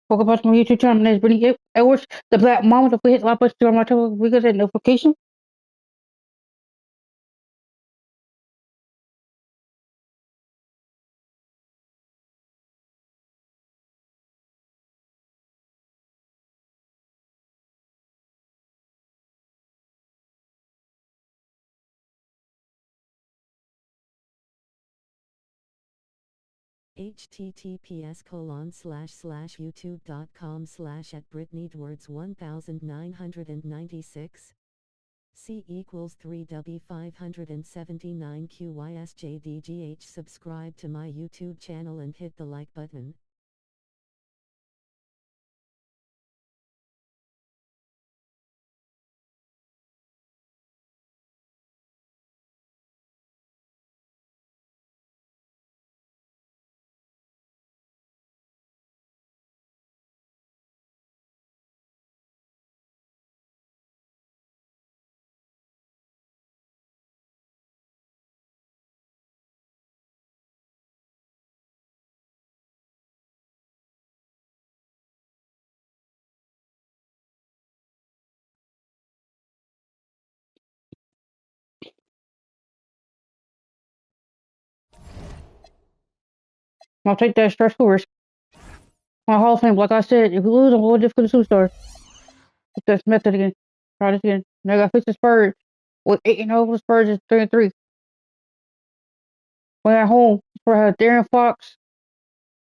Welcome back to my YouTube channel. My name is Brittni Edwards. The Black Mama. Don't forget to like, on my channel, we get a notification. https://youtube.com/@Brittni Edwards 1996 C equals 3W579QYSJDGH. Subscribe to my YouTube channel and hit the like button. I'll take that stressful risk. My Hall of Fame, like I said, if we lose, I'm going difficult to superstar. With this method again. Try this again. Now I got to fix the Spurs. With 8-0, the Spurs is 3-3. When at home, Spurs have Darren Fox,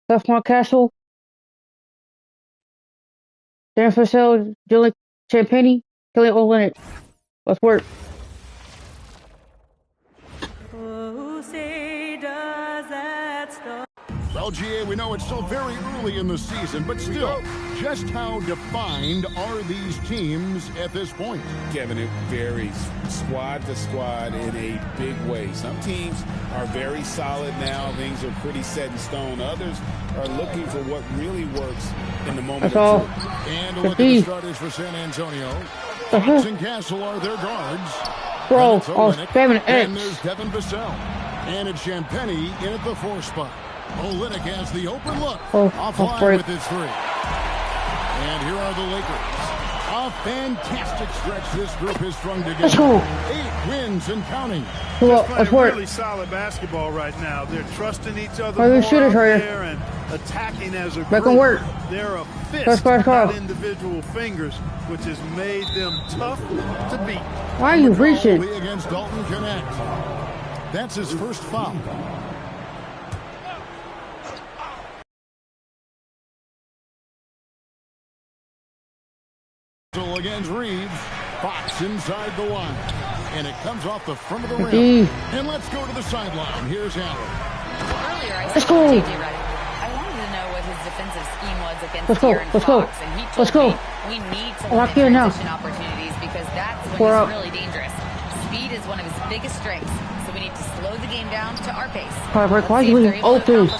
Stephon Castle, Darren Fussell, Dylan Champagny, Kelly Olynyk. Let's work. Well, GA, we know it's still very early in the season, but still, just how defined are these teams at this point? Kevin, it varies squad to squad in a big way. Some teams are very solid now. Things are pretty set in stone. Others are looking for what really works in the moment. That's all. And a look at the starters for San Antonio. Fox and Castle are their guards. Bro, oh, spamming and there's Devin Vassell. And it's Champagny in at the 4 spot. Olynyk has the open look. Offline with his 3. And here are the Lakers. A fantastic stretch this group has strung together. Let's go. 8 wins and counting. Well, playing really solid basketball right now. They're trusting each other more out there and attacking as a group. Work. They're a fist, not individual fingers, which has made them tough to beat. Why are you reaching? Against Dalton Connect. That's his first foul. Against Reeves, Fox inside the line, and it comes off the front of the rim. And let's go to the sideline. Here's Allen. Earlier, I let's said go. JJ Redick, I wanted to know what his defensive scheme was against De'Aaron Fox, and he told me we need to limit transition opportunities because that's when he's really dangerous. Speed is one of his biggest strengths, so we need to slow the game down to our pace. Why are you open?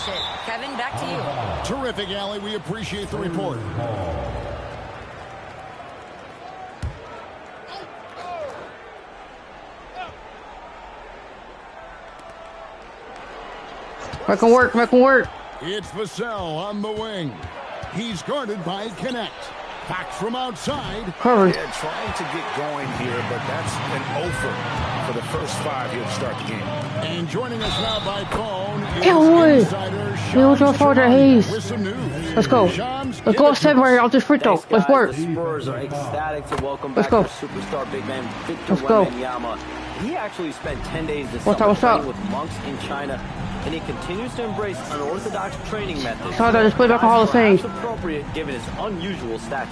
Kevin, back to you. Terrific, Allie. We appreciate the report. Make him work, make him work. It's Vassell on the wing. He's guarded by Connect. Fox from outside. Covered. They're trying to get going here, but that's an offer for the first 5 here to start the game. And joining us now by phone is insider Shams Hayes. With some news. Let's go. Let's go 7 right here. I'll just free throw. Let's work. The Spurs are ecstatic to welcome Let's back go. their superstar big man Victor Let's go. Wembanyama. He actually spent 10 days this What's summer up? training with monks in China, and he continues to embrace unorthodox training methods. So I just put back on Hall of Fame. That's appropriate given his unusual stature.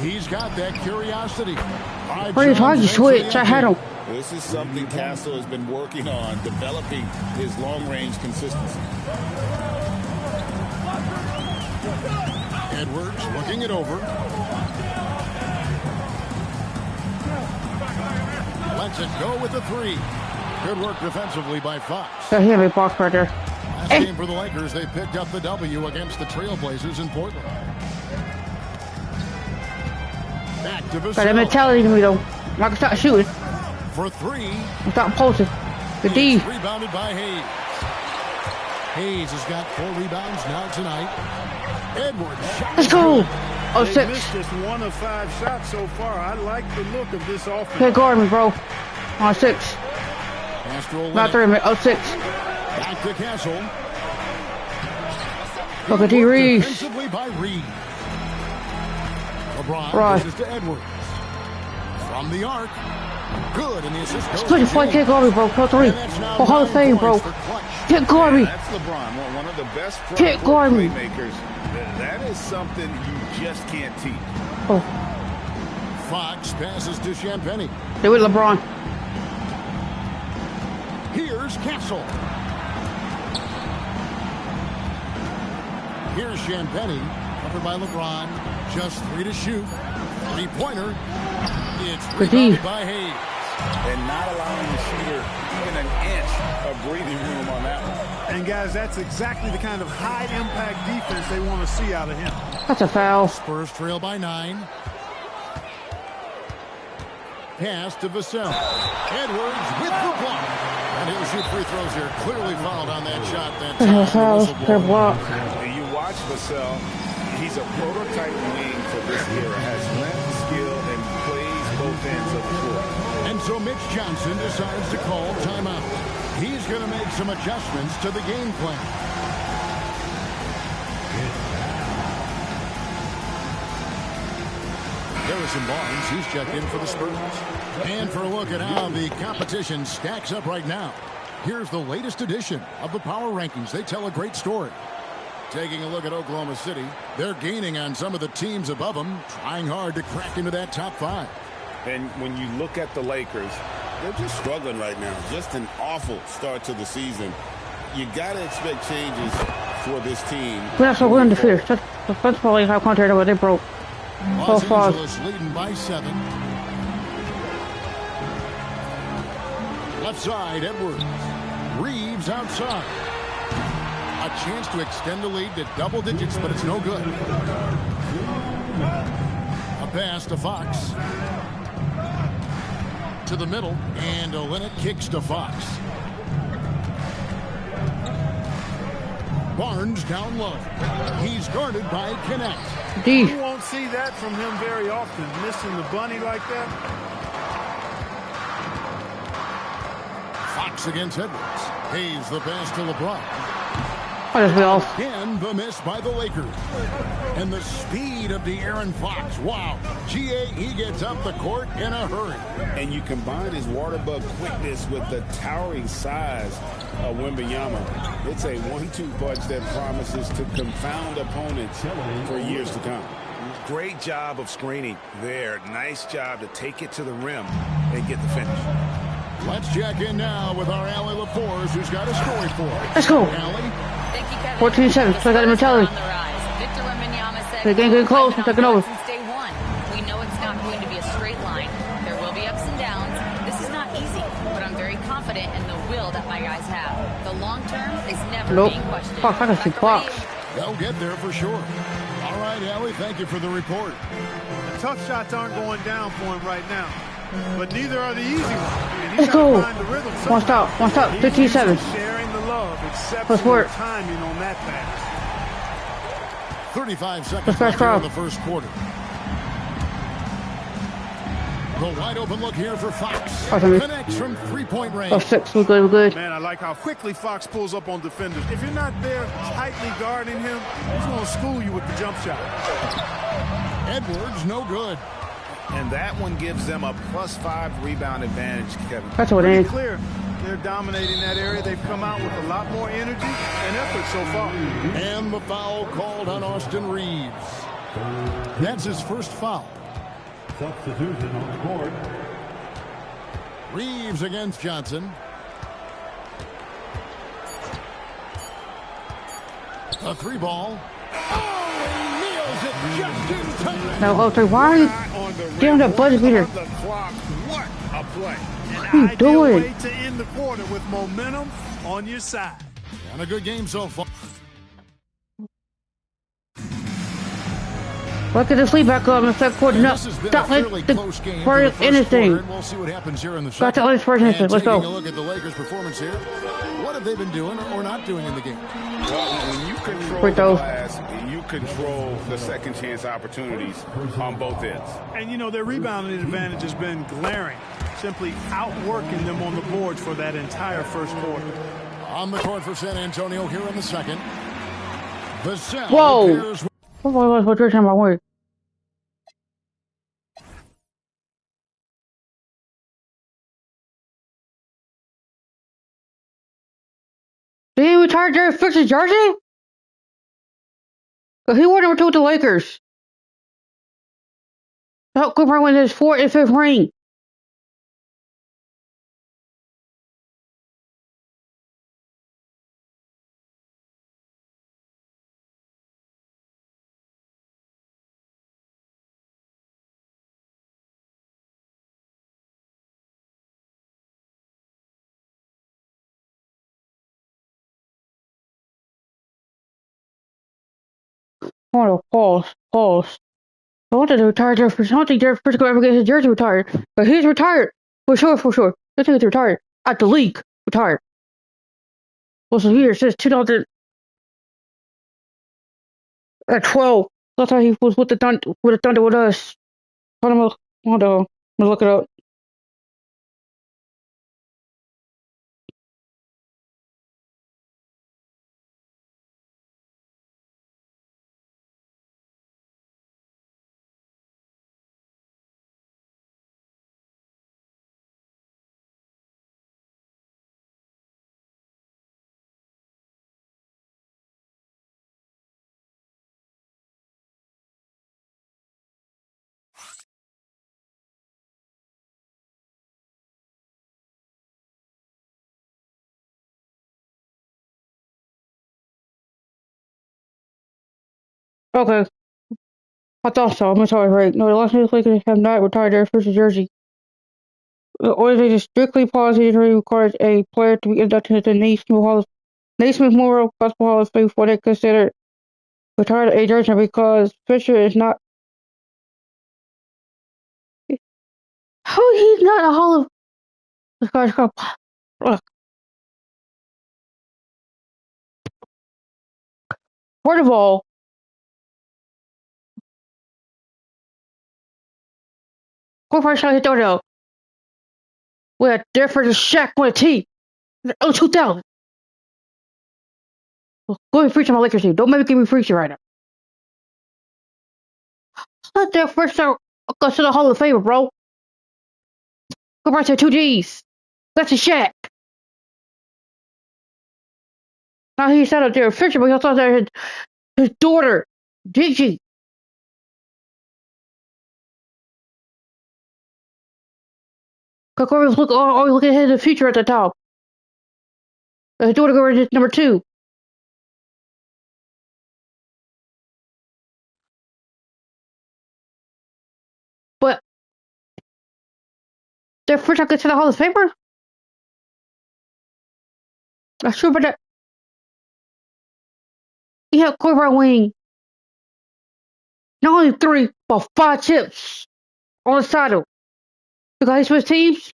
He's got that curiosity. Pretty hard to switch. I had him. This is something Castle has been working on, developing his long-range consistency. Edwards looking it over. Lets it go with the 3. Good work defensively by Fox. So he had a box right there. Last game for the Lakers, they picked up the W against the Trailblazers in Portland. Back to Vassell. Got that mentality to me though. I'm not gonna stop shooting. For 3. I'm stop posting. The D. Rebounded by Hayes. Hayes has got 4 rebounds now tonight. Edwards. Let's go. Oh, They've 6. missed just 1 of 5 shots so far. I like the look of this offense. Can't guard me, bro. On 6. Not 3 minutes. Oh, 6. Back to Castle. Look at D. Reeves. Defensively by Reeves. LeBron Right. passes to Edwards. From the arc. Good, and the assist goes Good, to can't guard me, bro. Pro 3. And that's now Oh, Hall of 9 Fame, points bro. for Clutch. Can't guard me. That's LeBron, one of the best front Can't court guard me. playmakers. That is something you just can't teach. Oh, Fox passes to Champagny. they with LeBron. Here's Castle. Here's Champagny, covered by LeBron. Just 3 to shoot. 3-pointer. It's rebounded by Hayes. And not allowing the shooter even an inch of breathing room on that one. And guys, that's exactly the kind of high-impact defense they want to see out of him. That's a foul. Spurs trail by 9. Pass to Vassell. Edwards with the block. And he'll shoot free throws here. Clearly fouled on that shot. That Fouls. They're blocked. And you watch Vassell, he's a prototype wing for this era. Has length, skill, and plays both ends of the floor. And so Mitch Johnson decides to call timeout. He's going to make some adjustments to the game plan. Harrison Barnes, he's checked in for the Spurs. And for a look at how the competition stacks up right now, here's the latest edition of the Power Rankings. They tell a great story. Taking a look at Oklahoma City, they're gaining on some of the teams above them, trying hard to crack into that top 5. And when you look at the Lakers, they're just struggling right now. Just an awful start to the season. You got to expect changes for this team. We also win the fifth. That's probably how contrary what they broke. Los Angeles leading by 7. Left side, Edwards. Reeves outside. A chance to extend the lead to double digits, but it's no good. A pass to Fox. To the middle, and Olynyk kicks to Fox. Barnes down low. He's guarded by Connect. D. You won't see that from him very often, missing the bunny like that. Fox against Edwards. Hayes the pass to LeBron. I just be off. And the miss by the Lakers. And the speed of De'Aaron Fox. Wow. He gets up the court in a hurry. And you combine his water bug quickness with the towering size of Wembanyama. It's a 1-2 punch that promises to confound opponents for years to come. Great job of screening there. Nice job to take it to the rim and get the finish. Let's check in now with our Allie LaForce, who's got a story for us. Let's go. Allie? Thank you, Kevin. 14-7. So I got him telling. Victor Wembanyama said, They're getting close. I'm taking over. Since day one, we know it's not going to be a straight line. There will be ups and downs. This is not easy, but I'm very confident in the will that my guys have. The long term is never being questioned. Fuck, I can see Fox. They'll get there for sure. All right, Allie, thank you for the report. The tough shots aren't going down for him right now, but neither are the easy ones. And he's Let's go. find the rhythm One somehow. stop. 15-7. Sharing the love, Let's exceptional work. timing on that pass. 35 seconds Let's left here go. in the first quarter. The wide open look here for Fox. Connects from 3-point range. Oh, 6. We're good. We're good. Man, I like how quickly Fox pulls up on defenders. If you're not there tightly guarding him, he's going to school you with the jump shot. Edwards, no good. And that one gives them a +5 rebound advantage, Kevin. That's what it Pretty is. clear. They're dominating that area. They've come out with a lot more energy and effort so far. And the foul called on Austin Reeves. That's his first foul. Substitution on the court. Reeves against Johnson. A 3-ball. Oh, he nails it just in time. Now, oh, 3. Why are you giving the buzzer beater? The clock. What a play. What are you Ideal doing? way to end the quarter with momentum on your side. And a good game so far. Look at the sleep back up and start quarter up. Stop the first anything. We'll see what happens here in the Got second. to let first innocent. Let's go. Taking a look at the Lakers' performance here. What have they been doing or not doing in the game? Well, when you control the glass, you control the second chance opportunities on both ends. And, you know, their rebounding advantage has been glaring, simply outworking them on the boards for that entire first quarter. On the court for San Antonio here in the second. Whoa! What was your time I went? Did he retire Jerry Fix's jersey? He wore number 2 with the Lakers. Help Cooper win his 4th and 5th ring. Hold on, pause. I wanted to retire Jerry Fix. I don't think Jerry Fix could ever get his jersey retired. But he's retired. For sure. I think he's retired. At the league. Retired. Was a year since 2012. That's how he was with the Thunder with us. Hold on. Let me look it up. Okay. I thought so. I'm sorry, right. No, the Los Angeles Lakers have not retired their first jersey. The organization strictly policy injury requires a player to be inducted into the Naismith Memorial Basketball Hall of Fame before they consider retired a jersey because Fisher is not. How he's not a Hall of. This guy's got. Look. First of all, Corporation hit the with a different Shaq with a T. Oh, 2000. Go and preach on my Lakers team. Don't make me give me free right now. It's not their first go to the Hall of Fame, bro. Go back to 2 Gs. That's a Shaq. Now he said up there Fisher, but he also said his daughter, Gigi. Cause always look ahead in the future at the top. His daughter goes number 2. But their first time to the Hall of Famer? That's true, but he had Corey winning not only 3, but 5 chips on the title. Because he switched teams.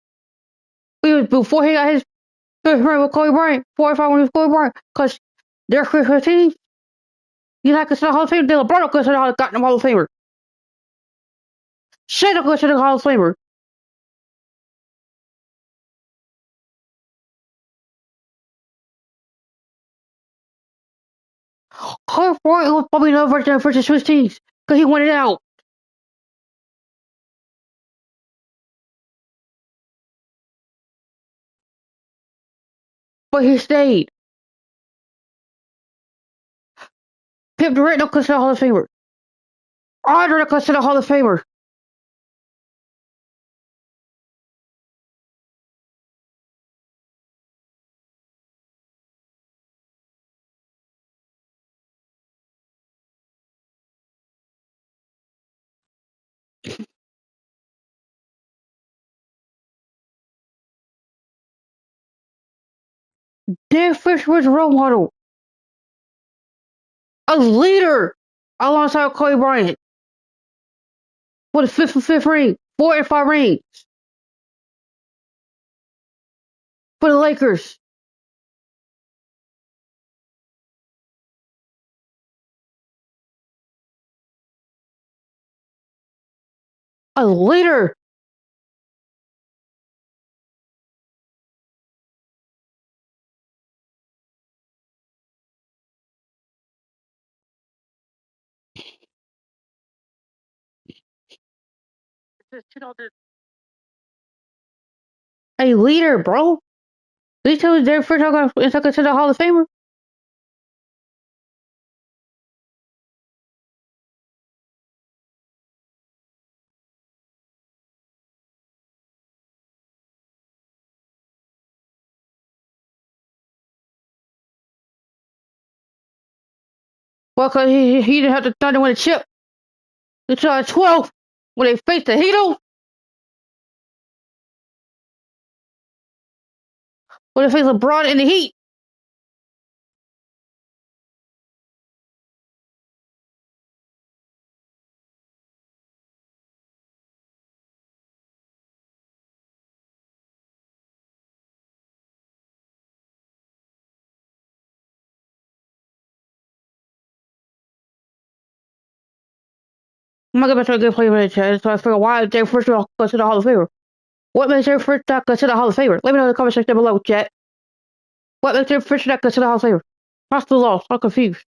Before he got his first ring with Kobe Bryant, 4 or 5 when he was Kobe Bryant, because their first teams, he's not considered Hall of Famer. Then LeBron don't consider got him Hall of Famer. Shea don't consider Hall of Famer. Kobe Bryant was probably another version of versus Swiss teams because he went it out. But he stayed. Pip Durant don't consider Hall of Famer. Andre don't consider Hall of Famer. Dan Fisher was a role model. A leader alongside Kobe Bryant. For the fifth ring. 4 and 5 rings. For the Lakers. A leader. A leader, bro. These two is their first time to the Hall of Famer. Well, cause he didn't have to Thunder win a chip. It's 12 when they faced the Heat. When they faced LeBron in the Heat. I'm not gonna try to get play with it, so I figure why they first go to the Hall of Famer. What makes their first go to the Hall of Famer? Let me know in the comment section below, chat. What makes their first go to the Hall of Famer? I'm still lost. I'm confused.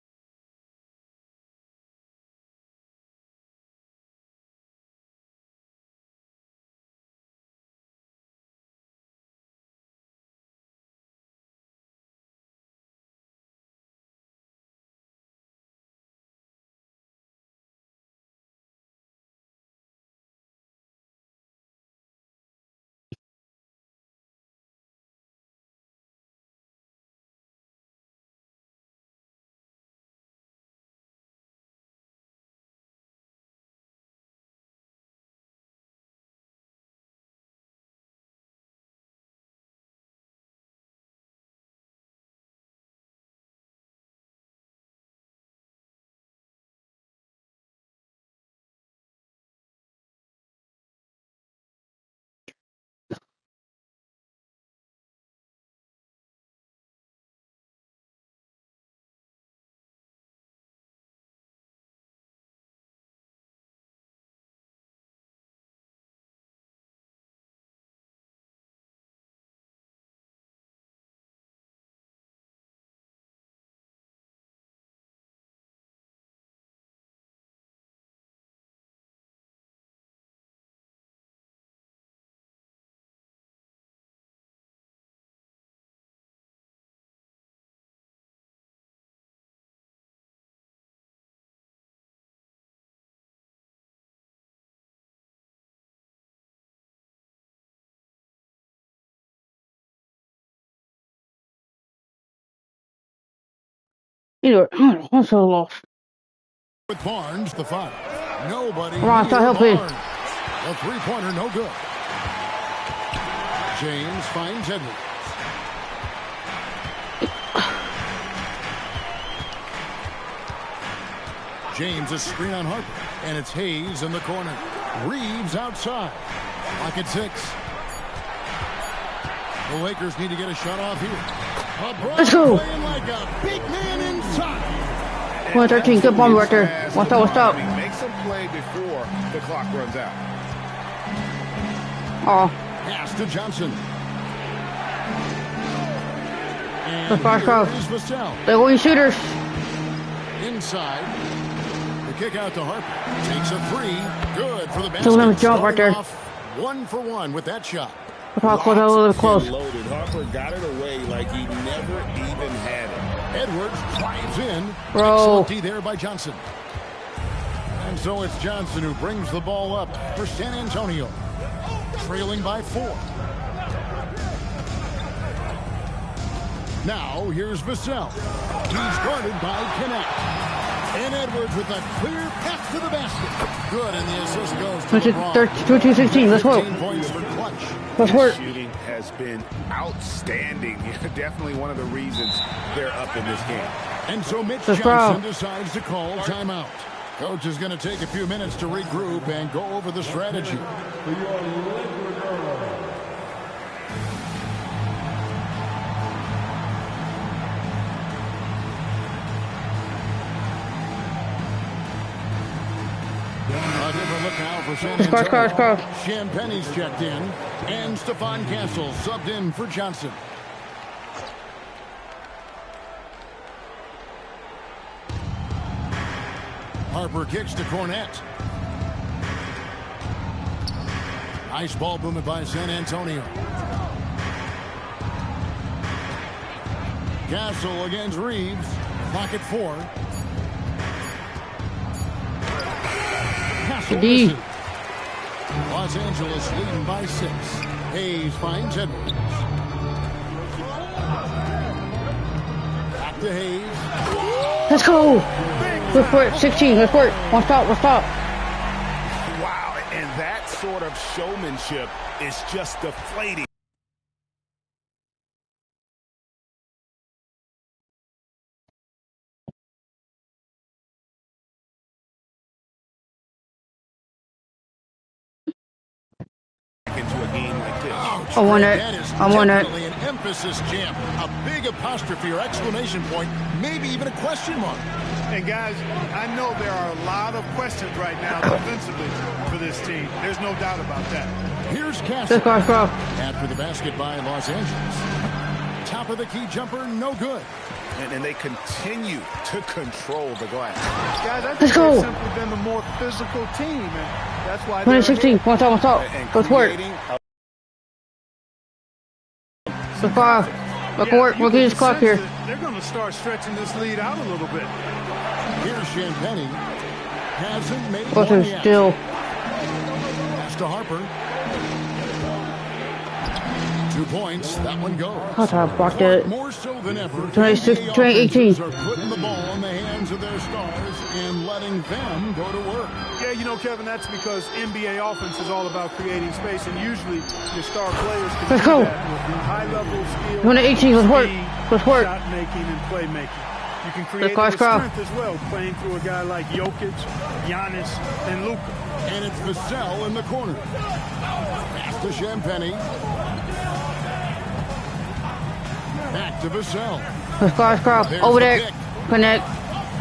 Either I'm so lost. With Barnes, the foul. Nobody. Come on, start helping. A three-pointer, no good. James finds Edwards. James is screen on Harper, and it's Hayes in the corner. Reeves outside. Clock at 6. The Lakers need to get a shot off here. Let's go. Playing like a big man inside. 113, good bomb right there. What's up? Make some play before the clock runs out. Oh. Pass to Johnson. The first row. And They're going shooters. inside. The kick out to Harper. Takes a 3. Good for the basket. Still gonna jump right there. 1 for 1 with that shot. Close. Loaded. Harper got it away like he never even had it. Edwards drives in. Bro. Excellent D there by Johnson. And so it's Johnson who brings the ball up for San Antonio. Trailing by 4. Now here's Vassell. He's guarded by Connect. And Edwards with a clear pass to the basket. Good, and the assist goes to LeBron. 2-16. Let's work. 15 points for Clutch. Let's work. Shooting has been outstanding. Definitely one of the reasons they're up in this game. And so Mitch That's Johnson bro. decides to call timeout. Coach is going to take a few minutes to regroup and go over the strategy. A different look now for San Antonio. Champagne's checked in, and Stephon Castle subbed in for Johnson. Harper kicks to Cornette. Nice ball movement by San Antonio. Castle against Reeves. Clock at 4. Castle. Los Angeles leading by 6. Hayes finds Edwards. Back to Hayes. Let's go. Let's for it. 16. Let's work. One stop. One stop. Wow, and that sort of showmanship is just deflating. Into a game like this. I want it. I want it. An emphasis jam, a big apostrophe or exclamation point, maybe even a question mark. And guys, I know there are a lot of questions right now defensively for this team. There's no doubt about that. Here's Castle. After the basket by Los Angeles. Top of the key jumper, no good. And they continue to control the glass. Guys, I think they've simply been the more physical team, and that's why 2016. One stop. One stop. Let's work. Let's go. Let's work. Look at this clock here. They're going to start stretching this lead out a little bit. Here's Champagnie. Hasn't made one yet. Still. Pass to Harper. 2 points. That one goes. I blocked it. More so than ever. 2018. Are putting the ball in the hands of their stars and letting them go to work. Yeah, you know, Kevin, that's because NBA offense is all about creating space, and usually your star players can do that with high-level skill, 2018. Let's work. Let's work. Shot making and playmaking. You can create the strength as well, playing through a guy like Jokic, Giannis, and Luka. And it's Vassell in the corner. Pass to Champagnie. Back to Vassell. Let's go. Over there. Connect.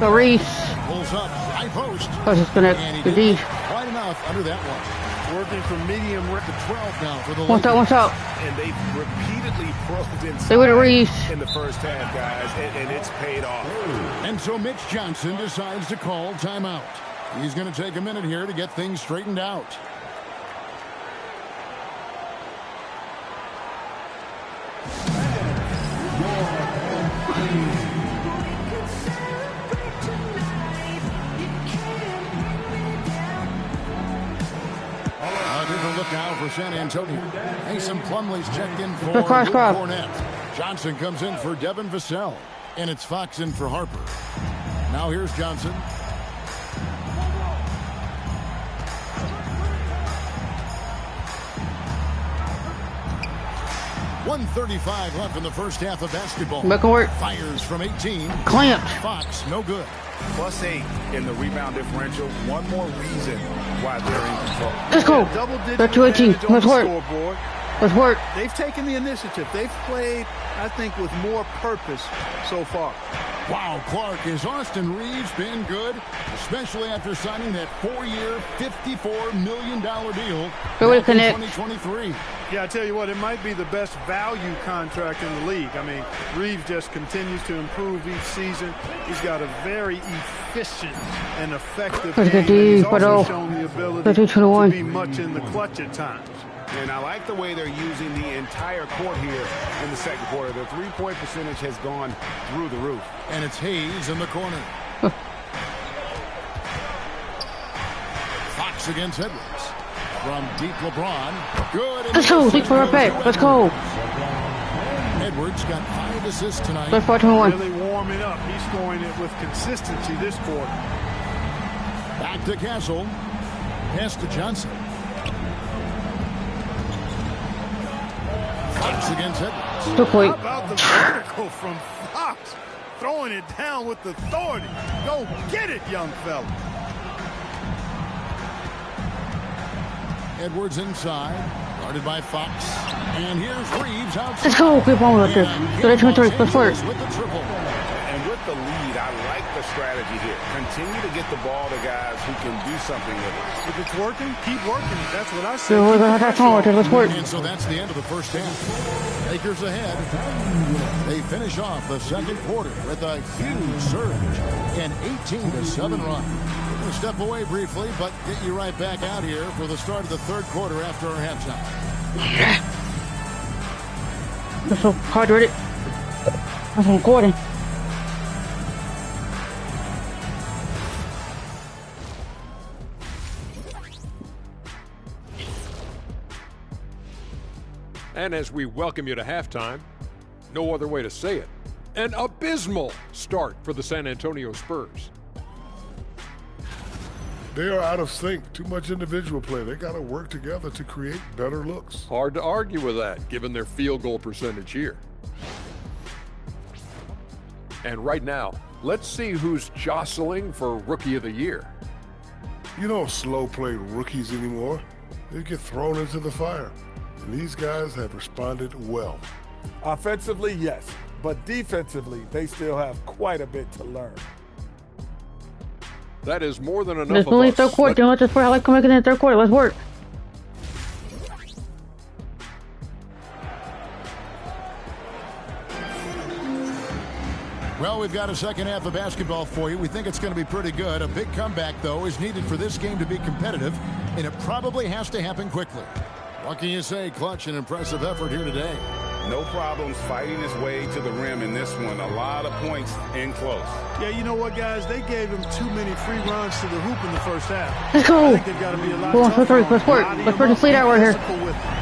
The Reese. Pulls up. High post. Let's just connect. The D. Quite enough under that one. Working from medium to 12 now for the One stop. One stop. And they've repeatedly probed inside They were Reese in the first half, guys, and it's paid off. And so Mitch Johnson decides to call timeout. He's going to take a minute here to get things straightened out. Look now for San Antonio. Mason Plumlee's checked in for Cornette. Johnson comes in for Devin Vassell. And it's Fox in for Harper. Now here's Johnson. .135 left in the first half of basketball. Fires from 18. Clamped. Fox, no good. +8 in the rebound differential. One more reason why they're in control. Let's go. They're 218. Let's work. Let's work. They've taken the initiative. They've played, I think, with more purpose so far. Wow, Clark, has Austin Reeves been good? Especially after signing that 4-year, $54 million deal in 2023. Yeah, I tell you what, it might be the best value contract in the league. I mean, Reeves just continues to improve each season. He's got a very efficient and effective game. He's also shown the ability to be much in the clutch at times. And I like the way they're using the entire court here in the second quarter. The three-point percentage has gone through the roof. And it's Hayes in the corner. Fox against Edwards. From deep LeBron. Good. Let's go. Deep for back. Let's go. Edwards got 5 assists tonight. Let's 4-21. Really warming up. He's scoring it with consistency this quarter. Back to Castle. Pass to Johnson. Fox against Edwards. How about the vertical from Fox? Throwing it down with authority. Go get it, young fella. Edwards inside, guarded by Fox. And here's Reeves outside. Let's go. Keep on with this. So they 23. Let's work. With the triple. And with the lead, I like the strategy here. Continue to get the ball to guys who can do something with it. If it's working, keep working. That's what I say. So we're going to have fun with it. Let's work. And so that's the end of the first half. Lakers ahead. They finish off the second quarter with a huge surge, an 18-7 run. We're going to step away briefly, but get you right back out here for the start of the third quarter after our halftime. I'm so hydrated. I'm recording. And as we welcome you to halftime, no other way to say it, an abysmal start for the San Antonio Spurs. They are out of sync. Too much individual play. They got to work together to create better looks. Hard to argue with that, given their field goal percentage here. And right now, let's see who's jostling for Rookie of the Year. You don't slow play rookies anymore. They get thrown into the fire. And these guys have responded well. Offensively, yes. But defensively, they still have quite a bit to learn. That is more than enough Let's of only us. third quarter. Let's just I like to make it in the third quarter. Let's work. Well, we've got a second half of basketball for you. We think it's going to be pretty good. A big comeback, though, is needed for this game to be competitive, and it probably has to happen quickly. What can you say? Clutch and impressive effort here today. No problems fighting his way to the rim in this one. A lot of points in close. Yeah, you know what, guys? They gave him too many free runs to the hoop in the first half. Let's go. I think they've got to be a lot Go on, tougher. let's work. Let's put the fleet out right here.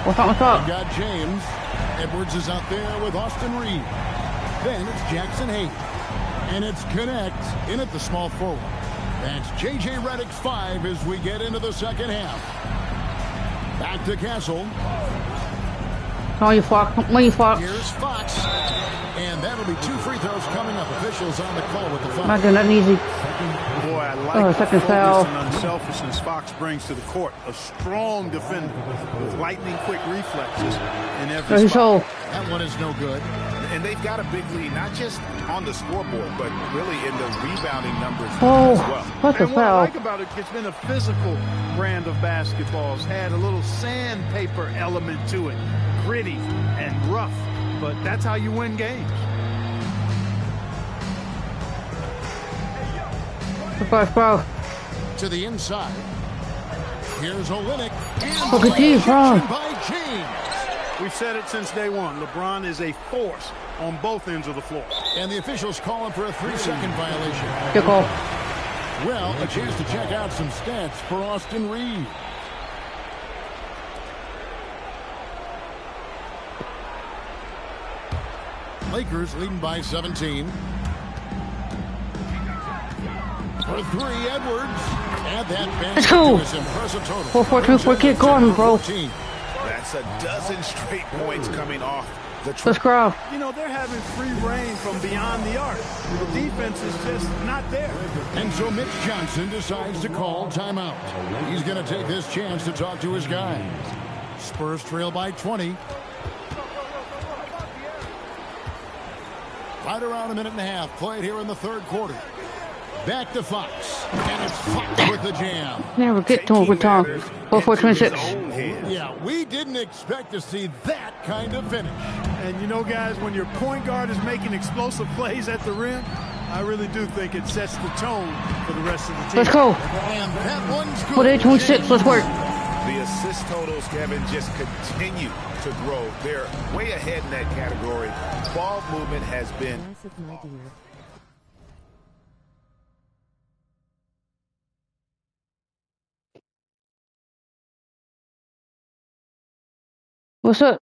What's up? We've got James. Edwards is out there with Austin Reed. Then it's Jackson Hayes. And it's Connect in at the small forward. That's J.J. Redick's 5 as we get into the second half. Back to Castle. Oh, you fuck. When you fuck. Here's Fox. And that'll be 2 free throws coming up. Officials on the call with the foul. Not doing nothing easy. Boy, I like the second focus foul. and unselfishness Fox brings to the court. A strong defender with lightning-quick reflexes in every spot. That one is no good. And they've got a big lead, not just on the scoreboard, but really in the rebounding numbers as well. What the And what I foul? like about it, it's been a physical brand of basketball. It's had a little sandpaper element to it. Gritty and rough, but that's how you win games. First foul. To the inside. Here's Olynyk. Look at these, bro. By James. We've said it since day one. LeBron is a force on both ends of the floor. And the officials calling for a 3-second violation. Good call. Well, a chance to check out some stats for Austin Reed. Lakers leading by 17. For 3, Edwards. Add that back Let's go. to his impressive total. 4-4-2-4 kick going, bro. That's a dozen straight points coming off the Let's go. You know, they're having free reign from beyond the arc. The defense is just not there. And so Mitch Johnson decides to call timeout. He's going to take this chance to talk to his guys. Spurs trail by 20. Right around a minute and a half played here in the third quarter. Back to Fox. And it's Fox with the jam. Never get to him with Tom. 4-4-26. Yeah, we didn't expect to see that kind of finish. And you know, guys, when your point guard is making explosive plays at the rim, I really do think it sets the tone for the rest of the team. Let's go. And that one's good. 4-8-26. Let's work. The assist totals, Kevin, just continue to grow. They're way ahead in that category. Ball movement has been... Massive, my dear. What's up?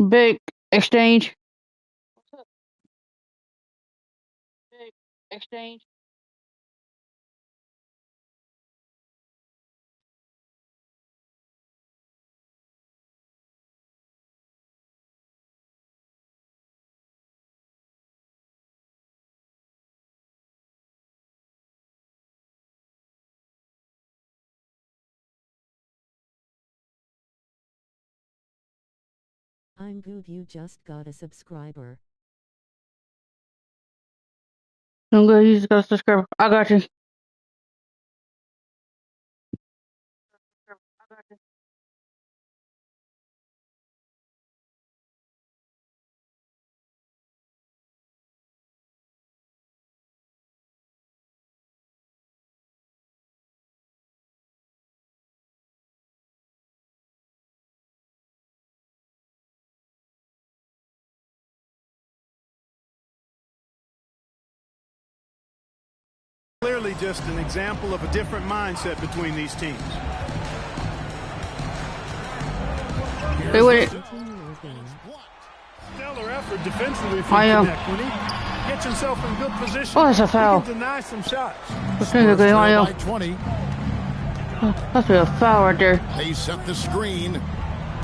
Big exchange. What's up? Big exchange. I'm good, you just got a subscriber. I'm good, you just got a subscriber. I got you. Clearly just an example of a different mindset between these teams. Stay with it. Stellar effort defensively from Connect. When he gets himself in good position, that's a foul. he can deny some shots. What's going on? By 20. That's a foul right there. They set the screen.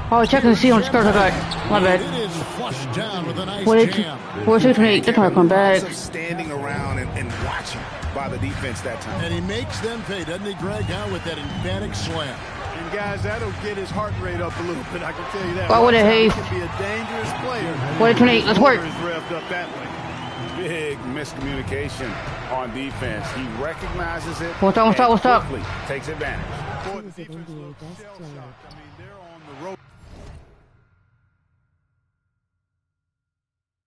Oh, checking to see on skirt I got. My bad. It is flushed down with a nice jam. 4-6-8. They're trying to come back. Standing around and watching by the defense that time. And he makes them pay, doesn't he, Greg? Out with that emphatic slam. And guys, that'll get his heart rate up a little bit. I can tell you that. Why would it He can be a dangerous player. 4-8. Let's work. Is revved up that way. Big miscommunication on defense. He recognizes it. What's up? Quickly takes advantage. He was an NBA best player.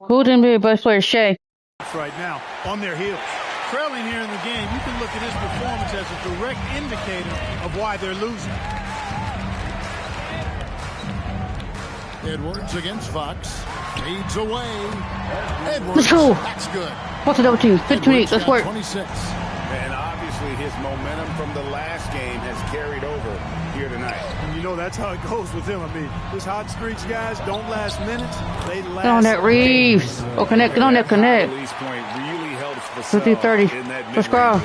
Who's the NBA best player? Shea. Right now, on their heels. Trailing here in the game, you can look at his performance as a direct indicator of why they're losing. Edwards against Fox. Fades away. Edwards. Let's go. That's good. What's the double team? 15-8. Let's work. 26. And obviously his momentum from the last game has carried over here tonight. And you know that's how it goes with him. I mean, his hot streaks, guys, don't last minutes. They last. Get on that Reeves. Oh, connect. Get on that connect. Release point really helps 50-30. Let's go.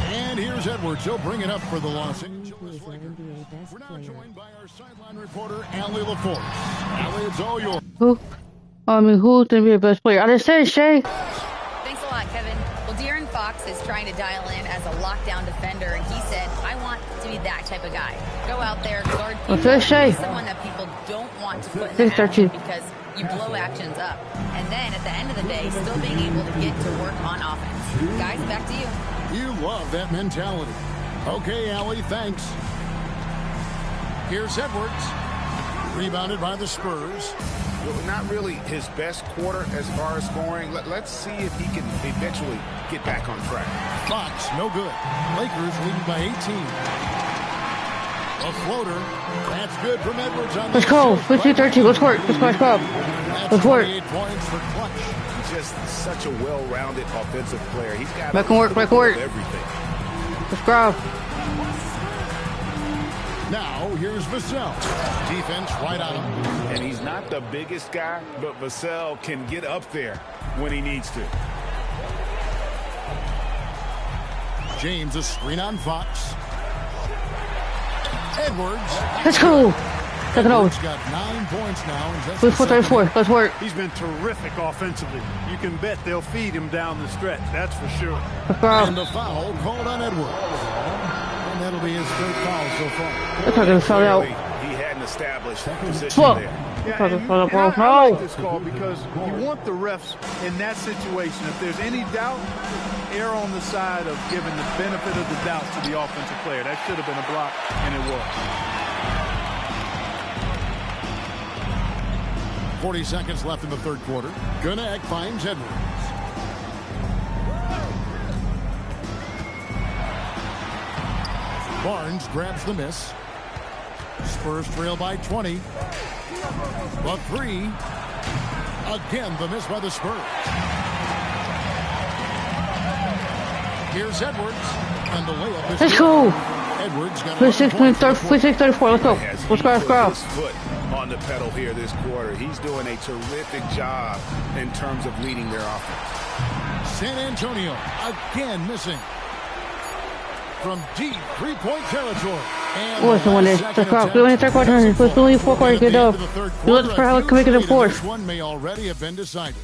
And here's Edwards. He'll bring it up for the Los Angeles He was an NBA best We're now player. joined by our sideline reporter, Allie LaForce. Allie, it's all yours. Who's the NBA best player? I just said Shea. Thanks a lot, Kevin. Well, De'Aaron Fox is trying to dial in as a lockdown defender, and he said, I want to be that type of guy. Go out there, guard people, What's Shea? someone that people don't want to put in the action because you blow actions up. And then at the end of the day, still being able to get to work on offense. Guys, back to you. You love that mentality. Okay, Allie, thanks. Here's Edwards. Rebounded by the Spurs. Not really his best quarter as far as scoring. Let's see if he can eventually get back on track. Fox, no good. Lakers leading by 18. A floater. That's good from Edwards on the Let's go. 15-13. Let's work. Let's go. Let's work. 28 points for Clutch. He's just such a well-rounded offensive player. He's got Back and work. everything. Let's go. Now, here's Vassell. Defense right on him. And he's not the biggest guy, but Vassell can get up there when he needs to. James, a screen on Fox. Edwards. Let's go. Edwards got 9 points now. And just 34. Let's work. He's been terrific offensively. You can bet they'll feed him down the stretch. That's for sure. Let's go. And the foul called on Edwards. And that'll be his third foul so far. That's not going to foul out. He hadn't established position Whoa. there. Yeah, and I like this call because you want the refs in that situation. If there's any doubt, err on the side of giving the benefit of the doubt to the offensive player. That should have been a block, and it was. 40 seconds left in the third quarter. Gannett finds Edwards. Barnes grabs the miss. Spurs trail by 20. The three. Again, the miss by the Spurs. Here's Edwards. And the layup is Let's go. Edwards got 26-34. Let's go. Let's go. His foot on the pedal here this quarter. He's doing a terrific job in terms of leading their offense. San Antonio again missing from deep three-point territory. What's the one there? Let's go. We only third quarter. We're only 4 quarters. Good job. Let's for how we can make it in fourth. This one may already have been decided.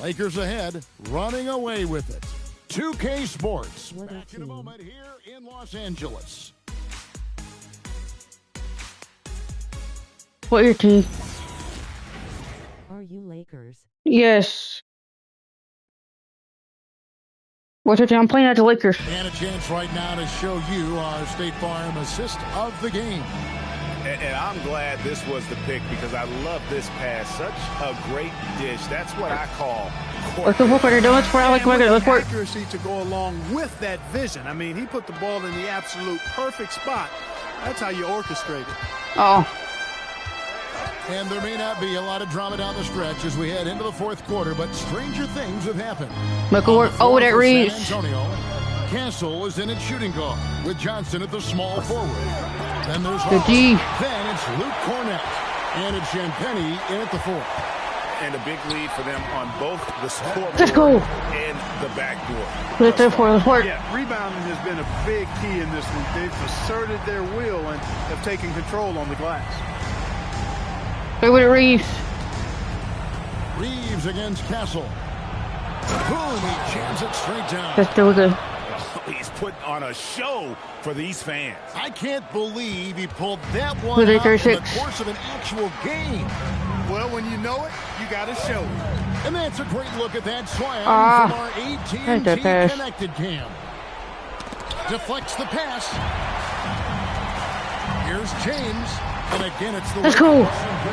Lakers ahead, running away with it. 2K Sports. Back in a moment here in Los Angeles. What your team? are you, Lakers? Yes. What's your team? I'm playing at the Lakers. And a chance right now to show you our State Farm assist of the game. And I'm glad this was the pick because I love this pass. Such a great dish. That's what I call let's go for it. Let's for Alex. Let's work. Accuracy to go along with that vision. I mean, he put the ball in the absolute perfect spot. That's how you orchestrate it. Oh. And there may not be a lot of drama down the stretch as we head into the fourth quarter, but stranger things have happened. Michael work. Oh, that reads. San Antonio. Castle is in at shooting guard with Johnson at the small forward. Then there's the D. Then it's Luke Cornett. And it's Champagny in at the fourth. And a big lead for them on both the scoreboard Let's go. and the backboard. Let's work. Yeah, rebounding has been a big key in this league. They've asserted their will and have taken control on the glass. Hey, with Reeves. Reeves against Castle. Boom, he jams it straight down. That's still good. He's putting on a show for these fans. I can't believe he pulled that one out in the course of an actual game. Well, when you know it, you got to show it. And that's a great look at that slam from our AT&T connected cam. Deflects the pass. Here's James. And again, it's the Let's go.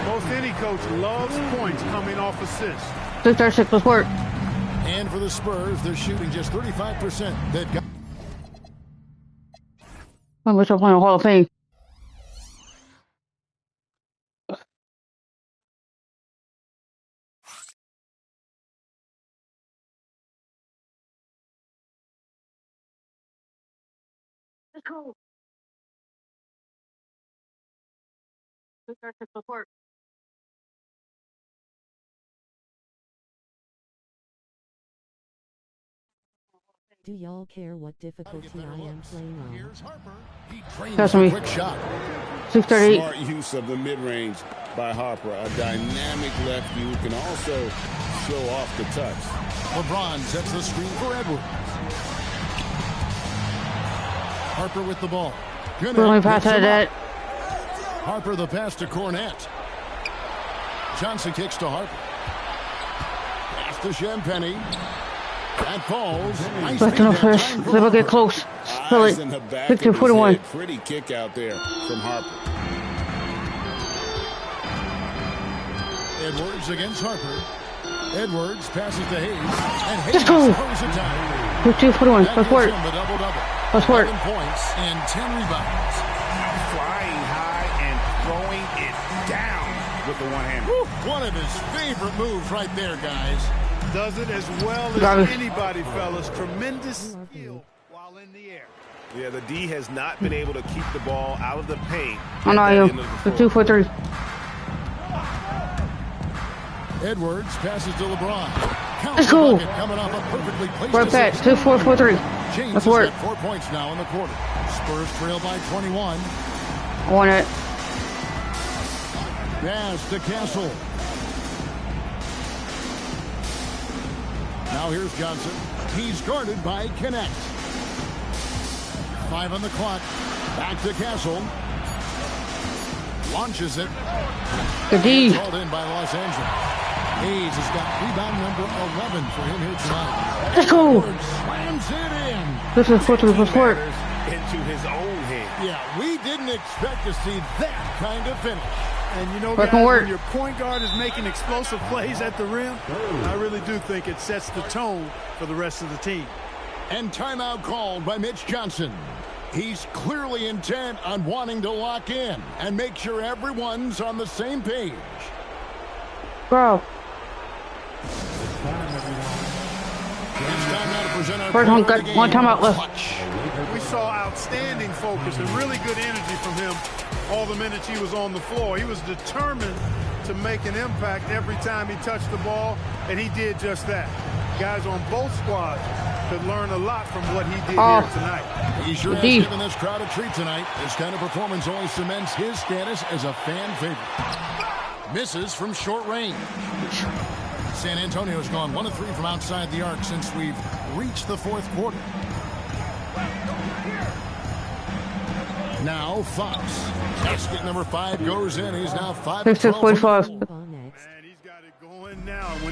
Most any coach loves points coming off assists. 6-6, let's work. And for the Spurs, they're shooting just 35%. They've got. I'm going to play a Hall of Fame. Let's go. 6-6, let's work. Do y'all care what difficulty I am playing on? Here's Harper. He That's trains me. a quick shot. 6-38. Smart use of the mid-range by Harper. A dynamic lefty who can also show off the touch. LeBron sets the screen for Edwards. Harper with the ball. We're only pass that. Harper the pass to Cornett. Johnson kicks to Harper. Pass to Champagny. That falls. Nice Let's get close. Fill it. 15-41. Pretty kick out there from Harper. Edwards against Harper. Edwards passes to Hayes. And Hayes let's go. 15-41. Let's work. Let's work. 11 points and 10 rebounds. Flying high and throwing it down with the one-hander. One of his favorite moves right there, guys. Does it as well as anybody, fellas. Tremendous skill while in the air. Yeah, the D has not been able to keep the ball out of the paint. I know. The 2-4-3. Edwards passes to LeBron. Let's go. Coming off a perfectly placed work that. 2-4-4-3. James let's work. 4 points now in the quarter. Spurs trail by 21. I want it. Pass to Castle. Now here's Johnson. He's guarded by Connect. 5 on the clock. Back to Castle. Launches it. Good D. Called in by Los Angeles. Hayes has got rebound number 11 for him here tonight. Let's go. Slams it in. This is what was work. Into his own hand. Yeah, we didn't expect to see that kind of finish. And you know, guys, when your point guard is making explosive plays at the rim, I really do think it sets the tone for the rest of the team. And timeout called by Mitch Johnson. He's clearly intent on wanting to lock in and make sure everyone's on the same page. Bro. First one timeout left. We saw outstanding focus and really good energy from him all the minutes he was on the floor. He was determined to make an impact every time he touched the ball, and he did just that. Guys on both squads could learn a lot from what he did here tonight. He sure has given this crowd a treat tonight. This kind of performance only cements his status as a fan favorite. Misses from short range. San Antonio's gone 1 of 3 from outside the arc since we've reached the fourth quarter. Now Fox. Basket number 5 goes in. He's now 5 of 12. 6-6-45. Man, he's got it going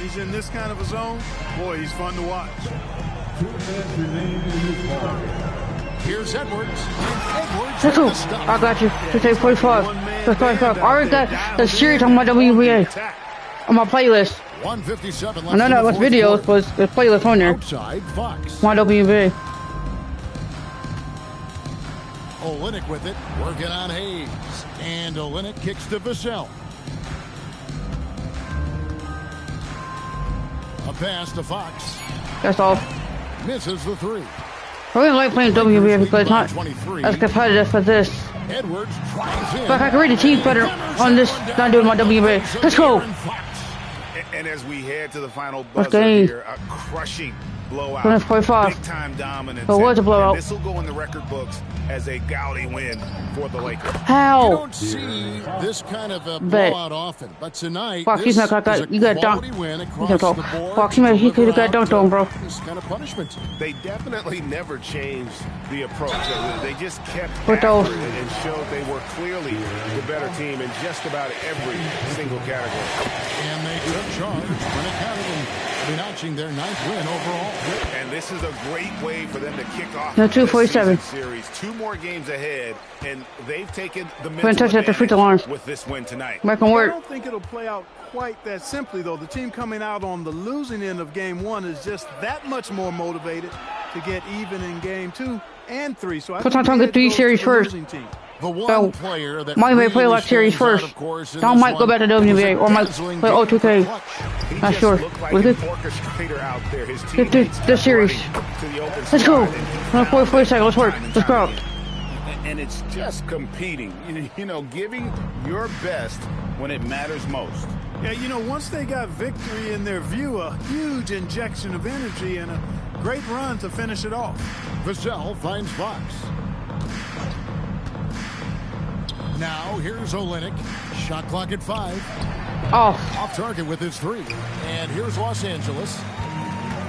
he's in this kind of a zone, boy, he's fun to watch. Here's Edwards. Edwards. Let's go. I got you. To take 45. Let's go. I already got the series on my WBA. On my playlist. 157 I know that was videos, but the playlist on there. Outside Fox. My WBA. Olynyk with it, working on Hayes. And Olynyk kicks to Vassell. A pass to Fox. That's all. Misses the three. I really like playing WBA because it's not as competitive as this. Edwards drives in. Like I can read the teams better on this than doing my WBA. Let's go. And as we head to the final buzzer here, a crushing blowout. Big time dominance. So it was a blowout. This will go in the record books as a gaudy win for the Lakers. How? You don't see this kind of a blowout often, but tonight Fox, this you got quality win across the board. Fox, he could have got dunked on, bro. This kind of punishment. They definitely never changed the approach. They just kept With those. after it and showed they were clearly the better team in just about every single category. And they took charge when it counted and notching their 9th win overall. And this is a great way for them to kick off the 247 series. 2 more games ahead, and they've taken the mental advantage with this win tonight. I don't think it'll play out quite that simply, though. The team coming out on the losing end of game 1 is just that much more motivated to get even in game 2 and 3. So I think I'm get 3 series first. The one player that might really play like series first. I might go back to WNBA or might play 2K. Not sure. With it. Get this series. Let's go. 40 seconds. Let's work. Let's go. And it's just competing. You know, giving your best when it matters most. Yeah, you know, once they got victory in their view, a huge injection of energy and a great run to finish it off. Vassell finds Fox. Now, here's Olynyk. Shot clock at 5. Off target with his 3. And here's Los Angeles.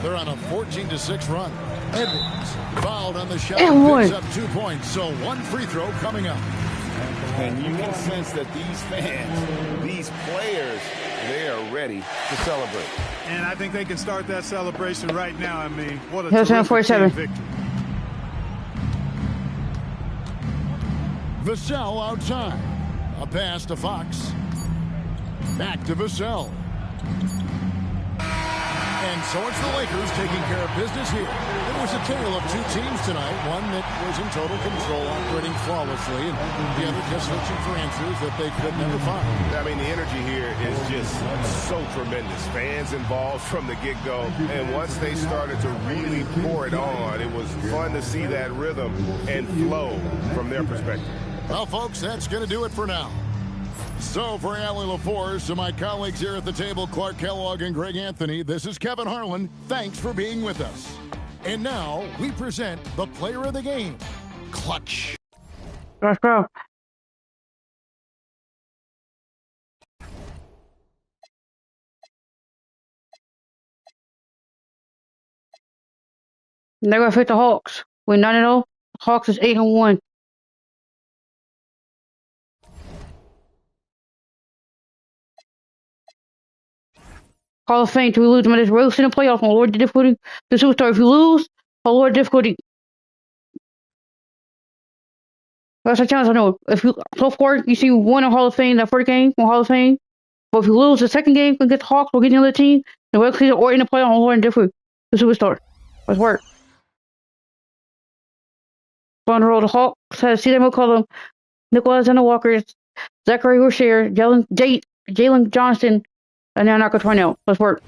They're on a 14-6 run. Edwards fouled on the shot. Picks up 2 points. So 1 free throw coming up. And you can sense that these fans, these players, they are ready to celebrate. And I think they can start that celebration right now. I mean, what a terrific team victory. Vassell outside. A pass to Fox. Back to Vassell. And so it's the Lakers taking care of business here. It was a tale of 2 teams tonight. One that was in total control, operating flawlessly, and the other just searching for answers that they could never find. I mean, the energy here is just so tremendous. Fans involved from the get-go. And once they started to really pour it on, it was fun to see that rhythm and flow from their perspective. Well, folks, that's going to do it for now. So for Allie LaForce and my colleagues here at the table, Clark Kellogg and Greg Anthony, this is Kevin Harlan. Thanks for being with us. And now we present the player of the game, Clutch. Let's go. They're going to fit the Hawks. We're 9-0. Hawks is 8-1. Hall of Fame. Do we lose them in this roast in the playoff on Lord difficulty? The superstar. If you lose, on Lord difficulty. That's a chance I know. If you so far you see one in Hall of Fame, that first game on Hall of Fame. But if you lose the second game against the Hawks or against the other team, the regular season or in the playoff on Lord difficulty, the superstar. Let's work. On the road, the Hawks has CJ McCollum, Nicholas and the Walkers, Zachary Rozier, Jalen Johnson, and now Narco Tornell. Let's work.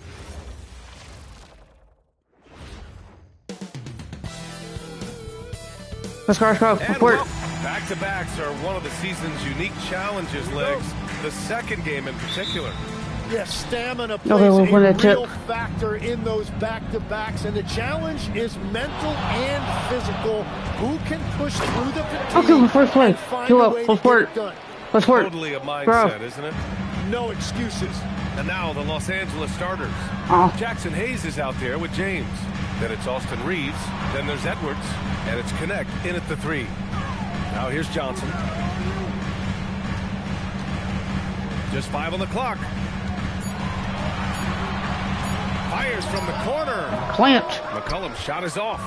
Let's go. Let's work. Back-to-backs are one of the season's unique challenges, Legs. The second game in particular. Yes, stamina plays a real factor in those back-to-backs, and the challenge is mental and physical. Who can push through the fatigue? Okay, first play. Let's work. Let's work. Totally a mindset, isn't it? No excuses. And now the Los Angeles starters. Jackson Hayes is out there with James. Then it's Austin Reeves. Then there's Edwards. And it's Connect in at the 3. Now here's Johnson. Just 5 on the clock. Fires from the corner. Clamped. McCollum's shot is off.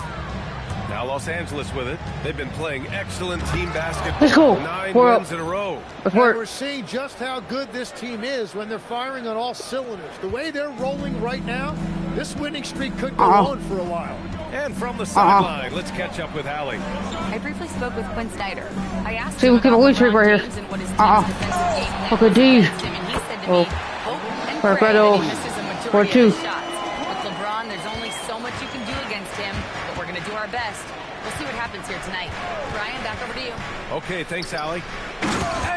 Now Los Angeles with it. They've been playing excellent team basketball. Let's go. 9 wins in a row. And we're seeing just how good this team is when they're firing on all cylinders. The way they're rolling right now, this winning streak could go on for a while. And from the sideline, let's catch up with Allie. I briefly spoke with Quinn Snyder. I asked See, him we can about win streak right James here. and what his team's defensive game plan Okay, D. against him, and he said to me, hope and pray that he misses a majority of his shots. With LeBron, there's only so much you can do against him, but we're going to do our best. We'll see what happens here tonight. Brian, back over to you. Okay, thanks, Allie.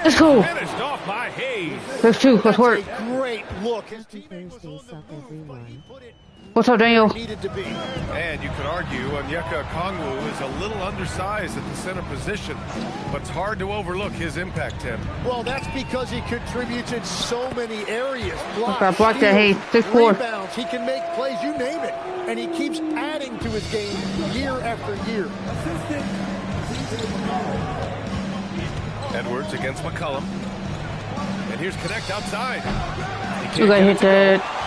Let's go. Finished off by Hayes. There's two. Let's work. Great look. Thursday suck everyone. What's up, Daniel? And you could argue Onyeka Okongwu is a little undersized at the center position, but it's hard to overlook his impact, Tim. Well, that's because he contributes in so many areas. Blocks, block that, hey, 6'4". Rebounds. He can make plays, you name it. And he keeps adding to his game year after year. Edwards against McCollum. And here's Connect outside. You gotta hit that.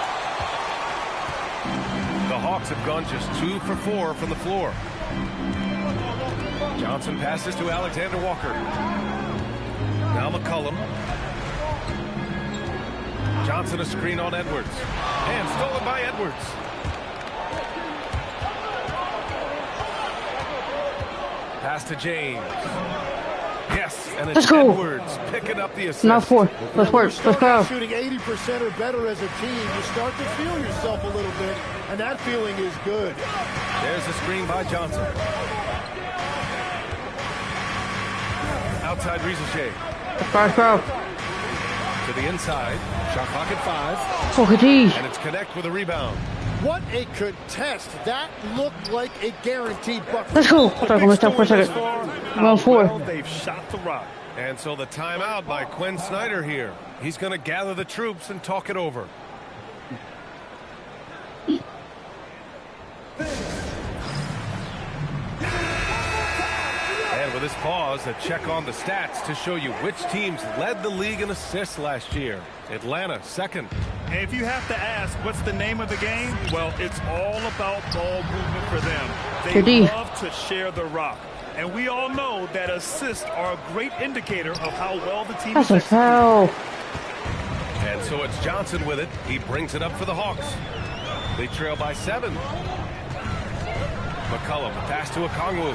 The Hawks have gone just 2 for 4 from the floor. Johnson passes to Alexander Walker. Now McCollum. Johnson a screen on Edwards. And stolen by Edwards. Pass to James. Yes, and it's Edwards picking up the assist. Not 4. Let's work. Let's go. Shooting 80% or better as a team, you start to feel yourself a little bit, and that feeling is good. There's a screen by Johnson. Outside Rizichet. Let's go. To the inside. Shot clock at 5. Okay, and it's Connect with a rebound. What a contest. That looked like a guaranteed bucket. Let's go. Hold on, let's stop for a second. I'm on 4. Well, they've shot the rock. And so the timeout by Quinn Snyder here. He's going to gather the troops and talk it over. And with this pause, a check on the stats to show you which teams led the league in assists last year. Atlanta, second. And if you have to ask, what's the name of the game? Well, it's all about ball movement for them. They love to share the rock. And we all know that assists are a great indicator of how well the team is executing. And so it's Johnson with it. He brings it up for the Hawks. They trail by 7. McCollum, pass to Okongwu.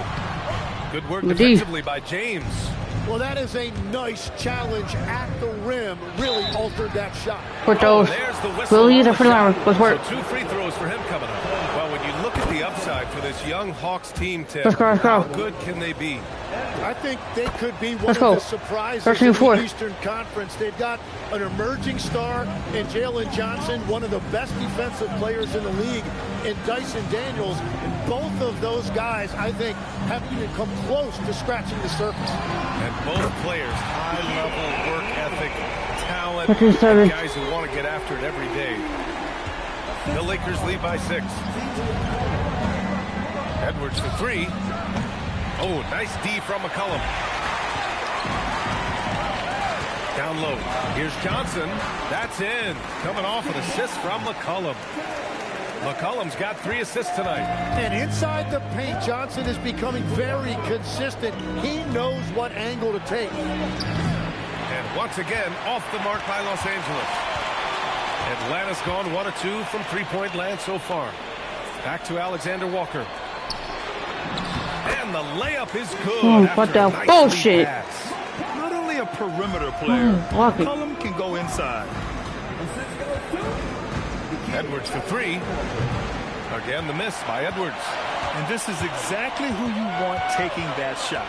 Good work defensively by James. Well, that is a nice challenge at the rim. Really altered that shot. Put those. There's the whistle. Let's work. So 2 free throws for him coming up. Well, when you look at the upside for this young Hawks team, Tim, how good can they be? I think they could be one of the surprises in the Eastern Conference. They've got an emerging star in Jalen Johnson, one of the best defensive players in the league, in Dyson Daniels. And both of those guys, I think, haven't even come close to scratching the surface. And both players, high-level work ethic, talent, and guys who want to get after it every day. The Lakers lead by 6. Edwards for 3. Oh, nice D from McCollum. Down low. Here's Johnson. That's in. Coming off an assist from McCollum. McCollum's got 3 assists tonight. And inside the paint, Johnson is becoming very consistent. He knows what angle to take. And once again, off the mark by Los Angeles. Atlanta's gone 1 of 2 from three-point land so far. Back to Alexander Walker. And the layup is good. Oh, what the bullshit. Not only a perimeter player, McCollum can go inside. Edwards for 3. Again, the miss by Edwards. And this is exactly who you want taking that shot.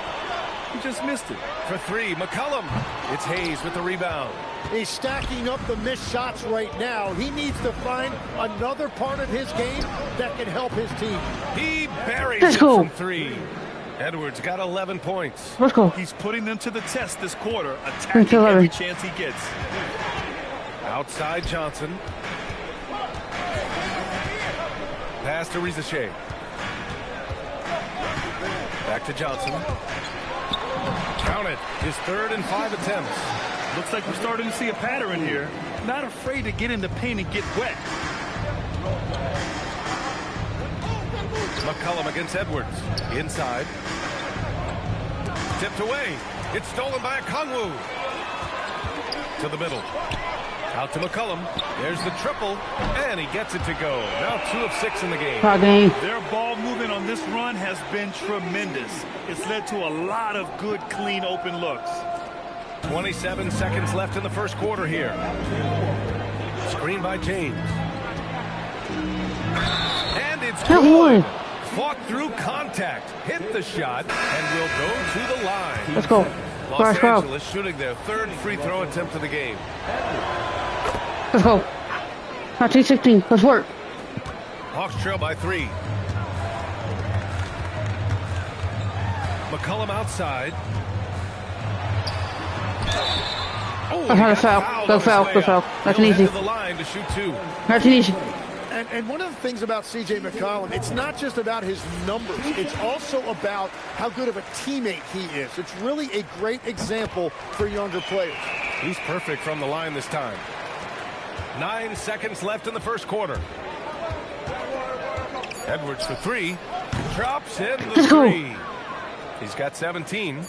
He just missed it. For 3, McCollum. It's Hayes with the rebound. He's stacking up the missed shots right now. He needs to find another part of his game that can help his team. He buries it from 3. Edwards got 11 points. Let's go. He's putting them to the test this quarter, attacking every chance he gets. Outside Johnson. Pass to Rizichet. Back to Johnson. Count it. His 3rd and 5 attempts. Looks like we're starting to see a pattern here. Not afraid to get in the paint and get wet. McCollum against Edwards. Inside. Tipped away. It's stolen by Kongwu. To the middle. Out to McCollum. There's the triple, and he gets it to go. Now 2 of 6 in the game. Their ball movement on this run has been tremendous. It's led to a lot of good, clean, open looks. 27 seconds left in the first quarter here. Screen by James. And it's good. Fought through contact. Hit the shot, and will go to the line. Let's go. Los Angeles shooting their 3rd free throw attempt of the game. Let's go. 19-16. Let's work. Hawks trail by 3. McCollum outside. Oh, I had a foul. Go foul. Go foul. That's an easy. The line to shoot 2. That's an easy. And one of the things about C.J. McCollum, it's not just about his numbers. It's also about how good of a teammate he is. It's really a great example for younger players. He's perfect from the line this time. 9 seconds left in the first quarter. Edwards for 3. Drops in the 3. He's got 17.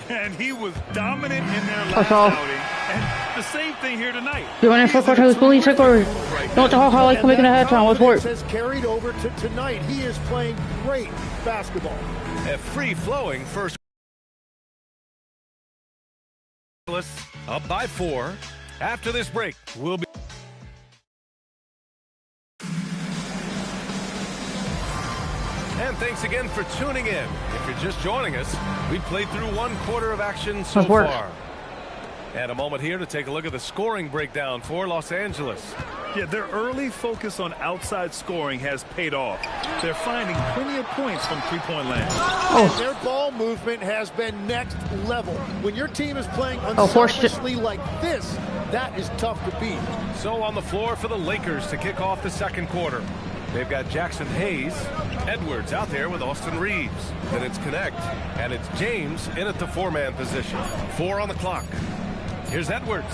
And he was dominant in their last outing. And the same thing here tonight. You want to fuck with his police or don't the Hawk like making a head time? Let's work. Has carried over to tonight. He is playing great basketball. A free-flowing first. Up by 4. After this break, we'll be. And thanks again for tuning in. If you're just joining us, we played through 1 quarter of action so far. And a moment here to take a look at the scoring breakdown for Los Angeles. Yeah, their early focus on outside scoring has paid off. They're finding plenty of points from three-point land. And their ball movement has been next level. When your team is playing unselfishly like this, that is tough to beat. So on the floor for the Lakers to kick off the second quarter. They've got Jackson Hayes, Edwards out there with Austin Reeves. Then it's Connect, and it's James in at the 4-man position. 4 on the clock. Here's Edwards.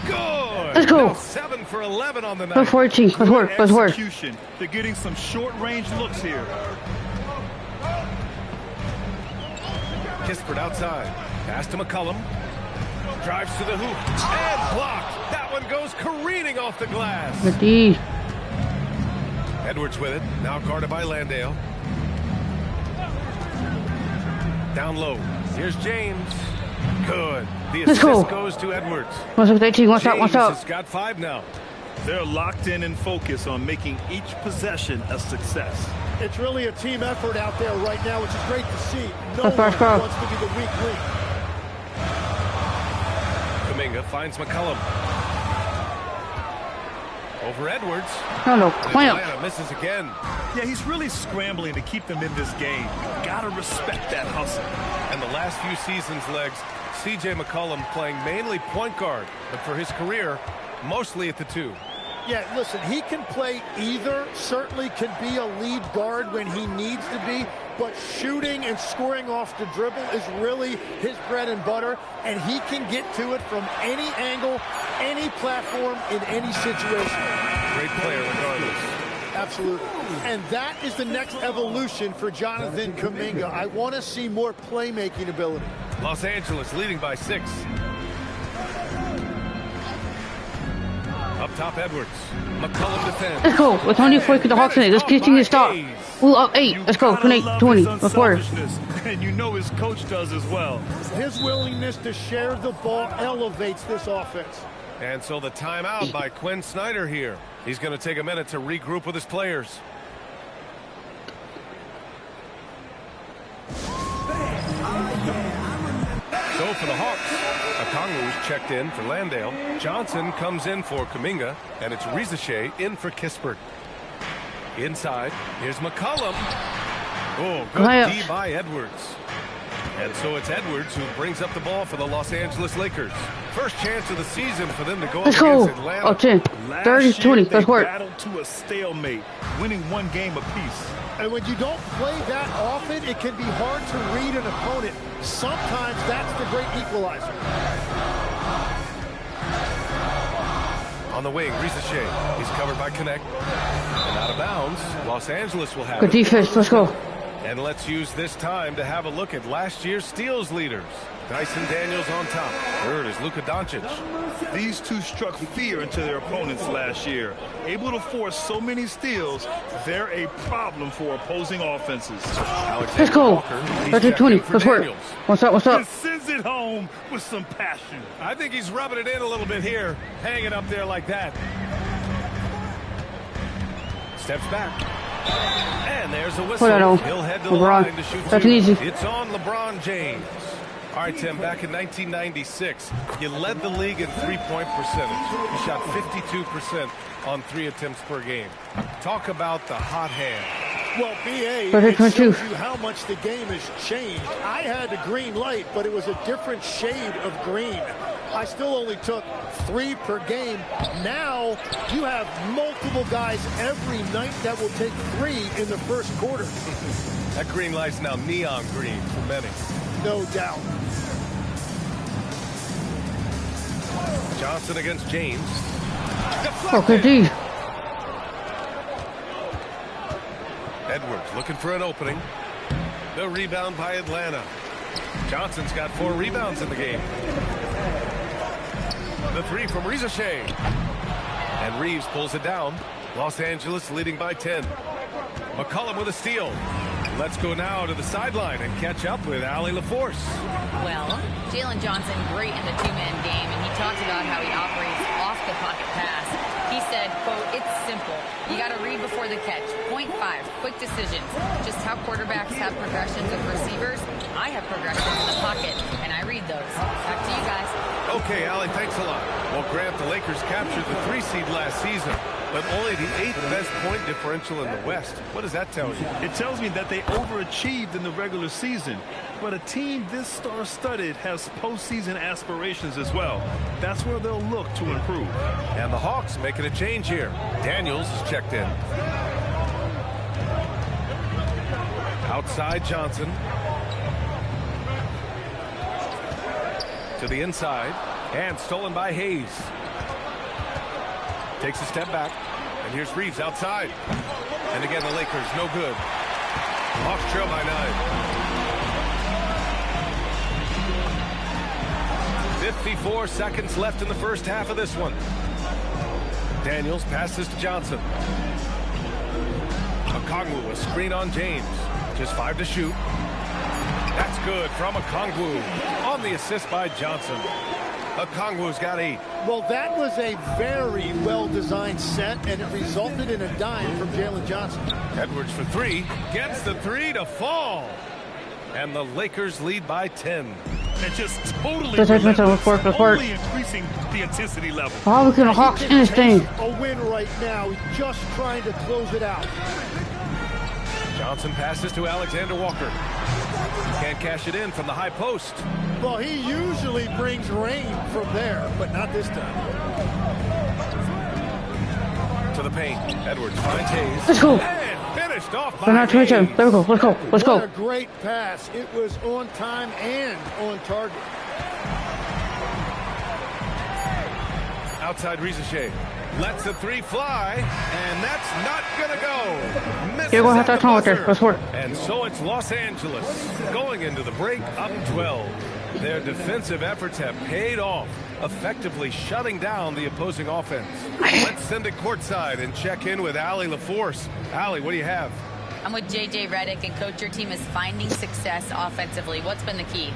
Good. Let's go. Now 7 for 11 on the night. Let's work, team. Let's work. Let's work. They're getting some short-range looks here. Kispert outside. Pass to McCollum. Drives to the hoop. And blocked. That one goes careening off the glass. Edwards with it. Now guarded by Landale. Down low. Here's James. Good. The assist goes to Edwards. What's up, 18? What's up? What's up? James has got 5 now. They're locked in and focused on making each possession a success. It's really a team effort out there right now, which is great to see. No one wants to be the weak link. Kuminga finds McCollum. Over Edwards. No, clamp. Atlanta misses again. Yeah, he's really scrambling to keep them in this game. Gotta respect that hustle. And the last few seasons, Legs, C.J. McCollum playing mainly point guard, but for his career, mostly at the 2. Yeah, listen, he can play either, certainly can be a lead guard when he needs to be, but shooting and scoring off the dribble is really his bread and butter, and he can get to it from any angle, any platform, in any situation. Great player regardless. Absolutely. And that is the next evolution for Jonathan Kuminga. I want to see more playmaking ability. Los Angeles leading by 6. Up top, Edwards. McCollum defends. Let's go. With 24 the Hawks in it. Let's continue to stop. We're up 8. Let's go. 20. Let's work. And you know his coach does as well. His willingness to share the ball elevates this offense. And so the timeout by Quinn Snyder here. He's going to take a minute to regroup with his players. So for the Hawks, Okongwu's checked in for Landale. Johnson comes in for Kuminga, and it's Rizachet in for Kispert. Inside, here's McCollum. Oh, good D by Edwards. And so it's Edwards who brings up the ball for the Los Angeles Lakers. First chance of the season for them to go up against Atlanta. 30-20. Let's work. Battled to a stalemate, winning 1 game apiece. And when you don't play that often, it can be hard to read an opponent. Sometimes that's the great equalizer. On the wing, Rizachet. He's covered by Connect. And out of bounds, Los Angeles will have Good defense. Let's go. And let's use this time to have a look at last year's steals leaders. Dyson Daniels on top. Third is Luka Doncic. These two struck fear into their opponents last year. Able to force so many steals, they're a problem for opposing offenses. Let's go. 20. Let's work. What's up? What's up? He sends it home with some passion. I think he's rubbing it in a little bit here. Hanging up there like that. Steps back. And there's a whistle. He'll head to the line to shoot two. Easy. It's on LeBron James. All right, Tim, back in 1996, you led the league in three-point percentage. You shot 52% on 3 attempts per game. Talk about the hot hand. Well, BA, it shows you how much the game has changed. I had the green light, but it was a different shade of green. I still only took 3 per game. Now you have multiple guys every night that will take 3 in the first quarter. That green light's now neon green for many. No doubt. Johnson against James. Okay, D. Edwards looking for an opening. The rebound by Atlanta. Johnson's got 4 rebounds in the game. The 3 from Rizachet. And Reeves pulls it down. Los Angeles leading by 10. McCollum with a steal. Let's go now to the sideline and catch up with Allie LaForce. Well, Jalen Johnson, great in the two-man game, and he talked about how he operates off the pocket pass. He said, quote, it's simple. You got to read before the catch. Point 5, quick decisions. Just how quarterbacks have progressions with receivers. I have progressions in the pocket, and I read those. Back to you guys. Okay, Allie, thanks a lot. Well, Grant, the Lakers captured the 3 seed last season, but only the 8th best point differential in the West. What does that tell you? It tells me that they overachieved in the regular season. But a team this star-studded has postseason aspirations as well. That's where they'll look to improve. And the Hawks making a change here. Daniels is checked in. Outside Johnson. To the inside. And stolen by Hayes. Takes a step back. And here's Reeves outside. And again, the Lakers, no good. Hawks trail by 9. 54 seconds left in the first half of this one. Daniels passes to Johnson. Okongwu, a screen on James. Just 5 to shoot. That's good from Okongwu on the assist by Johnson. Okongwu's got 8. Well, that was a very well-designed set, and it resulted in a dime from Jalen Johnson. Edwards for 3. Gets the 3 to fall. And the Lakers lead by 10. And just totally only increasing the intensity level. How can the Hawks in this thing? A win right now. He's just trying to close it out. Johnson passes to Alexander Walker. Can't cash it in from the high post. Well, he usually brings rain from there, but not this time. To the paint. Edwards finds Hayes. Let's go. And finished off by Hayes. There we go. Let's go. Let's go. What a great pass. It was on time and on target. Outside Rizachet. Lets the 3 fly, and that's not gonna go. You're gonna have to come with there. Let's work. And so it's Los Angeles going into the break up 12. Their defensive efforts have paid off, effectively shutting down the opposing offense. Let's send it courtside and check in with Allie LaForce. Allie, what do you have? I'm with JJ Redick, and coach, your team is finding success offensively. What's been the key?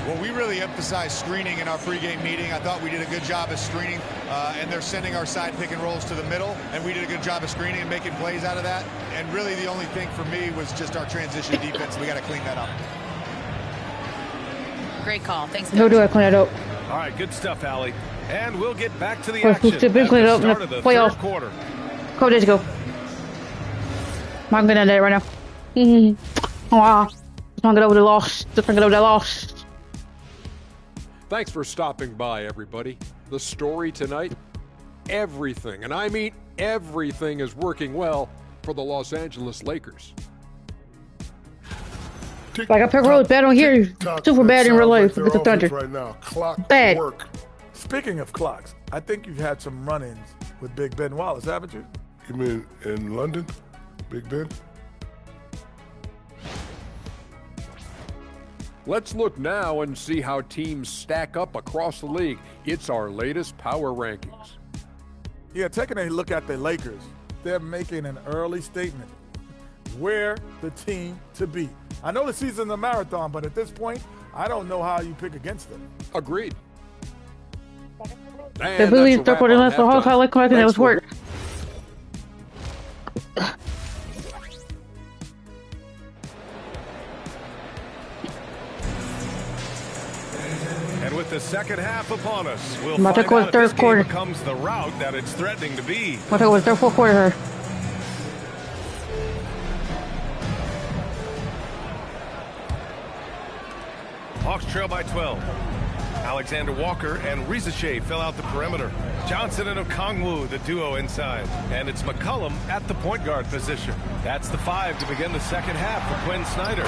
Well, we really emphasized screening in our pregame meeting. I thought we did a good job of screening, and they're sending our side pick and rolls to the middle, and we did a good job of screening and making plays out of that. And really the only thing for me was just our transition defense. We got to clean that up. Great call. Thanks, How do I clean it up? All right, good stuff, Allie. And we'll get back to the action at the clean it up start in of the the playoff. third quarter. Go, let's go. I'm gonna do it right now. Wow. Just want to get over the loss. Just want to get over the loss. Thanks for stopping by, everybody. The story tonight, everything, and I mean everything, is working well for the Los Angeles Lakers. Like I pick road bad on here, super bad in real life with the Thunder. Right now. Clock Bad. work. Speaking of clocks, I think you've had some run-ins with Big Ben Wallace, haven't you? You mean in London, Big Ben? Let's look now and see how teams stack up across the league. It's our latest power rankings. Yeah, taking a look at the Lakers, they're making an early statement. We're the team to beat. I know the season's a marathon, but at this point, I don't know how you pick against them. Agreed. They really stuck with us the whole time. Like, it was work. And with the second half upon us, we'll find out if this game becomes the route that it's threatening to be. What was their fourth quarter? Hawks trail by 12. Alexander Walker and Rizachet fill out the perimeter. Johnson and Okongwu, the duo inside. And it's McCollum at the point guard position. That's the 5 to begin the second half for Quinn Snyder.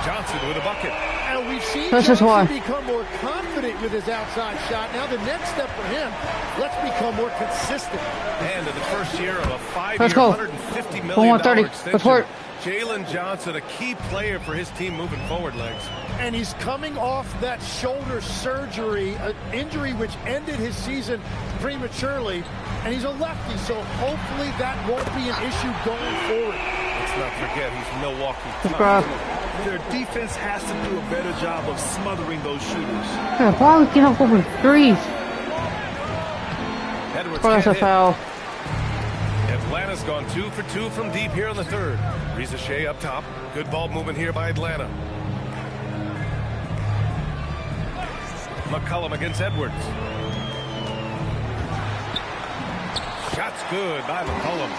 Johnson with a bucket. And we've seen Johnson become more confident with his outside shot. Now the next step for him, let's become more consistent. And in the first year of a 5-year, $150 million extension, Jalen Johnson, a key player for his team moving forward, Legs. And he's coming off that shoulder surgery, an injury which ended his season prematurely. And he's a lefty, so hopefully that won't be an issue going forward. Let's not forget, he's Milwaukee. Their defense has to do a better job of smothering those shooters. Yeah, Paul can up over threes. Edwards that's a foul. Atlanta's gone 2 for 2 from deep here in the third. Rizachet up top. Good ball movement here by Atlanta. McCollum against Edwards. Shot's good by McCollum.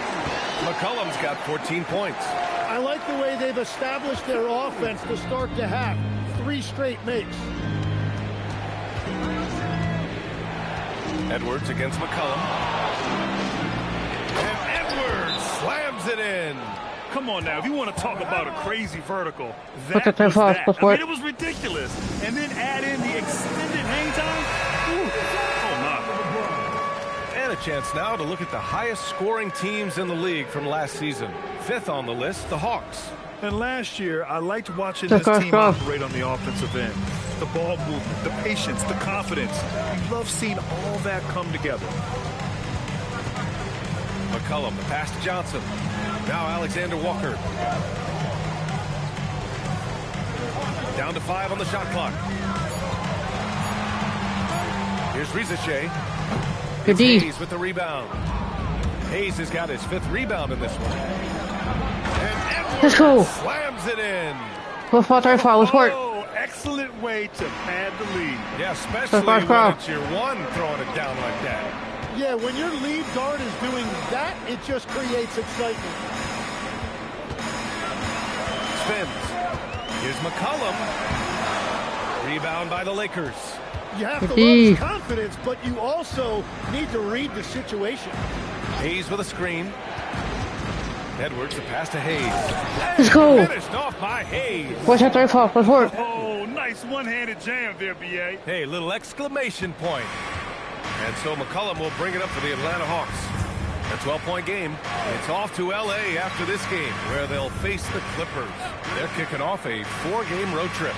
McCollum's got 14 points. I like the way they've established their offense to start the half. 3 straight makes. Edwards against McCollum. And Edwards slams it in. Come on now, if you want to talk about a crazy vertical, that was that. I mean, it was ridiculous. And then add in the extended hang time. Ooh. Oh, my. And a chance now to look at the highest scoring teams in the league from last season. 5th on the list, the Hawks. And last year, I liked watching this team operate on the offensive end. The ball movement, the patience, the confidence. I love seeing all that come together. McCollum, the pass to Johnson. Now Alexander Walker. Down to 5 on the shot clock. Here's Rizachet. Good D. Hayes with the rebound. Hayes has got his 5th rebound in this one. And Edwards slams it in. Let's work. Oh, excellent way to pad the lead. Yeah, especially when it's your one throwing it down like that. Yeah, when your lead guard is doing that, it just creates excitement. Spins. Here's McCollum. Rebound by the Lakers. You have to love confidence, but you also need to read the situation. Hayes with a screen. Edwards, the pass to Hayes. Let's go. Finished off by Hayes. Watch that 3 foul. Let's work. Oh, nice one-handed jam there, B.A. Hey, little exclamation point. And so McCollum will bring it up for the Atlanta Hawks. A 12-point game. It's off to L.A. after this game, where they'll face the Clippers. They're kicking off a 4-game road trip.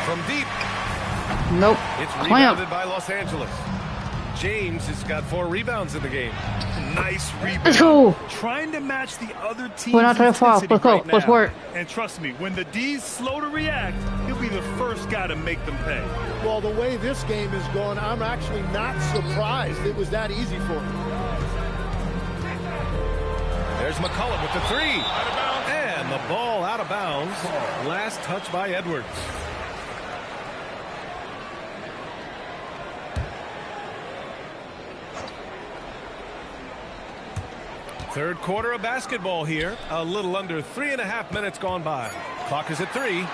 From deep. Nope. It's rebounded by Los Angeles. James has got 4 rebounds in the game. Nice rebound. Let's go. Trying to match the other team's We're not trying to fall. Let's go. Let's work. And trust me, when the D's slow to react, he'll be the first guy to make them pay. Well, the way this game is going, I'm actually not surprised it was that easy for him. There's McCollum with the 3. And the ball out of bounds. Last touch by Edwards. Third quarter of basketball here. A little under 3.5 minutes gone by. Clock is at 3.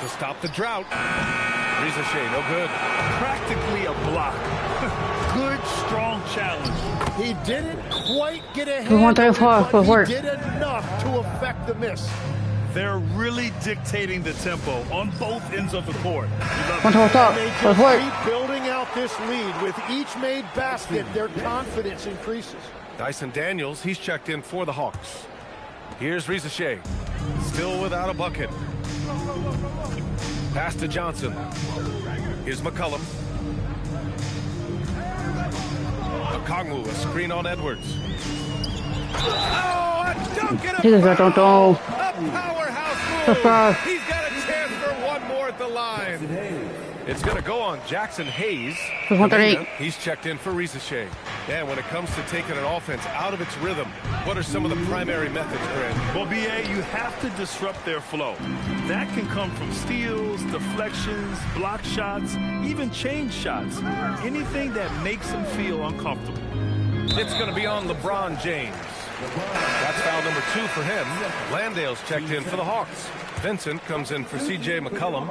To stop the drought. Rizachet, no good. Practically a block. Good, strong challenge. He didn't quite get a hand, but he did enough to affect the miss. They're really dictating the tempo on both ends of the court. And they just keep building out this lead. With each made basket, their confidence increases. Dyson Daniels, he's checked in for the Hawks. Here's Rizachet, still without a bucket. Pass to Johnson. Here's McCollum. Okongwu, a screen on Edwards. Oh, a dunk and a foul! A powerhouse move! He's got a chance for one more at the line. It's going to go on Jackson Hayes. He's checked in for Rizachet. And when it comes to taking an offense out of its rhythm, what are some of the primary methods, Brent? Well, BA, you have to disrupt their flow. That can come from steals, deflections, block shots, even change shots. Anything that makes them feel uncomfortable. It's going to be on LeBron James. That's foul number 2 for him. Landale's checked in for the Hawks. Vincent comes in for C.J. McCollum.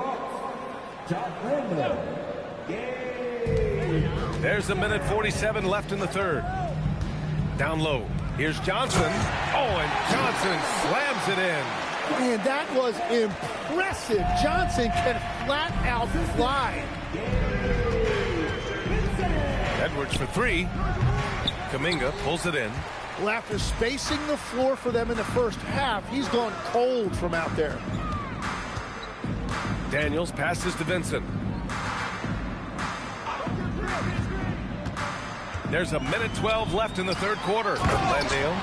There's a minute 47 left in the third. Down low. Here's Johnson. Oh, and Johnson slams it in. Man, that was impressive. Johnson can flat out fly. Edwards for 3. Kuminga pulls it in. Well, after spacing the floor for them in the first half, he's gone cold from out there. Daniels passes to Vincent. There's a minute 12 left in the third quarter. Landale.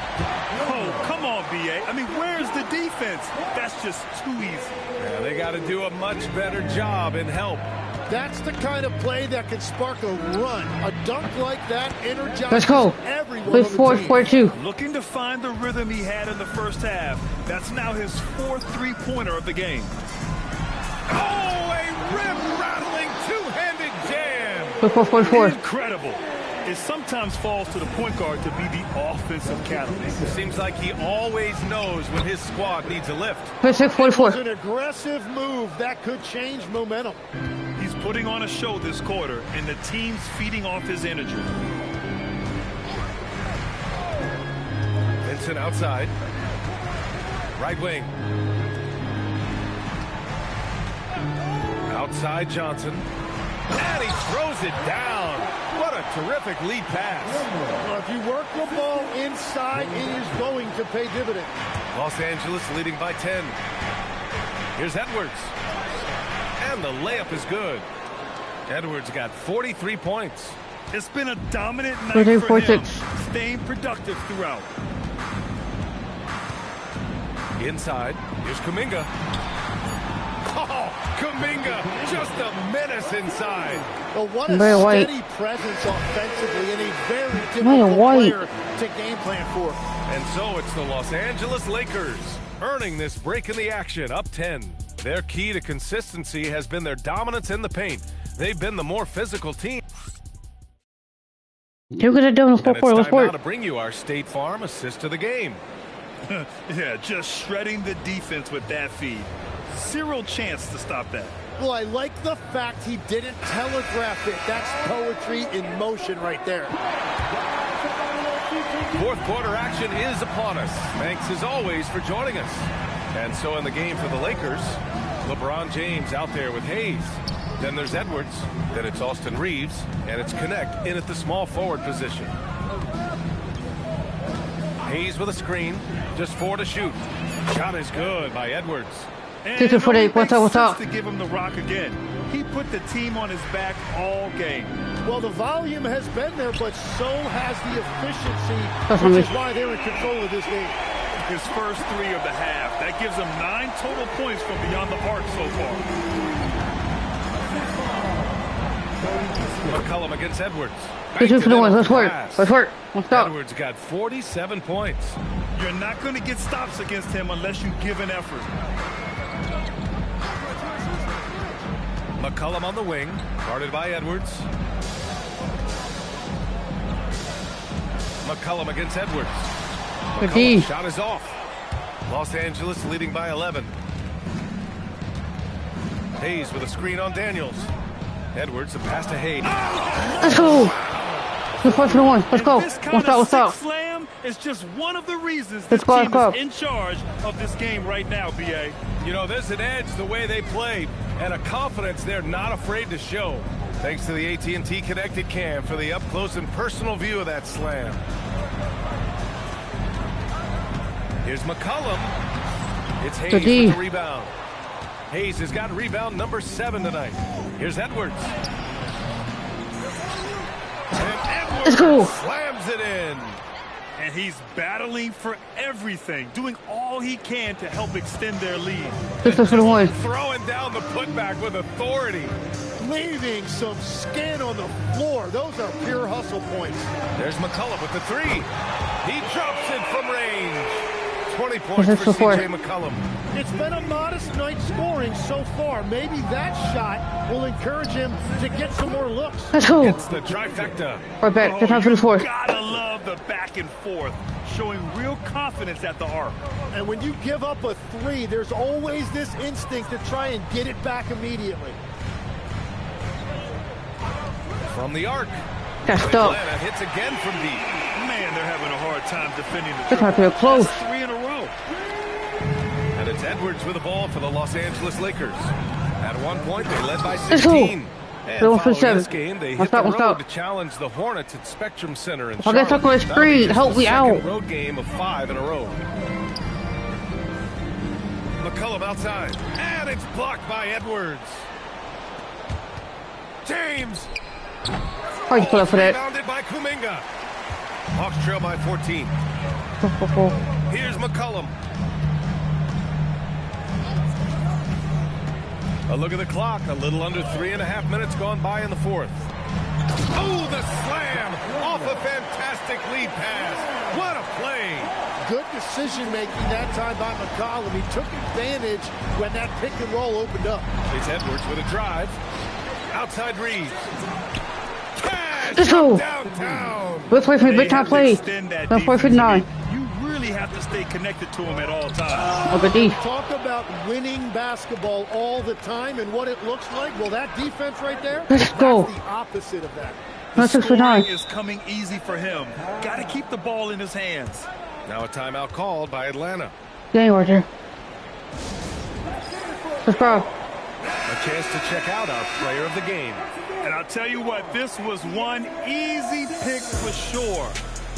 Oh, come on, B.A. I mean, where's the defense? That's just too easy. Yeah, they got to do a much better job in help. That's the kind of play that can spark a run. A dunk like that energizes everyone. Let's go. 4-2. Looking to find the rhythm he had in the first half. That's now his 4th three-pointer of the game. Oh, a rim-rattling two-handed jam. 4-4. Incredible. It sometimes falls to the point guard to be the offensive catalyst. It seems like he always knows when his squad needs a lift. 4-4. It's an aggressive move that could change momentum. He's putting on a show this quarter, and the team's feeding off his energy. Vincent outside. Right wing. Outside Johnson. And he throws it down. What a terrific lead pass. Well, if you work the ball inside, it is going to pay dividends. Los Angeles leading by 10. Here's Edwards. And the layup is good. Edwards got 43 points. It's been a dominant night for him, staying productive throughout. Inside, here's Kuminga. Oh, Kuminga, just a menace inside. Well, what a steady presence offensively and a very difficult player to game plan for. And so it's the Los Angeles Lakers earning this break in the action, up 10. Their key to consistency has been their dominance in the paint. They've been the more physical team. You're gonna do it. It's time now to bring you our State Farm assist of the game. Yeah, just shredding the defense with that feed. Zero chance to stop that. Well, I like the fact he didn't telegraph it. That's poetry in motion right there. Fourth quarter action is upon us. Thanks as always for joining us. And so in the game for the Lakers, LeBron James out there with Hayes. Then there's Edwards. Then it's Austin Reeves. And it's Connect in at the small forward position. Hayes with a screen. Just 4 to shoot. Shot is good by Edwards. And it only makes sense to give him the rock again. He put the team on his back all game. Well, the volume has been there, but so has the efficiency, which is why they're in control of this game. His first 3 of the half. That gives him 9 total points from beyond the arc so far. McCollum against Edwards. Let's work. Edwards got 47 points. You're not going to get stops against him unless you give an effort. McCollum on the wing, guarded by Edwards. McCollum against Edwards. McCollum's shot is off. Los Angeles leading by 11. Hayes with a screen on Daniels. Edwards, a pass to Hayes. Let's go. Let's go for the one. Let's go. What's up? Slam is just one of the reasons this team is in charge of this game right now, BA. You know, there's an edge the way they play and a confidence they're not afraid to show. Thanks to the AT&T Connected Cam for the up-close and personal view of that slam. Here's McCollum. It's Hayes with the rebound. Hayes has got rebound number 7 tonight. Here's Edwards. And Edwards slams it in. And he's battling for everything, doing all he can to help extend their lead. Throwing down the putback with authority. Leaving some skin on the floor. Those are pure hustle points. There's McCollum with the 3. He drops it from range. 20 points for C.J. McCollum. It's been a modest night scoring so far. Maybe that shot will encourage him to get some more looks. Let's go. It's the trifecta. Right back. Good time for the fourth. Gotta love the back and forth, showing real confidence at the arc. And when you give up a 3, there's always this instinct to try and get it back immediately. From the arc. That's dope. Atlanta hits again from deep. Man, they're having a hard time defending the triple. They're close. That's 3 in a row. And it's Edwards with the ball for the Los Angeles Lakers. At one point, they led by 16. And following this game, they hit the road to challenge the Hornets at Spectrum Center in Charlotte. I'll get screen. Help me out. Road game of 5 in a row. McCollum outside. And it's blocked by Edwards. James. Hard to put up for that. Rebounded by Kuminga. Hawks trail by 14. Here's McCollum. A look at the clock. A little under 3.5 minutes gone by in the fourth. Oh, the slam off a fantastic lead pass. What a play. Good decision-making that time by McCollum. He took advantage when that pick and roll opened up. It's Edwards with a drive. Outside Reeves. Let's go. Let's play for the big time play. Let's play for 9. You really have to stay connected to him at all times. Talk about winning basketball all the time and what it looks like. Well, that defense right there, let's go. That's the opposite of that. The scoring is coming easy for him. Got to keep the ball in his hands. Now a timeout called by Atlanta. Game order. Let's go. A chance to check out our player of the game. And I'll tell you what, this was one easy pick for sure.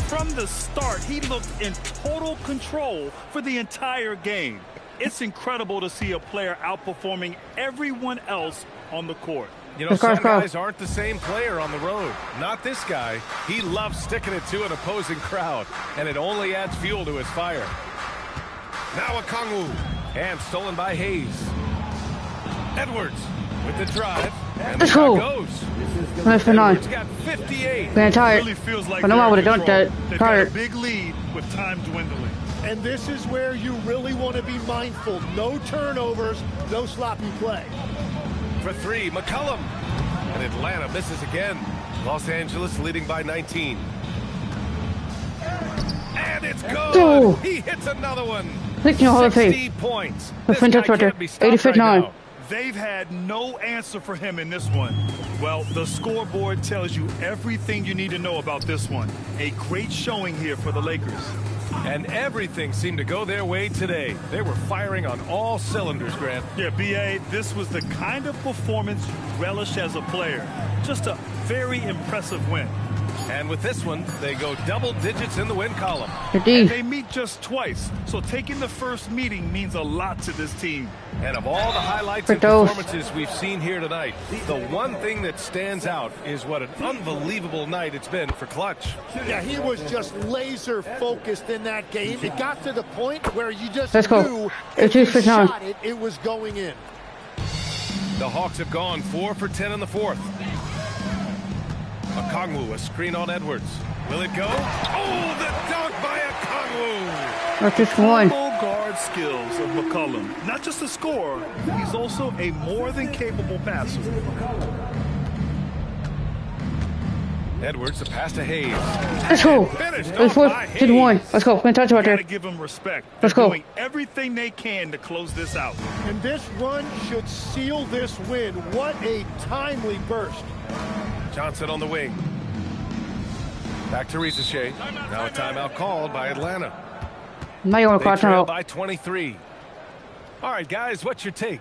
From the start, he looked in total control for the entire game. It's incredible to see a player outperforming everyone else on the court. You know, some guys aren't the same player on the road. Not this guy. He loves sticking it to an opposing crowd, and it only adds fuel to his fire. Now a Kongwu. And stolen by Hayes. Edwards with the drive. And let's go. Nice for 9. Got 58. Man, tired. Really feels like I know I would have done that. Tired. A big lead with time dwindling. And this is where you really want to be mindful. No turnovers, no sloppy play. For 3, McCollum. And Atlanta misses again. Los Angeles leading by 19. And it's good. Oh. He hits another one. 60 points. This guy can't be stopped 85-9. Right. They've had no answer for him in this one. Well, the scoreboard tells you everything you need to know about this one. A great showing here for the Lakers. And everything seemed to go their way today. They were firing on all cylinders, Grant. Yeah, B.A., this was the kind of performance you relish as a player. Just a very impressive win. And with this one, they go double digits in the win column. And they meet just twice, so taking the first meeting means a lot to this team. And of all the highlights and performances we've seen here tonight, the one thing that stands out is what an unbelievable night it's been for Clutch. Yeah, he was just laser focused in that game. It got to the point where you just knew if he shot it, it was going in. The Hawks have gone 4 for 10 in the fourth. Okongwu, a screen on Edwards. Will it go? Oh, the dunk by Okongwu! That's just one. Guard skills of McCollum. Not just a scorer, he's also a more than capable passer. Edwards, a pass to Hayes. Let's go. Let's go. 1. Let's go. We're touch right there. Gotta give them respect. Let's go. Doing everything they can to close this out. And this run should seal this win. What a timely burst. Johnson on the wing. Back to Rizachet. Now a timeout called by Atlanta. Now you want to They call trail timeout. by 23. All right, guys, what's your take?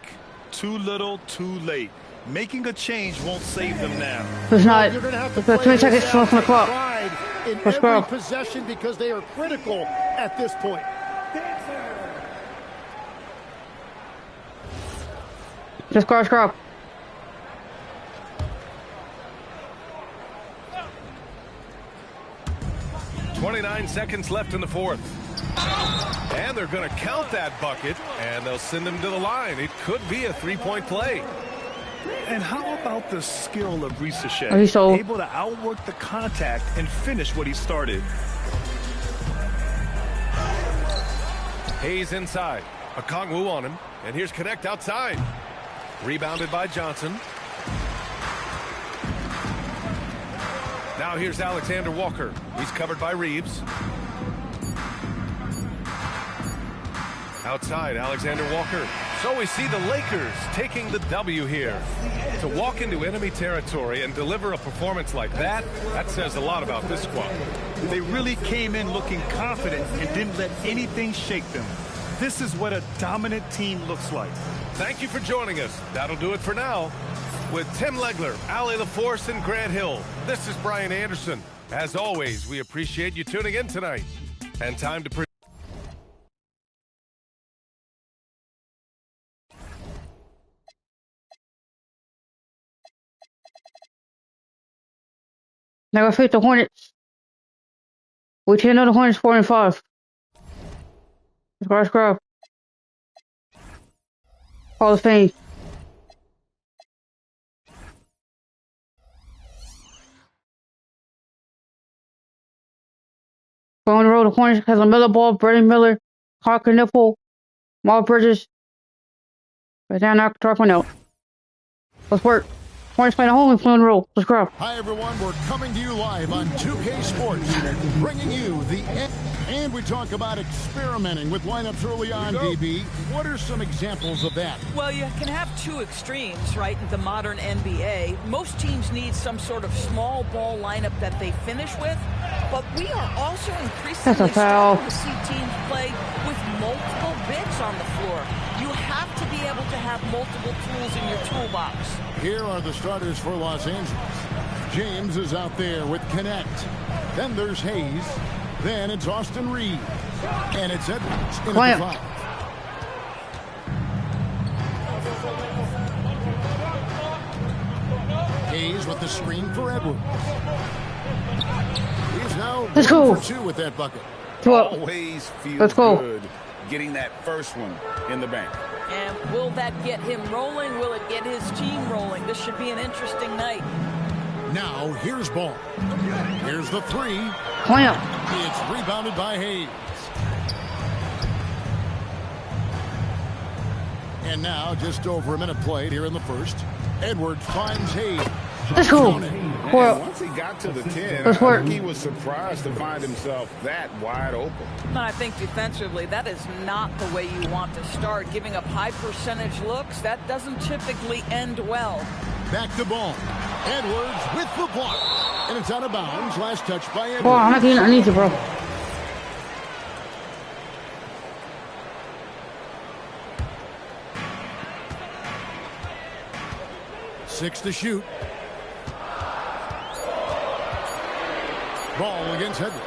Too little, too late. Making a change won't save them now. It's not. You're going to have to It's 20 seconds left on the clock. pride in Let's every go. possession because they are critical at this point. Just go, scrub. .29 seconds left in the fourth. And they're going to count that bucket, and they'll send him to the line. It could be a three-point play. And how about the skill of Rizachet? Oh, he's so- Able to outwork the contact and finish what he started. Hayes inside. Okongwu on him. And here's Connect outside. Rebounded by Johnson. Now here's Alexander Walker. He's covered by Reeves. Outside, Alexander Walker. So we see the Lakers taking the W here. To walk into enemy territory and deliver a performance like that, that says a lot about this squad. They really came in looking confident and didn't let anything shake them. This is what a dominant team looks like. Thank you for joining us. That'll do it for now. With Tim Legler, Ali LaForce, and Grant Hill, this is Brian Anderson. As always, we appreciate you tuning in tonight. And time to... Now I face the Hornets. We take another Hornets 4-5. Let's go. Hall of Fame. Go on the road, the Hornets has a Miller Ball, Brady Miller, Harker Nipple, Mal Bridges. Right down, knock the one out. Let's work. Hornets playing at home and playing on the road. Let's go. Hi, everyone. We're coming to you live on 2K Sports, bringing you the end. And we talk about experimenting with lineups early on, DB. What are some examples of that? Well, you can have two extremes, right, in the modern NBA. Most teams need some sort of small ball lineup that they finish with, but we are also increasingly starting to see teams play with multiple bigs on the floor. You have to be able to have multiple tools in your toolbox. Here are the starters for Los Angeles. James is out there with Connect. Then there's Hayes. Then it's Austin Reeves. And it's Edwards in at the 5. Hayes with the screen for Edwards. He's now 1 for 2 with that bucket. Always feels good getting that first one in the bank. And will that get him rolling? Will it get his team rolling? This should be an interesting night. Now, here's ball. Here's the 3. It's rebounded by Hayes. And now, just over a minute played here in the first. Edwards finds Hayes. Let's go. Once he got to the 10, I think he was surprised to find himself that wide open. I think defensively, that is not the way you want to start. Giving up high percentage looks, that doesn't typically end well. Back to ball. Edwards with the block. And it's out of bounds. Last touch by Edwards. Oh, I'm not getting underneath it, bro. Six to shoot. Ball against Edwards.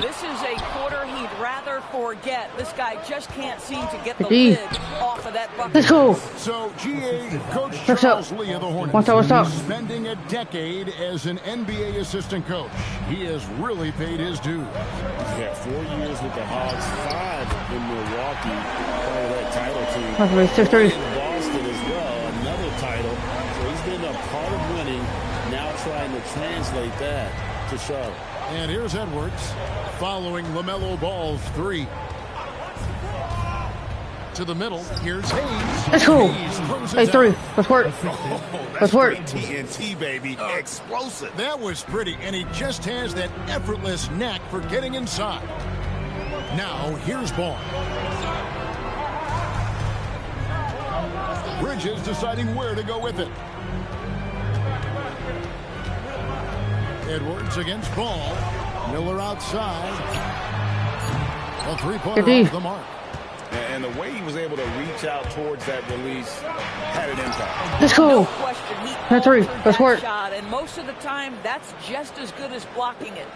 This is a quarter he'd rather forget. This guy just can't seem to get the lid off of that bucket. Let's go. So, GA, Coach Charles Lee of the Hornets. What's up? Spending a decade as an NBA assistant coach. He has really paid his dues. Yeah, 4 years with the Hogs, 5 in Milwaukee, part of that title team. In Boston as well, another title. So he's been a part of winning, now trying to translate that to Charlotte. And here's Edwards following LaMelo Ball's 3. To the middle. Here's Hayes. Let's go. Hey, 3. Let's work. Let's work. TNT, baby. Explosive. That was pretty, and he just has that effortless knack for getting inside. Now, here's Ball. Bridges deciding where to go with it. Edwards against Ball. Miller outside. A three-pointer off the mark. And the way he was able to reach out towards that release had an impact. Let's go. No question, he That's three. altered Let's that work. shot, and most of the time, that's just as good as blocking it.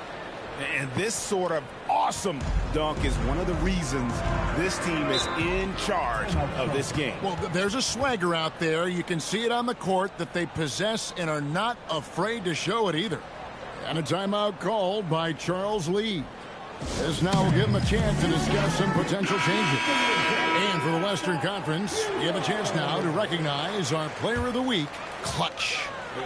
And this sort of awesome dunk is one of the reasons this team is in charge of this game. Well, there's a swagger out there. You can see it on the court that they possess and are not afraid to show it either. And a timeout called by Charles Lee. This now will give them a chance to discuss some potential changes. And for the Western Conference, we have a chance now to recognize our Player of the Week, Clutch.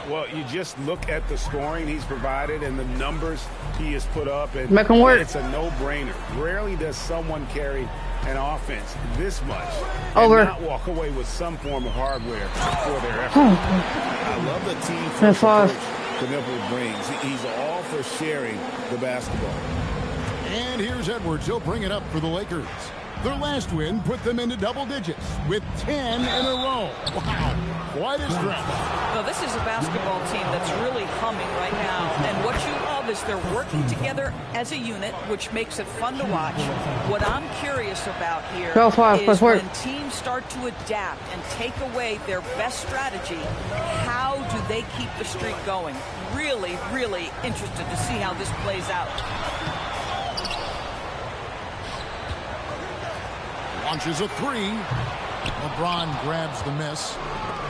Well, you just look at the scoring he's provided and the numbers he has put up, and Make 'em work. it's a no-brainer. Rarely does someone carry an offense this much Over. and not walk away with some form of hardware for their effort. I love the team first five. approach Knipple brings. He's all for sharing the basketball. And here's Edwards. He'll bring it up for the Lakers. Their last win put them into double digits with 10 in a row. Wow, quite a stretch. Well, this is a basketball team that's really humming right now. And what you love is they're working together as a unit, which makes it fun to watch. What I'm curious about here is when teams start to adapt and take away their best strategy, how do they keep the streak going? Really, really interested to see how this plays out. Launches a three. LeBron grabs the miss.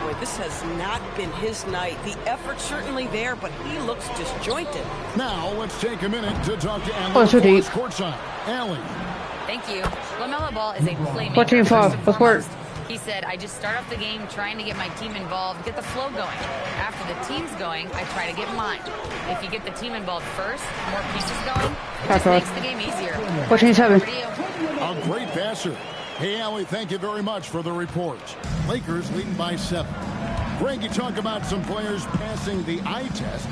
Boy, this has not been his night. The effort's certainly there, but he looks disjointed. Now let's take a minute to talk to Allie. Oh, so deep. Courtside. Allie. Thank you. LaMelo Ball is a playmaker. 14-5. Let's work. He said, I just start off the game trying to get my team involved, get the flow going. After the team's going, I try to get mine. If you get the team involved first, more pieces going, it just makes the game easier. 14-7. A great passer. Hey, Allie, thank you very much for the report. Lakers leading by 7. Greg, you talk about some players passing the eye test.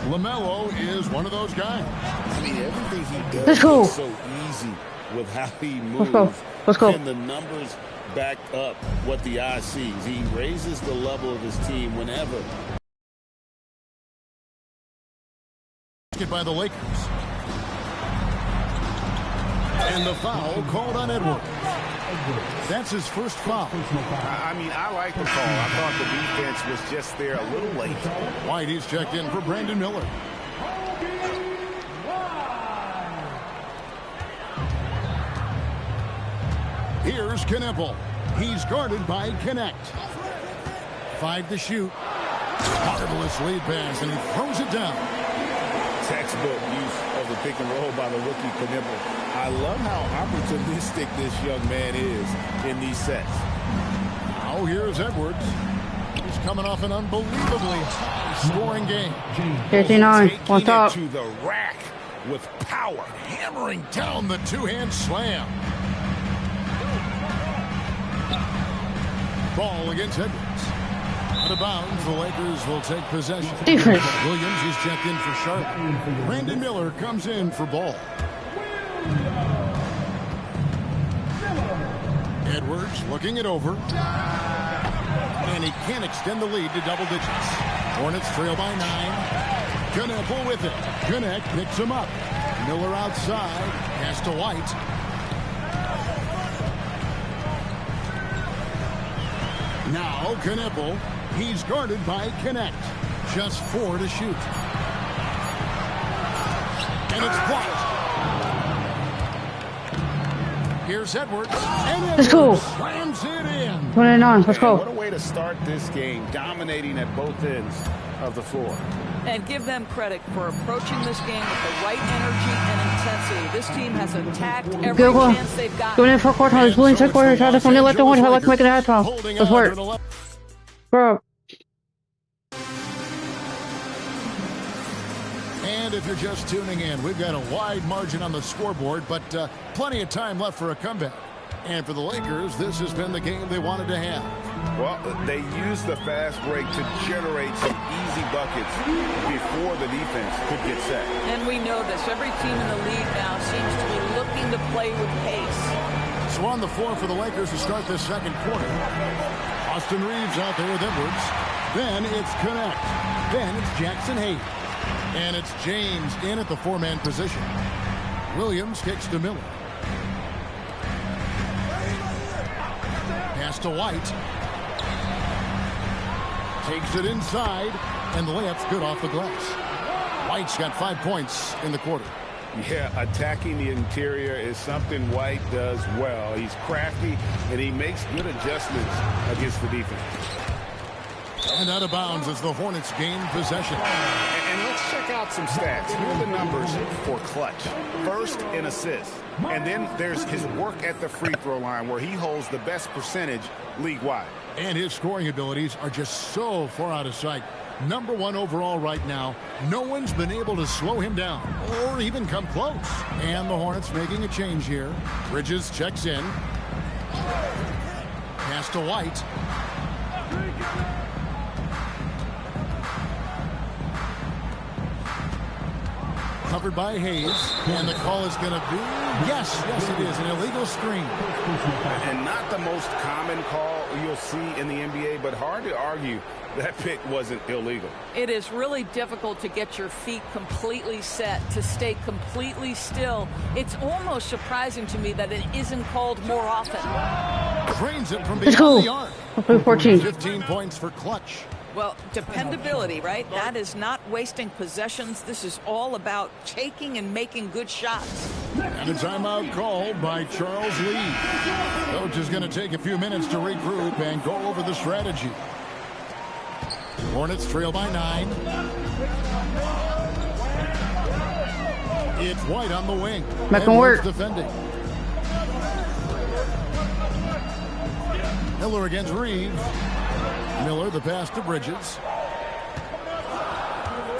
LaMelo is one of those guys. I mean, everything he does Let's go. is so easy with how he moves. Let's go. And the numbers back up what the eye sees. He raises the level of his team whenever. By the Lakers. And the foul called on Edwards. That's his first foul. I mean, I like the call. I thought the defense was just there a little late. White, he's checked in for Brandon Miller. Here's Knipple. He's guarded by Connect. 5 to shoot. Marvelous lead pass, and he throws it down. Textbook use of the pick and roll by the rookie Knipple. I love how opportunistic this young man is in these sets. Now here's Edwards. He's coming off an unbelievably high-scoring game. 59 on top. To the rack with power, hammering down the two-hand slam. Ball against Edwards. Out of bounds, the Lakers will take possession. Defense. Williams, he's checked in for Sharp. Brandon Miller comes in for Ball. Edwards looking it over. And he can't extend the lead to double digits. Hornets trail by 9. Knipple with it. Connect picks him up. Miller outside. Pass to White. Now Knipple. He's guarded by Connect. Just 4 to shoot. And it's blocked. Here's Edwards. And Let's go. Slams it in. 29. Let's go. What a way to start this game, dominating at both ends of the floor. And give them credit for approaching this game with the right energy and intensity. This team has attacked every chance they've got. Going in for a quarter. He's willing to quarter. Try to from the left to one. I like to make it a halftime. Let's work. Bro. And if you're just tuning in, we've got a wide margin on the scoreboard, but plenty of time left for a comeback. And for the Lakers, this has been the game they wanted to have. Well, they used the fast break to generate some easy buckets before the defense could get set. And we know this. Every team in the league now seems to be looking to play with pace. So on the floor for the Lakers to start this second quarter. Austin Reeves out there with Edwards. Then it's Connect. Then it's Jackson Hayes. And it's James in at the four-man position. Williams kicks to Miller. Pass to White. Takes it inside, and the layup's good off the glass. White's got 5 points in the quarter. Yeah, attacking the interior is something White does well. He's crafty, and he makes good adjustments against the defense. And out of bounds as the Hornets gain possession. And let's check out some stats. Here are the numbers for Clutch. First in assists. And then there's his work at the free throw line where he holds the best percentage league-wide. And his scoring abilities are just so far out of sight. #1 overall right now. No one's been able to slow him down or even come close. And the Hornets making a change here. Bridges checks in. Pass to White. Covered by Hayes, and the call is going to be, yes, it is, an illegal screen. And not the most common call you'll see in the NBA, but hard to argue that pick wasn't illegal. It is really difficult to get your feet completely set, to stay completely still. It's almost surprising to me that it isn't called more often. Drains it from beyond the arc. 14. 15 points for Clutch. Well, dependability, right? That is not wasting possessions. This is all about taking and making good shots. And a timeout called by Charles Lee. Coach is going to take a few minutes to regroup and go over the strategy. Hornets trail by 9. It's White on the wing. Making work. Defending. Miller against Reeves. Miller, the pass to Bridges.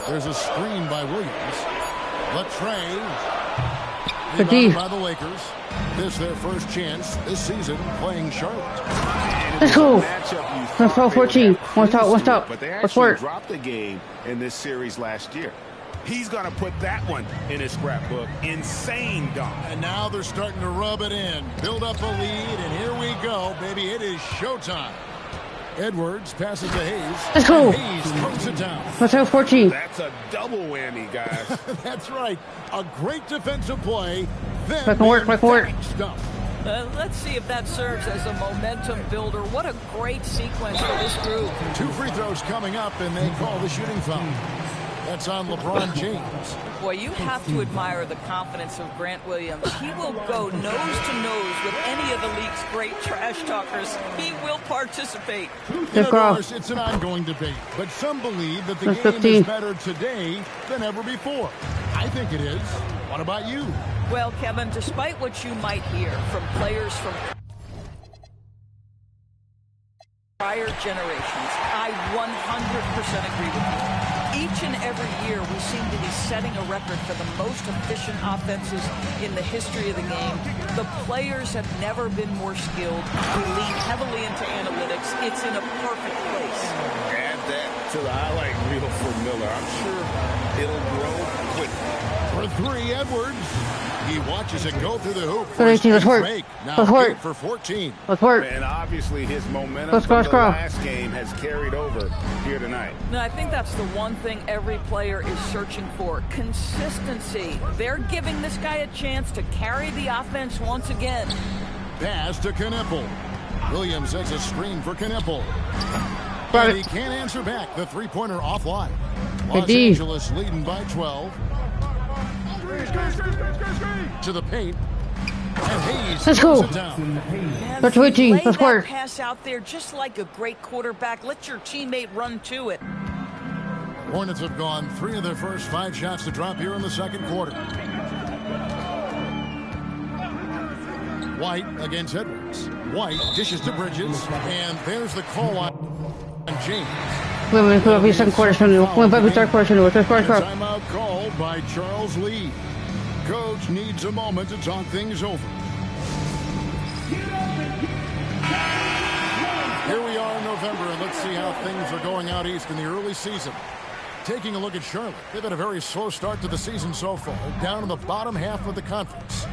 There's a screen by Williams. Latrey. Rebounded by the Lakers. This their first chance this season playing Charlotte. Let's go. Let's go 14. What's up? But they Let's actually work. dropped the game in this series last year. He's going to put that one in his scrapbook. Insane dunk. And now they're starting to rub it in. Build up a lead, and here we go, baby. It is showtime. Edwards passes to Hayes. Let's go. Hayes throws it down. Let's go 14. That's a double whammy, guys. That's right. A great defensive play. Then Make 'em work. Stuff. Let's see if that serves as a momentum builder. What a great sequence for this group. 2 free throws coming up, and they call the shooting foul. That's on LeBron James. Boy, you have to admire the confidence of Grant Williams. He will go nose to nose with any of the league's great trash talkers. He will participate. Of course, it's an ongoing debate, but some believe that the game 15. is better today than ever before. I think it is. What about you? Well, Kevin, despite what you might hear from players from prior generations, I 100% agree with you. Each and every year, we seem to be setting a record for the most efficient offenses in the history of the game. The players have never been more skilled. We lean heavily into analytics. It's in a perfect place. Add that to the highlight reel for Miller. I'm sure it'll grow quickly. For 3, Edwards. He watches it go through the hoop. Let's work. Now Let's work. 8 for 14. Let's work. And obviously his momentum Let's go, from the last game has carried over here tonight. Now, I think that's the one thing every player is searching for. Consistency. They're giving this guy a chance to carry the offense once again. Pass to Knipple. Williams has a screen for Knipple. But he can't answer back. The three-pointer offline. Los Angeles leading by 12. To the paint. And Hayes Let's go. it down. Let's 18. Lay Let's that work. pass out there just like a great quarterback. Let your teammate run to it. Hornets have gone 3 of their first 5 shots to drop here in the second quarter. White against Edwards. White dishes to Bridges, and there's the call on James. Second quarter. Third quarter. Timeout called by Charles Lee. Coach needs a moment to talk things over. Here we are in November, and let's see how things are going out east in the early season. Taking a look at Charlotte, they've had a very slow start to the season so far, down in the bottom half of the conference.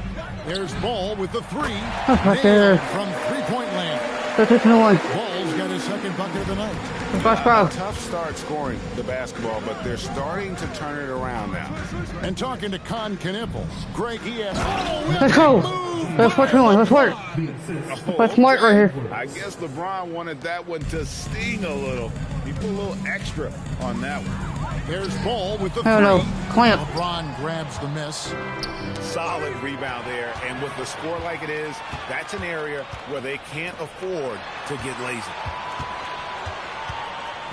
There's Ball with the 3. Right there. From three-point land. That's 1. Ball's got his second second bucket of the night. Tough start scoring the basketball, but they're starting to turn it around now. And talking to Con Knippel, Greg, he has... Let's go. Let's work. Let's work. That's smart right here. I guess LeBron wanted that one to sting a little. He put a little extra on that one. Here's Ball with the three. No. Clamp. LeBron grabs the miss. Solid rebound there, and with the score like it is, that's an area where they can't afford to get lazy.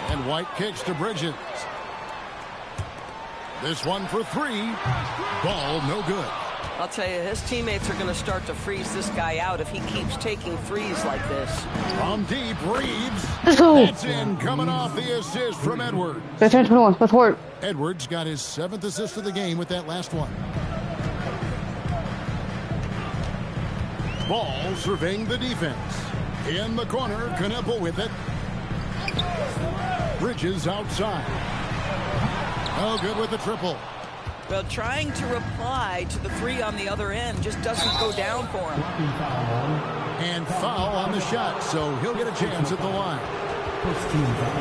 And White kicks to Bridges. This one for three. Ball no good. I'll tell you, his teammates are going to start to freeze this guy out if he keeps taking threes like this. From deep, Reeves. Let's go. That's in, coming off the assist from Edwards. Let's work. Edwards got his 7th assist of the game with that last one. Ball surveying the defense. In the corner, Knippel with it. Bridges outside. Oh, good with the triple. Well, trying to reply to the three on the other end just doesn't go down for him. And foul on the shot, so he'll get a chance at the line.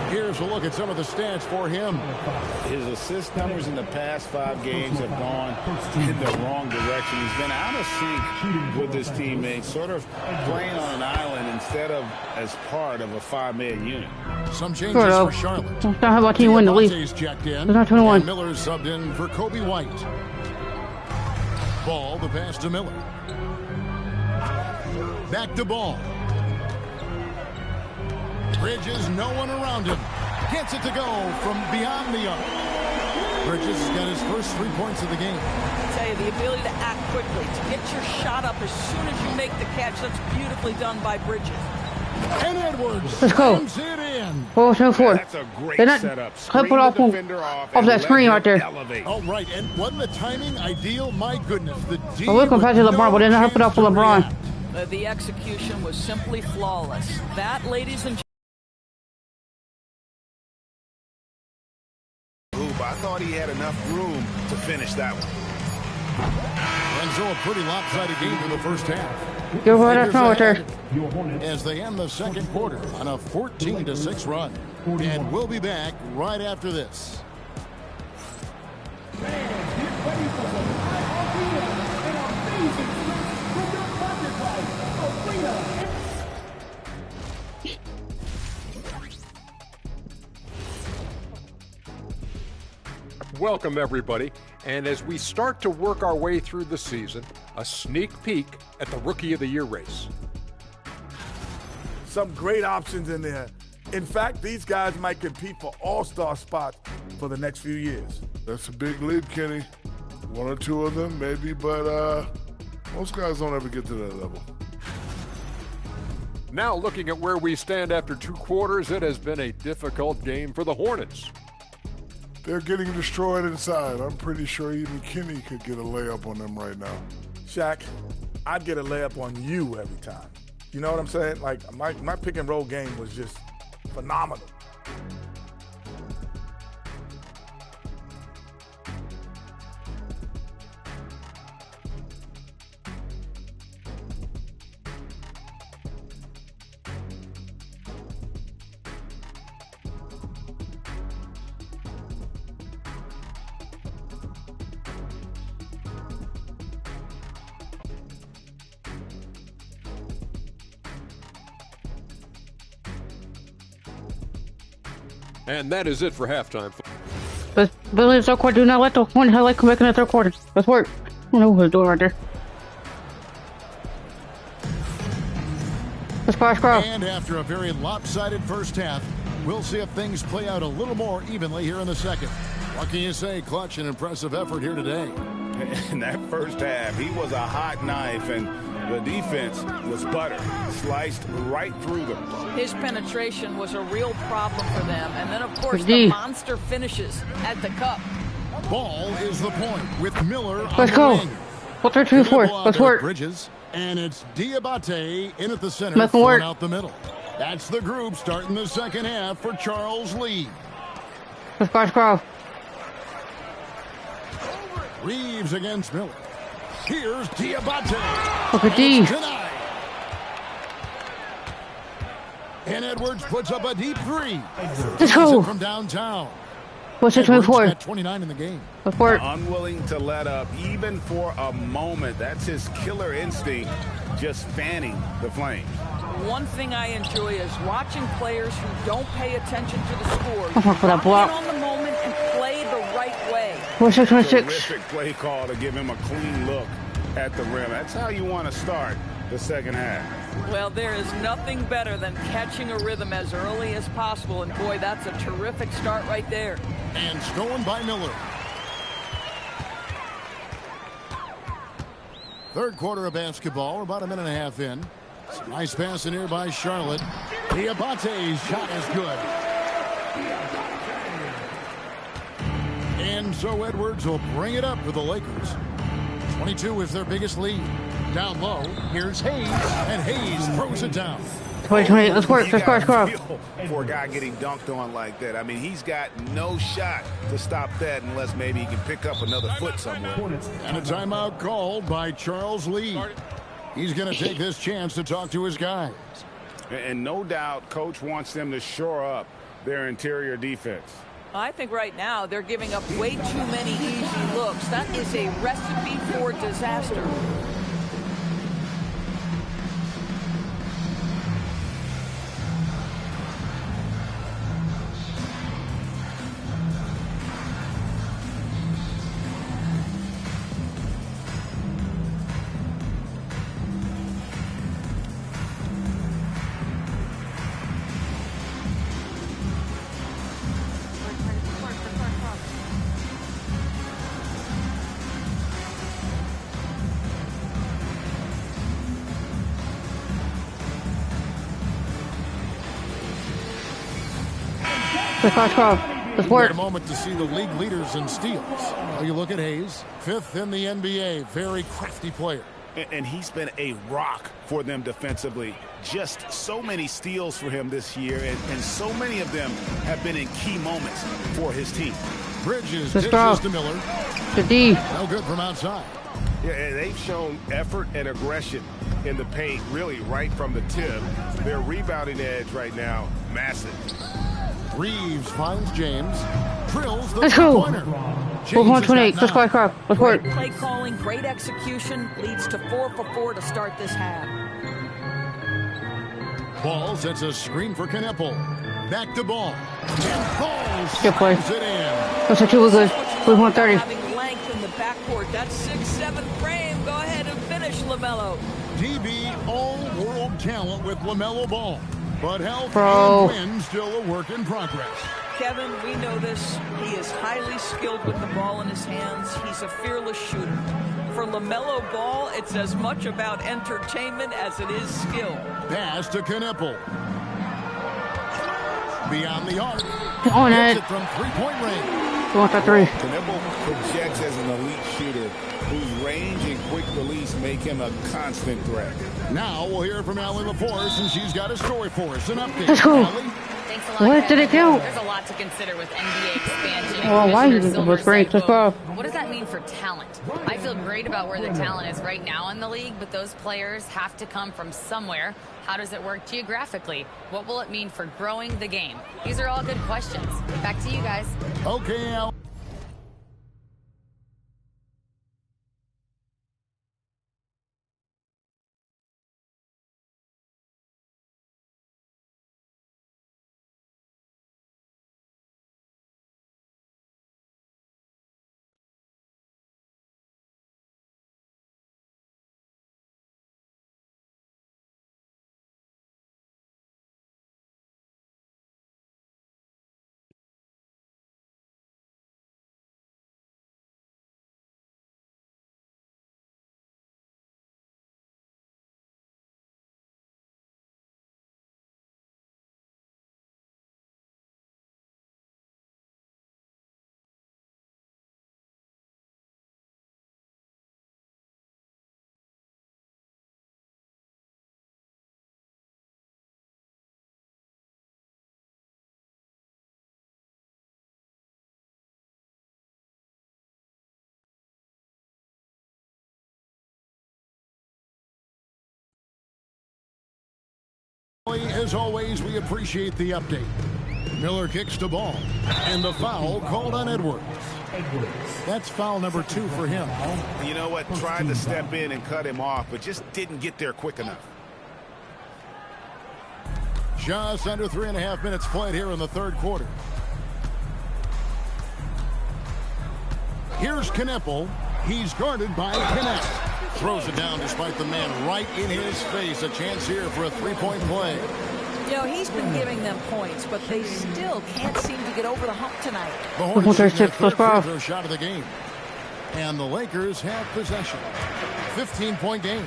Here's a look at some of the stats for him. His assist numbers in the past 5 games have gone in the wrong direction. He's been out of sync with his teammates, sort of playing on an island instead of as part of a 5-man unit. Some changes for Charlotte. How about you win the league? Checked in. It's not 21. And Miller subbed in for Kobe White. Ball, the pass to Miller. Back to Ball. Bridges, no one around him. Gets it to go from beyond the arc. Bridges got his first 3 points of the game. I tell you, the ability to act quickly, to get your shot up as soon as you make the catch, that's beautifully done by Bridges. And Edwards Let's go. it in. 4-4. That's a great setup. Clip it off that screen right there. Oh, right. And wasn't the timing ideal? My goodness. The D I look compared to LeBron, but they didn't have it off for LeBron. The execution was simply flawless. That, ladies and gentlemen. I thought he had enough room to finish that one. And so a pretty lopsided game for the first half. Go right there. As they end the second quarter on a 14-6 run. And we'll be back right after this. Welcome, everybody. And as we start to work our way through the season, a sneak peek at the Rookie of the Year race. Some great options in there. In fact, these guys might compete for all-star spots for the next few years. That's a big leap, Kenny. 1 or 2 of them, maybe, but most guys don't ever get to that level. Now looking at where we stand after 2 quarters, it has been a difficult game for the Hornets. They're getting destroyed inside. I'm pretty sure even Kenny could get a layup on them right now. Shaq, I'd get a layup on you every time. You know what I'm saying? Like, my pick and roll game was just phenomenal. And that is it for halftime. But Billy, third quarter, do not let the one highlight come back in the third quarter. Let's work. I don't know who's doing right there. Let's go. And after a very lopsided first half, we'll see if things play out a little more evenly here in the second. What can you say? Clutch and impressive effort here today. In that first half, he was a hot knife, and the defense was butter, sliced right through them. His penetration was a real problem for them. And then, of course, the monster finishes at the cup. Ball is the point with Miller on Let's go. 4-3-2-4. Let's work. Bridges, and it's Diabate in at the center, throwing out the middle. That's the group starting the second half for Charles Lee. Let's go. Reeves against Miller. Here's Diabate. Look at D. And Edwards puts up a deep three. Let's go. From downtown. What's 624? 29 in the game. Unwilling to let up even for a moment. That's his killer instinct, just fanning the flame. One thing I enjoy is watching players who don't pay attention to the score. For that block. Get on the moment and play the right way. 626. Terrific play call to give him a clean look at the rim. That's how you want to start the second half. Well, there is nothing better than catching a rhythm as early as possible, and boy, that's a terrific start right there. And stolen by Miller. Third quarter of basketball. We're about a minute and a half in. Nice pass in here by Charlotte. Diabate's shot is good. And so Edwards will bring it up for the Lakers. 22 is their biggest lead. Down low, here's Hayes, and Hayes throws it down. 28, let's work, let's score. For a guy getting dunked on like that, I mean, he's got no shot to stop that unless maybe he can pick up another foot somewhere. And a timeout called by Charles Lee. He's going to take this chance to talk to his guys. And no doubt, Coach wants them to shore up their interior defense. I think right now they're giving up way too many easy looks. That is a recipe for disaster. Let's work. A moment to see the league leaders in steals. Well, you look at Hayes, fifth in the NBA, very crafty player. And he's been a rock for them defensively. Just so many steals for him this year, and so many of them have been in key moments for his team. Bridges dishes to Miller. To D. No good from outside. Yeah, and they've shown effort and aggression in the paint, really right from the tip. Their rebounding edge right now, massive. Reeves finds James. Drills the let's go. 428. Let's go. Let's work. Great play calling, great execution leads to 4 for 4 to start this half. Ball sets a screen for Kneppel. Back to Ball. And Ball good play. It in. That's what you were good. We 130. Having length in the backcourt. That's 6'7" frame. Go ahead and finish, LaMelo. DB all-world talent with LaMelo Ball. But health Bro. and win still a work in progress. Kevin, we know this. He is highly skilled with the ball in his hands. He's a fearless shooter. For LaMelo Ball, it's as much about entertainment as it is skill. Pass to Kneppel. Beyond the arc. On it. From three-point range. You want that three. Kneppel projects as an elite shooter whose range and quick release make him a constant threat. Now we'll hear from Allie LaForce, and she's got a story for us. An update. Let's go. Thanks a lot, What did it do? There's a lot to consider with NBA expansion. Well, why is it was great? Let's go. What does that mean for talent? I feel great about where the talent is right now in the league, but those players have to come from somewhere. How does it work geographically? What will it mean for growing the game? These are all good questions. Back to you guys. Okay, Allie. As always, we appreciate the update. Miller kicks the ball, and the foul called on Edwards. That's foul number 2 for him. You know what? Tried to step in and cut him off, but just didn't get there quick enough. Just under 3.5 minutes played here in the third quarter. Here's Kneppel. He's guarded by Knapp. Throws it down despite the man right in his face. A chance here for a three-point play. You know, he's been giving them points, but they still can't seem to get over the hump tonight. The Hornets their third free shot of the game. And the Lakers have possession. 15-point game.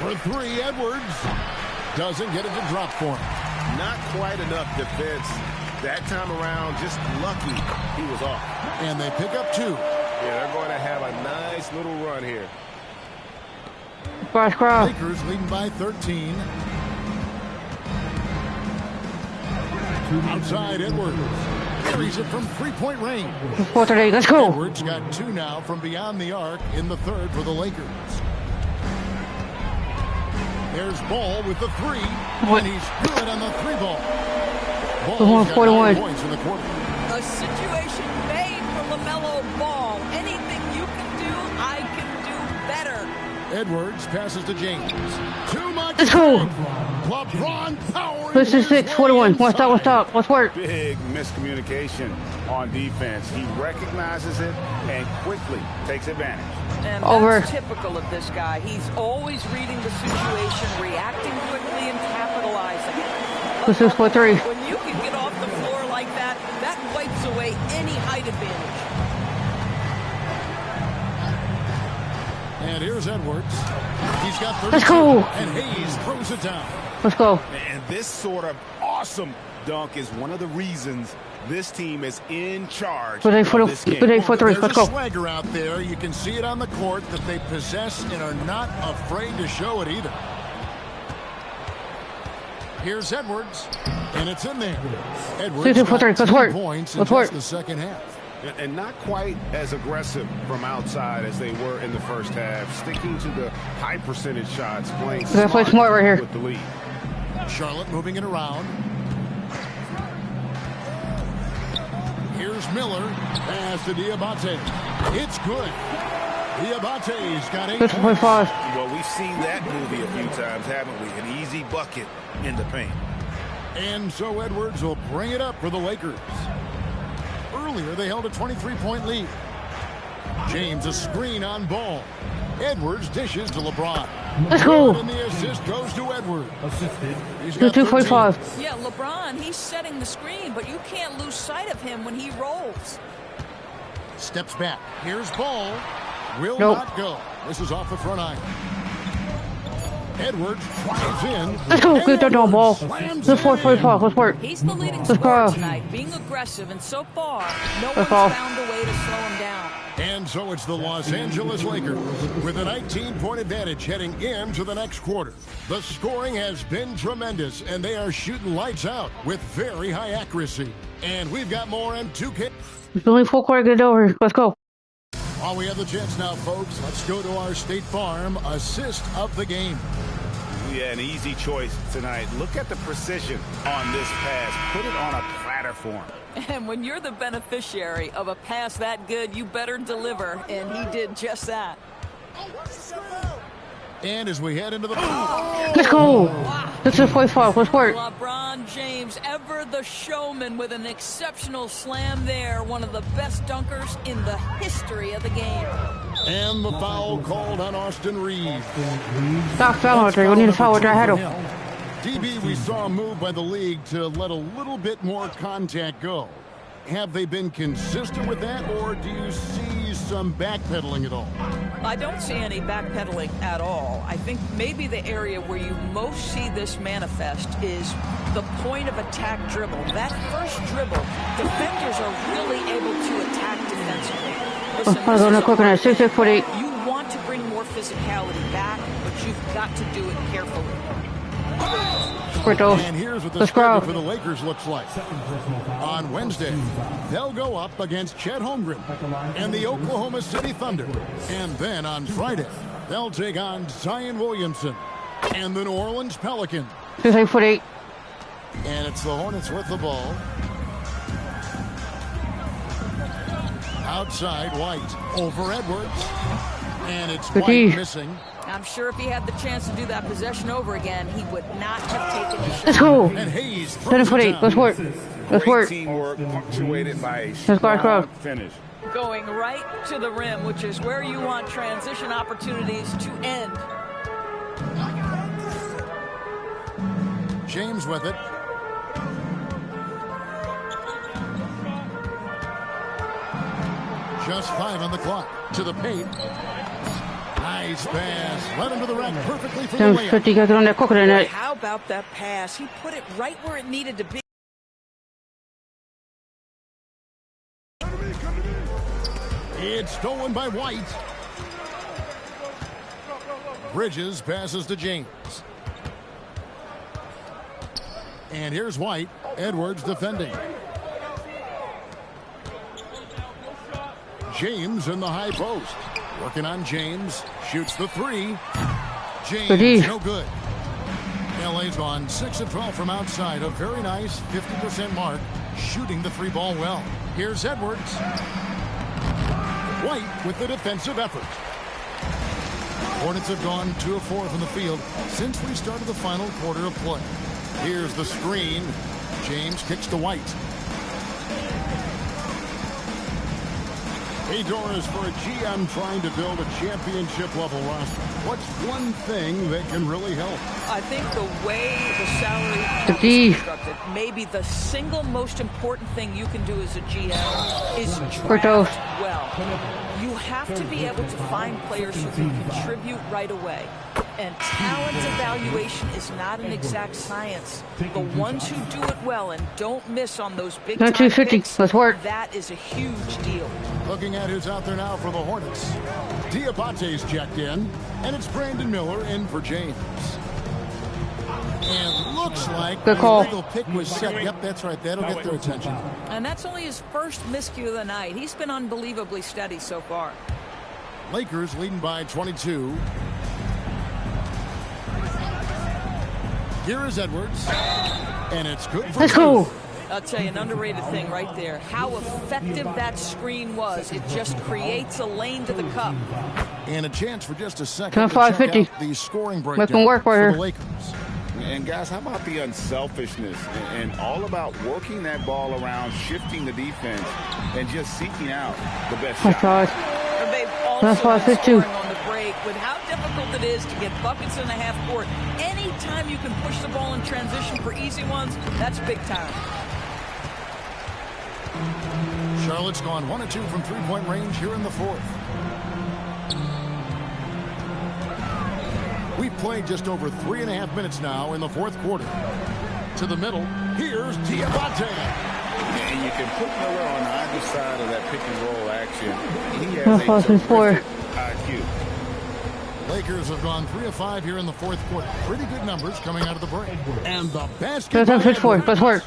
For 3, Edwards. Doesn't get it to drop for him. Not quite enough defense. That time around, just lucky he was off. And they pick up 2. Yeah, they're going to have a nice little run here. Lakers leading by 13. Outside Edwards. Carries it from three-point range. Let's go. Edwards got 2 now from beyond the arc in the third for the Lakers. There's Ball with the 3. And he's good on the 3-ball. Ball's got 9 points in the quarter. A situation made for LaMelo Ball. Anything you can do, I can do better. Edwards passes to James. Too much. Let's go. LeBron power. This is 6-41. What's up? Let's work. Big miscommunication on defense. He recognizes it and quickly takes advantage. And that's typical of this guy. He's always reading the situation, reacting quickly, and capitalizing. This is for 3. When you can get off the floor like that, that wipes away any height advantage. And here's Edwards. He's got 32. Let's go. And Hayes throws it down. Let's go. And this sort of awesome dunk is one of the reasons this team is in charge of this game. Good day for 3. Let's go. There's a swagger out there. You can see it on the court that they possess and are not afraid to show it either. Here's Edwards, and it's in there. Edwards got 2 points in just the second half. And not quite as aggressive from outside as they were in the first half, sticking to the high percentage shots, playing smart right here with the lead. Charlotte moving it around. Here's Miller. Pass to Diabate. It's good. Diabate's got 8 points. Well, we've seen that movie a few times, haven't we? An easy bucket in the paint. And so Edwards will bring it up for the Lakers. Earlier, they held a 23-point lead. James a screen on Ball. Edwards dishes to LeBron. Let's go. And the assist goes to Edwards. He's got 2.5. Yeah, LeBron, he's setting the screen, but you can't lose sight of him when he rolls. Steps back. Here's Ball. Will not go. This is off the front iron. Edwards drives in. Let's go. Good no ball. The 4.5. Let's work. He's the leading scorer tonight, being aggressive, and so far, no one's found a way to slow him down. And so it's the Los Angeles Lakers with a 19-point advantage heading into the next quarter. The scoring has been tremendous, and they are shooting lights out with very high accuracy. And we've got more on 2K. It's only 4 quarters. Get over. Let's go. While we have the chance now, folks, let's go to our State Farm assist of the game. Yeah, an easy choice tonight. Look at the precision on this pass. Put it on a platter for him. And when you're the beneficiary of a pass that good, you better deliver, and he did just that. And as we head into the... Let's go. This is 4.5. Let's work. LeBron James, ever the showman, with an exceptional slam there. One of the best dunkers in the history of the game. And the foul called on Austin Reeves. Stop foul out there. We need a foul out there. I had him. DB, we saw a move by the league to let a little bit more contact go. Have they been consistent with that, or do you see some backpedaling at all? I don't see any backpedaling at all. I think maybe the area where you most see this manifest is the point of attack dribble. That first dribble, defenders are really able to attack defensively. Listen, you want to bring more physicality back, but you've got to do it carefully. And here's what the schedule for the Lakers looks like. On Wednesday, they'll go up against Chet Holmgren and the Oklahoma City Thunder. And then on Friday, they'll take on Zion Williamson And the New Orleans Pelicans. 8'8". And it's the Hornets with the ball. Outside, White over Edwards. And it's White missing. I'm sure if he had the chance to do that possession over again, he would not have taken the shot. Let's go. And Hayes 7'8". Let's work. Let's work. Teamwork punctuated by a strong finish. Going right to the rim, which is where you want transition opportunities to end. James with it. Just 5 on the clock. To the paint. Nice pass. Right into the rack perfectly for the layup. 50 guys on that coconut net. How about that pass? He put it right where it needed to be. It's stolen by White. Bridges passes to James. And here's White. Edwards defending. James in the high post. Working on James. Shoots the three. James, no good. LA's gone 6 of 12 from outside. A very nice 50% mark. Shooting the three ball well. Here's Edwards. White with the defensive effort. Hornets have gone 2 of 4 from the field since we started the final quarter of play. Here's the screen. James kicks to White. Hey, Doris, for a GM trying to build a championship-level roster, what's one thing that can really help? I think the way the salary cap is constructed, maybe the single most important thing you can do as a GM is draft well. You have to be able to find players who can contribute right away. And talent evaluation is not an exact science. The ones who do it well and don't miss on those big time picks, let's work. That is a huge deal. Looking at who's out there now for the Hornets. Diabate's checked in, and it's Brandon Miller in for James. And looks like the illegal pick was set. Yep, that's right. That'll get their attention. And that's only his first miscue of the night. He's been unbelievably steady so far. Lakers leading by 22. Here is Edwards. And it's good for Let's go. I'll tell you, an underrated thing right there. How effective that screen was. It just creates a lane to the cup. And a chance for just a second to check out the scoring breakdown for the Lakers. And guys, how about the unselfishness and all about working that ball around, shifting the defense, and just seeking out the best shot. And they've also been scoring on the break with how difficult it is to get buckets in the half court. Anytime you can push the ball in transition for easy ones, that's big time. Charlotte's gone 1 of 2 from three-point range here in the fourth. We've played just over 3.5 minutes now in the fourth quarter. To the middle, here's Diabate. And you can put Miller on either side of that pick and roll action. He has a terrific IQ. Lakers have gone 3 of 5 here in the fourth quarter. Pretty good numbers coming out of the break. And the basket. Let's work.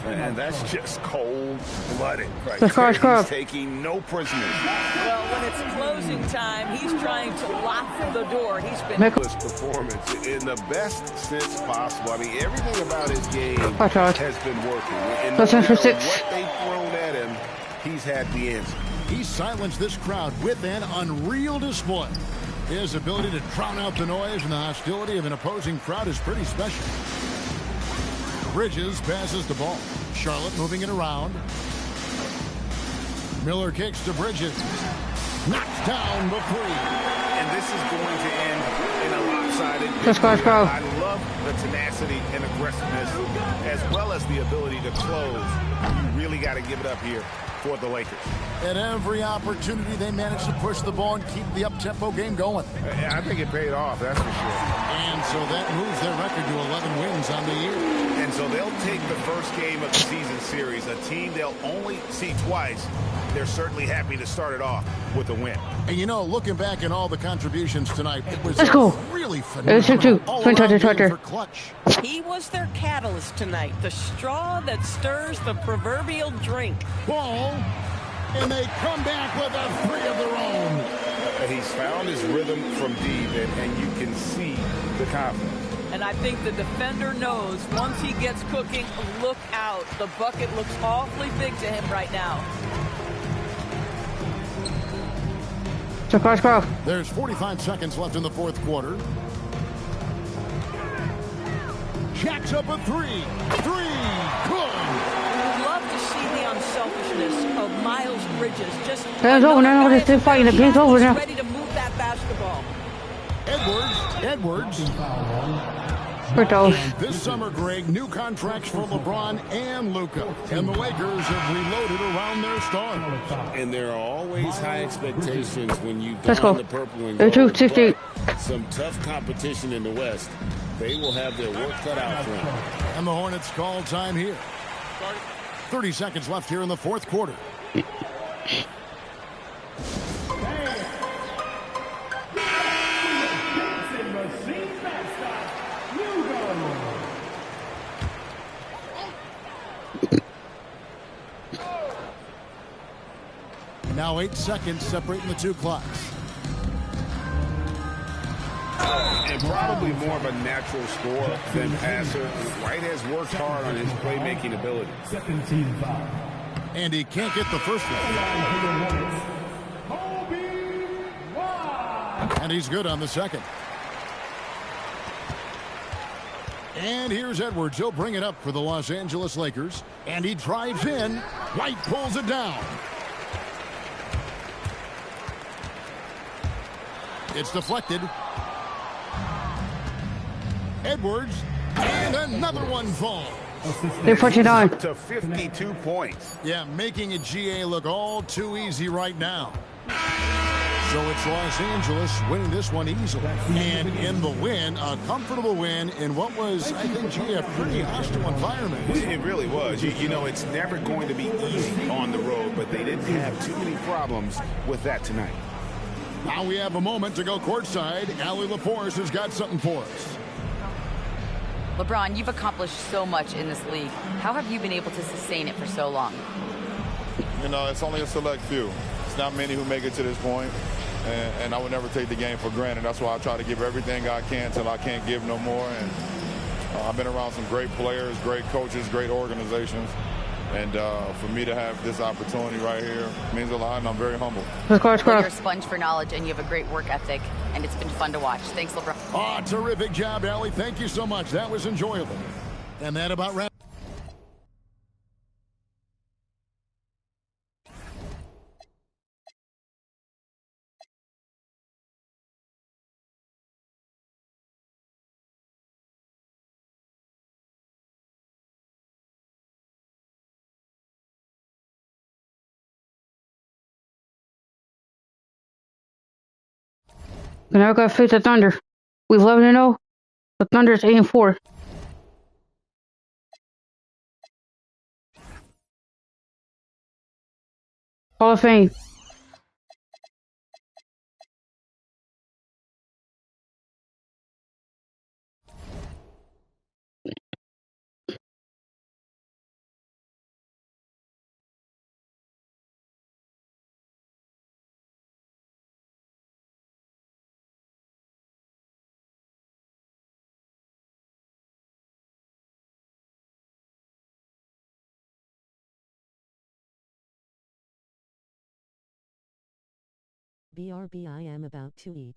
And that's just cold-blooded right there. He's taking no prisoners. Well, when it's closing time, he's trying to lock the door. He's been his performance in the best sense possible. I mean, everything about his game has been working. And no matter what they've thrown at him, he's had the answer. He silenced this crowd with an unreal display. His ability to drown out the noise and the hostility of an opposing crowd is pretty special. Bridges passes the ball. Charlotte moving it around. Miller kicks to Bridges. Knocks down the three. And this is going to end in a lopsided victory. I love the tenacity and aggressiveness as well as the ability to close. You really got to give it up here for the Lakers. At every opportunity, they managed to push the ball and keep the up-tempo game going. I think it paid off, that's for sure. And so that moves their record to 11 wins on the year. And so they'll take the first game of the season series, a team they'll only see twice. They're certainly happy to start it off with a win. And you know, looking back at all the contributions tonight, it was really phenomenal. All-around clutch. He was their catalyst tonight, the straw that stirs the proverbial drink. Ball, and they come back with a three of their own. He's found his rhythm from deep, and you can see the confidence. And I think the defender knows once he gets cooking, look out. The bucket looks awfully big to him right now. There's 45 seconds left in the fourth quarter. Jacks up a three. Good. Love to see the unselfishness of Miles Bridges. Just game's over now. They're still fighting. The game's over now. Ready to move that basketball. Edwards. And this summer, Greg, new contracts for LeBron and Luka. And the Lakers have reloaded around their star. And there are always high expectations when you Let's don go. the purple and 82-68. gold. Some tough competition in the West. They will have their work cut out for them. And the Hornets call time here. 30 seconds left here in the fourth quarter. Now 8 seconds separating the two clocks. And probably more of a natural scorer than passer. White has worked hard on his playmaking ability. And he can't get the first one. And he's good on the second. And here's Edwards. He'll bring it up for the Los Angeles Lakers. And he drives in. White pulls it down. It's deflected. Edwards, and another one falls. They're 49. To 52 points. Yeah, making a GA look all too easy right now. So it's Los Angeles winning this one easily. And in the win, a comfortable win in what was, I think, GA, a pretty hostile environment. It really was. You know, it's never going to be easy on the road, but they didn't have too many problems with that tonight. Now we have a moment to go courtside. Allie Laporte has got something for us. LeBron, you've accomplished so much in this league. How have you been able to sustain it for so long? You know, it's only a select few. It's not many who make it to this point, and I would never take the game for granted. That's why I try to give everything I can till I can't give no more. And I've been around some great players, great coaches, great organizations. And for me to have this opportunity right here means a lot, and I'm very humble. Well, you're a sponge for knowledge, and you have a great work ethic, and it's been fun to watch. Thanks, LeBron. Oh, terrific job, Allie. Thank you so much. That was enjoyable. And that about wraps. Now got to face the Thunder. We 11-0. The Thunder's 8-4. Hall of Fame. BRB, I am about to eat.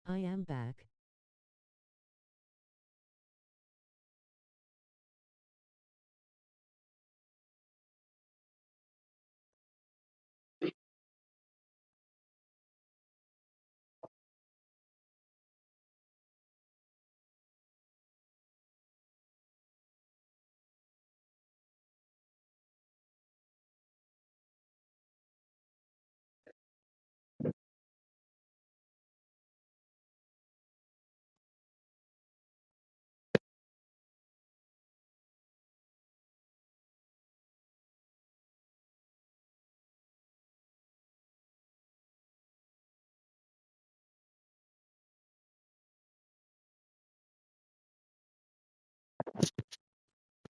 I am back.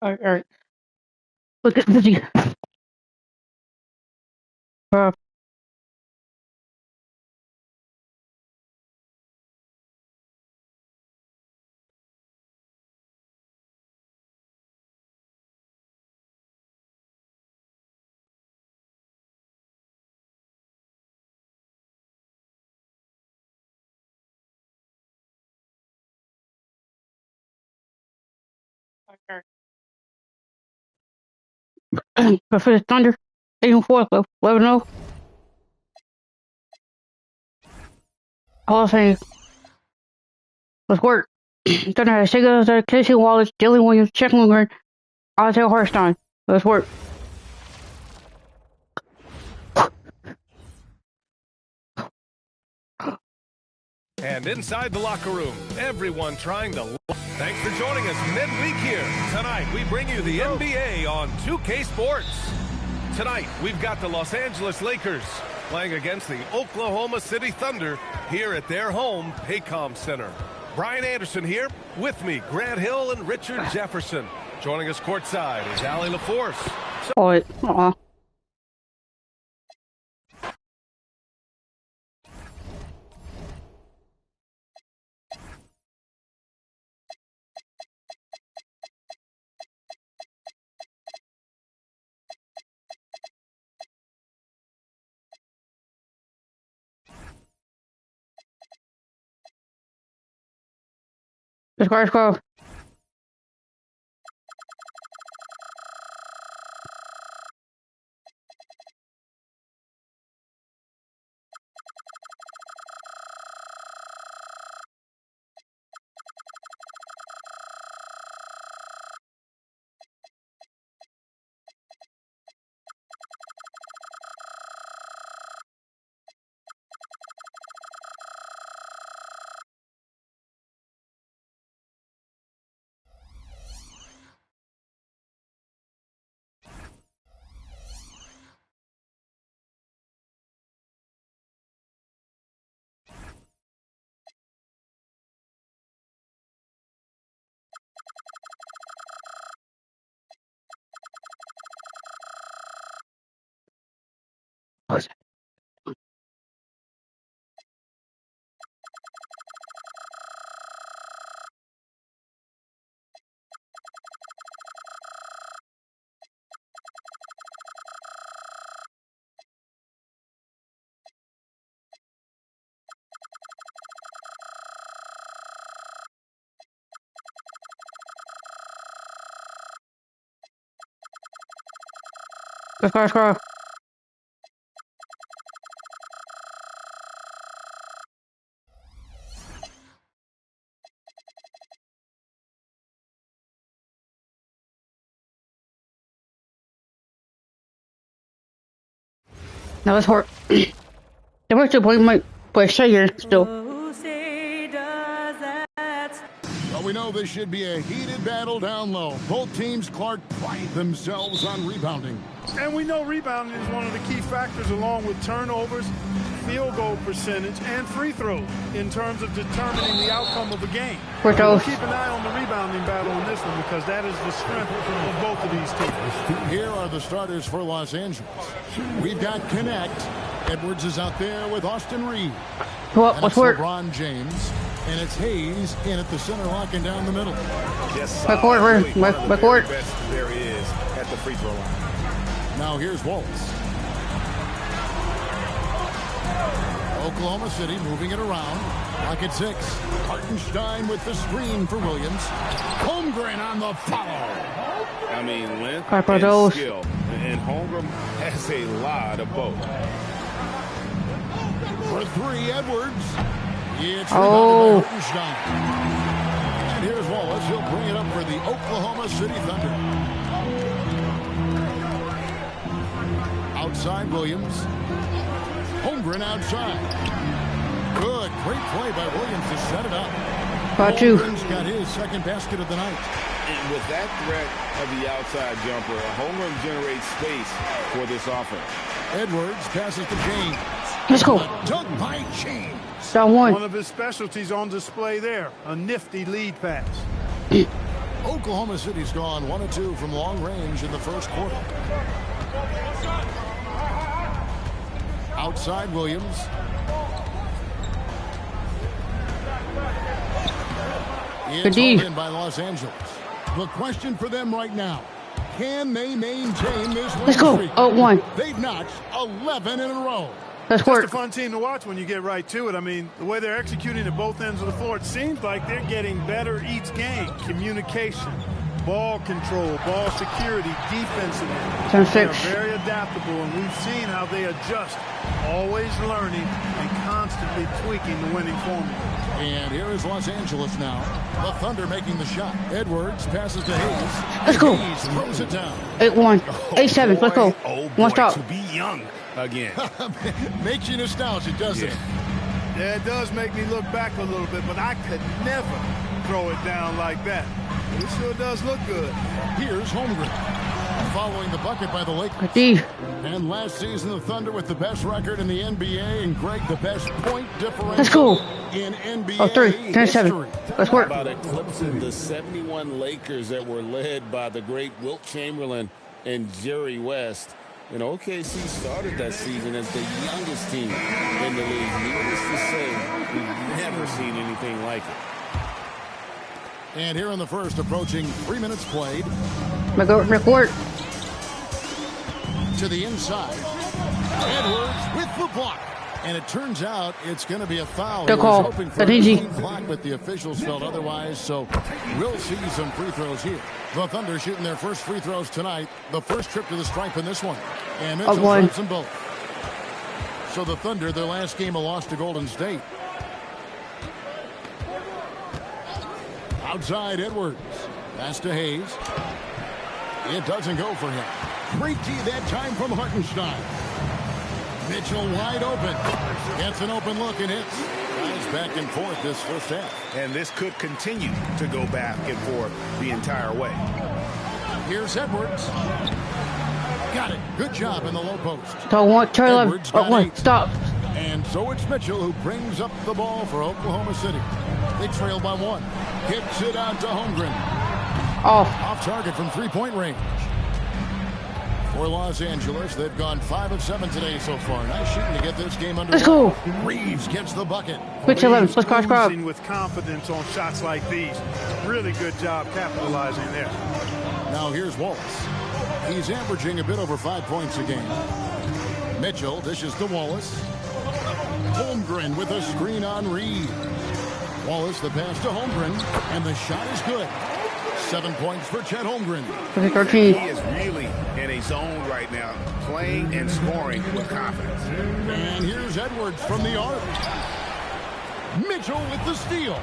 Alright. Look at busy. But for the Thunder, 8-4, 11-0. Hall of Fame. Let's work. Thunder has Sega, Casey Wallace, Dylan Williams, Chuck Lundgren, Isaiah Harstein. Let's work. And inside the locker room, everyone trying to... Thanks for joining us midweek here. Tonight, we bring you the NBA on 2K Sports. Tonight, we've got the Los Angeles Lakers playing against the Oklahoma City Thunder here at their home, Paycom Center. Brian Anderson here. With me, Grant Hill and Richard Jefferson. Joining us courtside is Allie LaForce. Let's go. Let's go. Now let's work. The rest of the boy might play Sayer still. Well, we know this should be a heated battle down low. Both teams, Clark, pride themselves on rebounding. And we know rebounding is one of the key factors along with turnovers, field goal percentage, and free throws in terms of determining the outcome of a game. We'll keep an eye on the rebounding battle in this one because that is the strength of both of these teams. Here are the starters for Los Angeles. We've got Connect. Edwards is out there with Austin Reed. What's work? LeBron James. And it's Hayes in at the center, locking down the middle. Yes, Backcourt, really backcourt. Best there is at the free throw line. Now here's Waltz. Oklahoma City moving it around. Lock at 6. Hartenstein with the screen for Williams. Holmgren on the follow. I mean, length and skill. And Holmgren has a lot of both. For 3, Edwards. It's rebounded by Hartenstein. And here's Wallace. He'll bring it up for the Oklahoma City Thunder. Outside Williams. Holmgren outside. Good. Great play by Williams to set it up. Holmgren's got his second basket of the night. And with that threat of the outside jumper, Holmgren generates space for this offense. Edwards passes to James. Let's go. Dunk by James. Down one. One of his specialties on display there. A nifty lead pass. Oklahoma City's gone 1 of 2 from long range in the first quarter. Outside Williams. It's hauled in by Los Angeles. The question for them right now, can they maintain this win streak? Let's go. 0-1. They've notched 11 in a row. That's Just a fun team to watch when you get right to it. I mean, the way they're executing at both ends of the floor, it seems like they're getting better each game. Communication, ball control, ball security, defensively. They're very adaptable, and we've seen how they adjust, always learning and constantly tweaking the winning formula. And here is Los Angeles now. The Thunder making the shot. Edwards passes to Hayes. Let's go. Hayes throws it down. 8-1. 8-7. Let's go. One stop. To be young again. Makes you nostalgic, doesn't it? Yeah, it does make me look back a little bit, but I could never throw it down like that. It sure does look good. Here's Holmgren. Following the bucket by the Lakers. And last season, the Thunder with the best record in the NBA, and Greg, the best point differential. Let's go. In NBA 10-7. Let's work. About eclipsing the 71 Lakers that were led by the great Wilt Chamberlain and Jerry West. And OKC started that season as the youngest team in the league. Needless to say, we've never seen anything like it. And here in the first, approaching 3 minutes played. Record. To the inside. Edwards with the block. And it turns out it's going to be a foul. Good call. Hoping for a clock, but the officials felt otherwise, so we'll see some free throws here. The Thunder shooting their first free throws tonight. The first trip to the stripe in this one. And Mitchell drops them both. So the Thunder, their last game, a loss to Golden State. Outside Edwards. Pass to Hayes. It doesn't go for him. Great D that time from Hartenstein. Mitchell wide open. Gets an open look and hits. Guys back and forth this first half. And this could continue to go back and forth the entire way. Here's Edwards. Got it. Good job in the low post. Edwards got 1. Stop. And so it's Mitchell who brings up the ball for Oklahoma City. They trail by 1. Kicks it out to Holmgren. Off target from three-point range. For Los Angeles, they've gone 5 of 7 today so far. Nice shooting to get this game underway. Let's go. Reeves gets the bucket. Quick 11. Let's cross crowd. With confidence on shots like these. Really good job capitalizing there. Now here's Wallace. He's averaging a bit over 5 points a game. Mitchell dishes to Wallace. Holmgren with a screen on Reeves. Wallace the pass to Holmgren, and the shot is good. 7 points for Chet Holmgren. He is really in a zone right now, playing and scoring with confidence. And here's Edwards from the arc. Mitchell with the steal.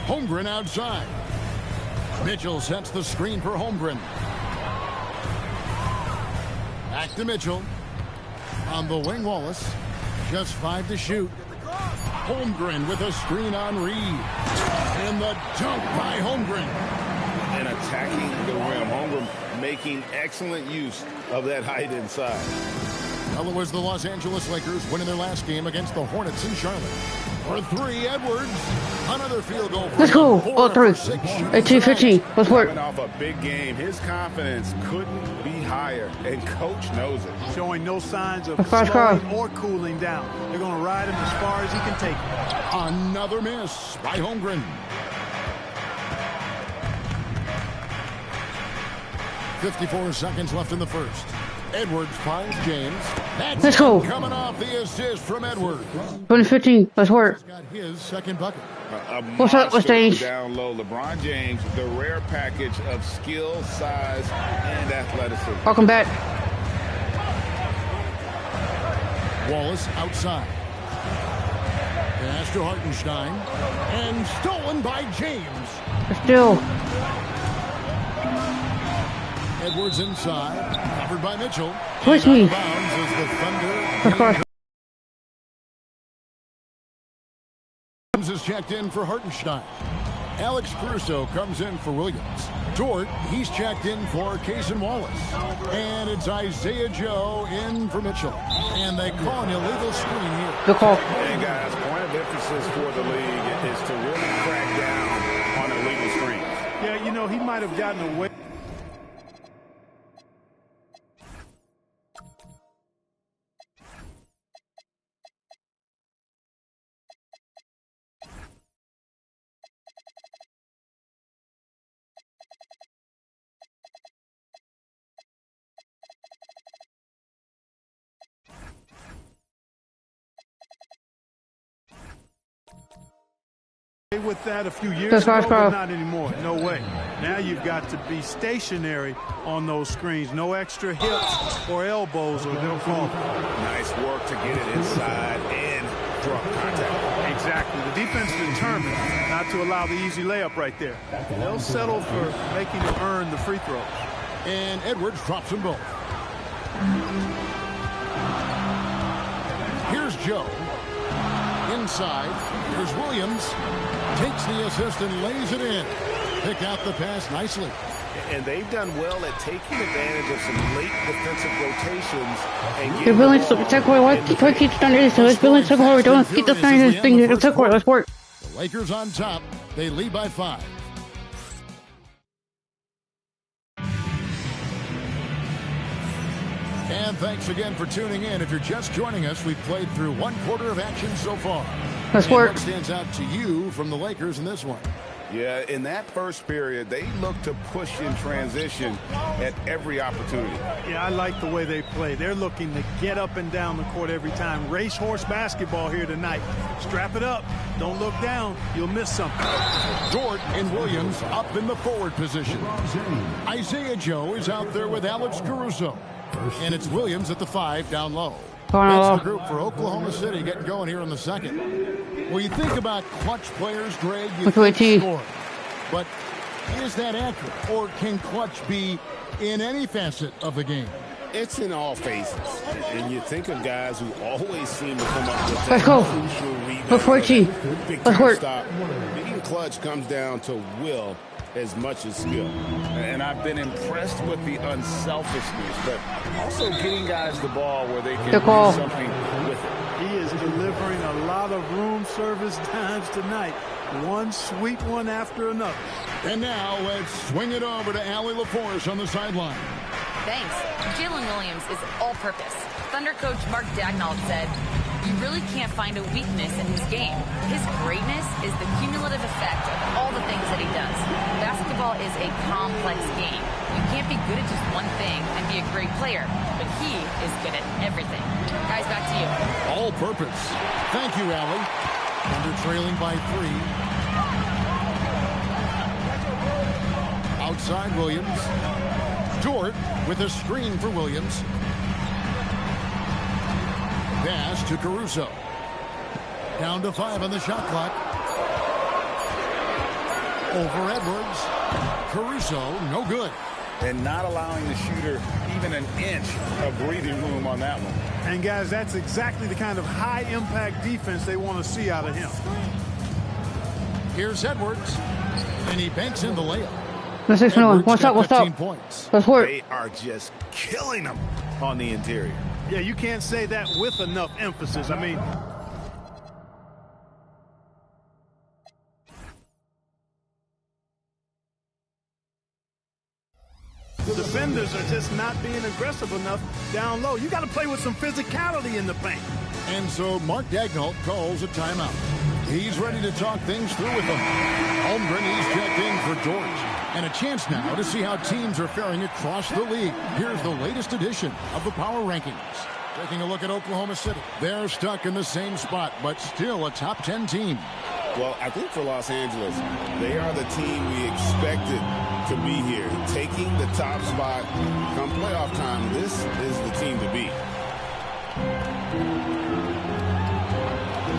Holmgren outside. Mitchell sets the screen for Holmgren. Back to Mitchell. On the wing, Wallace. Just 5 to shoot. Holmgren with a screen on Reed. And the dunk by Holmgren. And attacking the rim. Holmgren making excellent use of that height inside. Well, it was the Los Angeles Lakers winning their last game against the Hornets in Charlotte. For 3, Edwards. Another field goal. Let's go. 4-3. 18-15. Let's work. Coming off a big game, his confidence couldn't be higher, and coach knows it. Showing no signs of slowing or cooling down. They're going to ride him as far as he can take him. Another miss by Holmgren. 54 seconds left in the first. Edwards finds James. Let's go. Coming off the assist from Edwards. 2015. Let's work. Got his second bucket. What's up, what's James? Down low, LeBron James, the rare package of skill, size, and athleticism. Welcome back. Wallace outside. Pass to Hartenstein. And stolen by James. Still. Edwards inside. Covered by Mitchell. Push me. Bounds as the Thunder. Is checked in for Hartenstein. Alex Caruso comes in for Williams. Dort, he's checked in for Cason Wallace. And it's Isaiah Joe in for Mitchell. And they call an illegal screen here. Good call. Hey guys, point of emphasis for the league is to really crack down on illegal screens. Yeah, you know, he might have gotten away. With that a few years ago, but not anymore. No way. Now you've got to be stationary on those screens. No extra hips or elbows or they'll fall. Nice work to get it inside and drop contact. Exactly. The defense determined not to allow the easy layup right there. They'll settle for making you earn the free throws. And Edwards drops them both. Here's Joe. Inside, here's Williams. Takes the assist and lays it in. Pick out the pass nicely. And they've done well at taking advantage of some late defensive rotations. And They're willing to take away what keeps done is so it's willing to take away. Don't keep the thing to take away. Let's work. The Lakers on top. They lead by 5. And thanks again for tuning in. If you're just joining us, we've played through 1 quarter of action so far. Let's work. What stands out to you from the Lakers in this one? Yeah, in that first period, they looked to push in transition at every opportunity. Yeah, I like the way they play. They're looking to get up and down the court every time. Racehorse basketball here tonight. Strap it up. Don't look down. You'll miss something. Dort and Williams up in the forward position. Isaiah Joe is out there with Alex Caruso. And it's Williams at the 5 down low. That's the group for Oklahoma City getting going here in the second. Well, you think about clutch players, Greg, you think score. But is that accurate? Or can clutch be in any facet of the game? It's in all phases. And you think of guys who always seem to come up with that crucial rebound. Let's work. Stop. Being clutch comes down to will as much as skill. And I've been impressed with the unselfishness, but also getting guys the ball where they can do something with it. He is delivering a lot of room service times tonight. One sweet one after another. And now let's swing it over to Allie LaForce on the sideline. Thanks. Jalen Williams is all-purpose. Thunder coach Mark Dagnall said, "You really can't find a weakness in his game. His greatness is the cumulative effect of all the things that he does. Basketball is a complex game. You can't be good at just one thing and be a great player, but he is good at everything." Guys, back to you. All purpose. Thank you, Allie. Thunder trailing by 3. Outside Williams. Dort with a screen for Williams. Pass to Caruso. Down to 5 on the shot clock. Over Edwards. Caruso, no good. And not allowing the shooter even an inch of breathing room on that one. And guys, that's exactly the kind of high-impact defense they want to see out of him. Here's Edwards. And he banks in the layup. What's up? What's up? Let's work. They are just killing them on the interior. Yeah, you can't say that with enough emphasis. I mean, the defenders are just not being aggressive enough down low. You got to play with some physicality in the paint. And so Mark Daigneault calls a timeout. He's ready to talk things through with them. Holmgren, he's checked in for George. And a chance now to see how teams are faring across the league. Here's the latest edition of the Power Rankings. Taking a look at Oklahoma City. They're stuck in the same spot, but still a top 10 team. Well, I think for Los Angeles, they are the team we expected to be here. Taking the top spot come playoff time, this is the team to beat.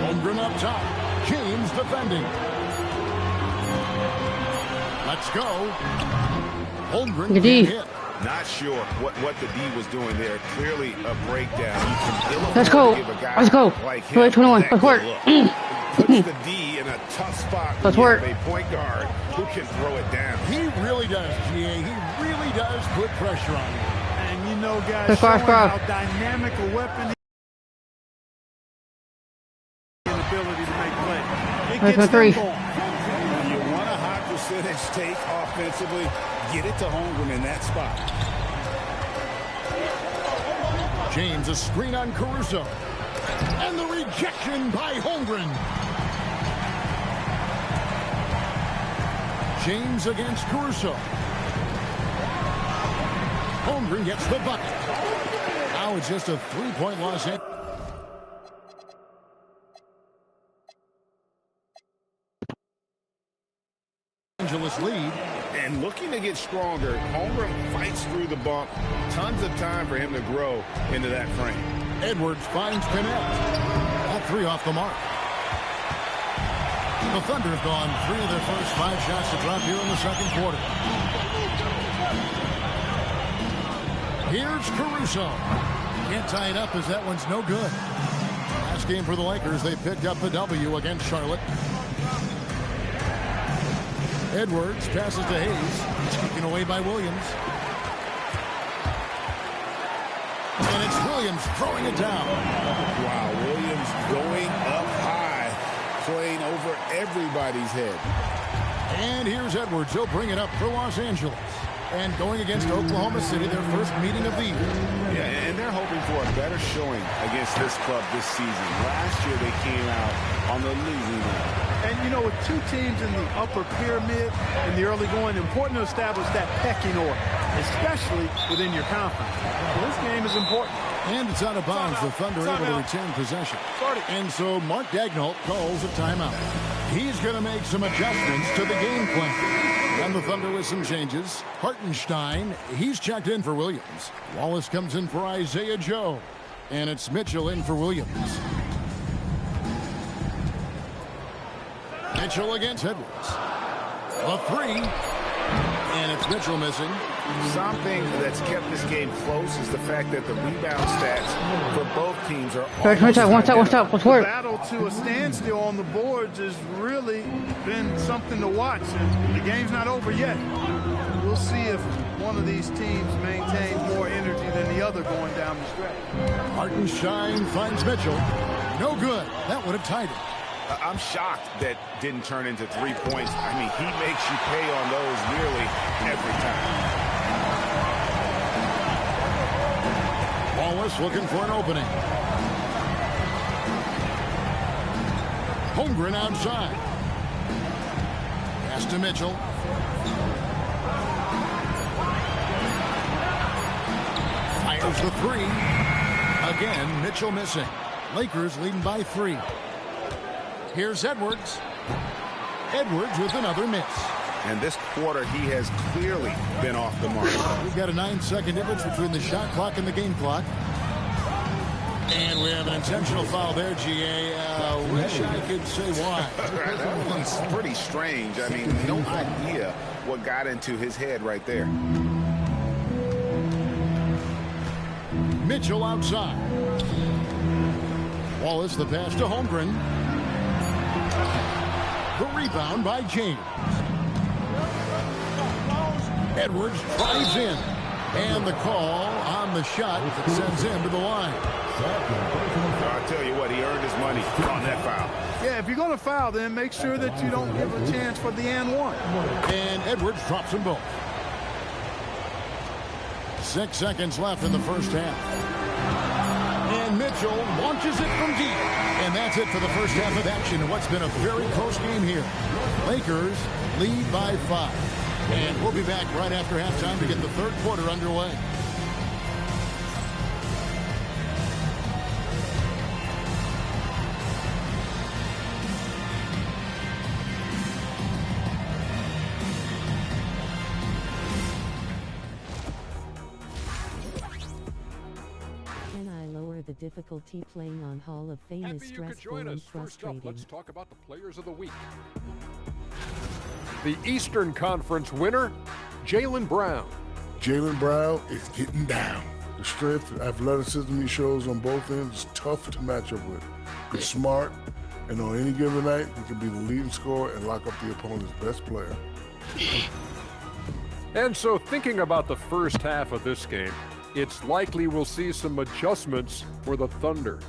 Holmgren up top. James defending. Let's go. Holmgren can't hit. Not sure what the D was doing there. Clearly a breakdown. You can Let's go. Give a guy Let's go. like him 21. that Let's work. Puts the D in a tough spot. Let's when work. you have a point guard who can throw it down. He really does, GA. He really does put pressure on you. And you know, guys, showing how dynamic a weapon is. Ability to make plays. It gets them going. You want a high percentage take offensively, get it to Holmgren in that spot. James, a screen on Caruso. And the rejection by Holmgren. James against Caruso. Holmgren gets the bucket. Now it's just a three-point loss. Angeles lead. And looking to get stronger, Holmgren fights through the bump. Tons of time for him to grow into that frame. Edwards finds Connect. All three off the mark. The Thunder have gone 3 of their first 5 shots to drop here in the second quarter. Here's Caruso. Can't tie it up as that one's no good. Last game for the Lakers, they picked up the W against Charlotte. Edwards passes to Hayes. Taken away by Williams. And it's Williams throwing it down. Wow, Williams going up high, playing over everybody's head. And here's Edwards. He'll bring it up for Los Angeles. And going against Oklahoma City, their first meeting of the year. Yeah, and they're hoping for a better showing against this club this season. Last year they came out on the losing end. And, you know, with two teams in the upper pyramid in the early going, important to establish that pecking order, especially within your conference. So this game is important. And it's out of bounds. The Thunder able to retain possession. And so Mark Daigneault calls a timeout. He's going to make some adjustments to the game plan. And the Thunder with some changes. Hartenstein, he's checked in for Williams. Wallace comes in for Isaiah Joe. And it's Mitchell in for Williams. Mitchell against Edwards. A three. And it's Mitchell missing. Something that's kept this game close is the fact that the rebound stats for both teams are Watch out. Let's work. The battle to a standstill on the boards has really been something to watch. And the game's not over yet. We'll see if one of these teams maintains more energy than the other going down the stretch. Hartenstein finds Mitchell. No good. That would have tied it. I'm shocked that didn't turn into 3 points. I mean, he makes you pay on those nearly every time. Wallace looking for an opening. Holmgren outside. Pass to Mitchell. Fires the three. Again, Mitchell missing. Lakers leading by 3. Here's Edwards. Edwards with another miss. And this quarter, he has clearly been off the mark. We've got a 9-second difference between the shot clock and the game clock. And we have an intentional foul there, GA. Wish I could say why. That one's pretty strange. I mean, no idea what got into his head right there. Mitchell outside. Wallace the pass to Holmgren. The rebound by James. Edwards drives in. And the call on the shot that sends him to the line. I'll tell you what, he earned his money on that foul. Yeah, if you're going to foul, then make sure that you don't give a chance for the and one. And Edwards drops them both. 6 seconds left in the first half. And Mitchell launches it from deep. And that's it for the first half of action in what's been a very close game here. Lakers lead by 5. And we'll be back right after halftime to get the third quarter underway. The difficulty playing on Hall of Fame is stressful and frustrating. First up, let's talk about the players of the week. The Eastern Conference winner, Jaylen Brown. Jaylen Brown is getting down. The strength and athleticism he shows on both ends is tough to match up with. He's smart, and on any given night, he can be the leading scorer and lock up the opponent's best player. And so thinking about the first half of this game, it's likely we'll see some adjustments for the Thunder.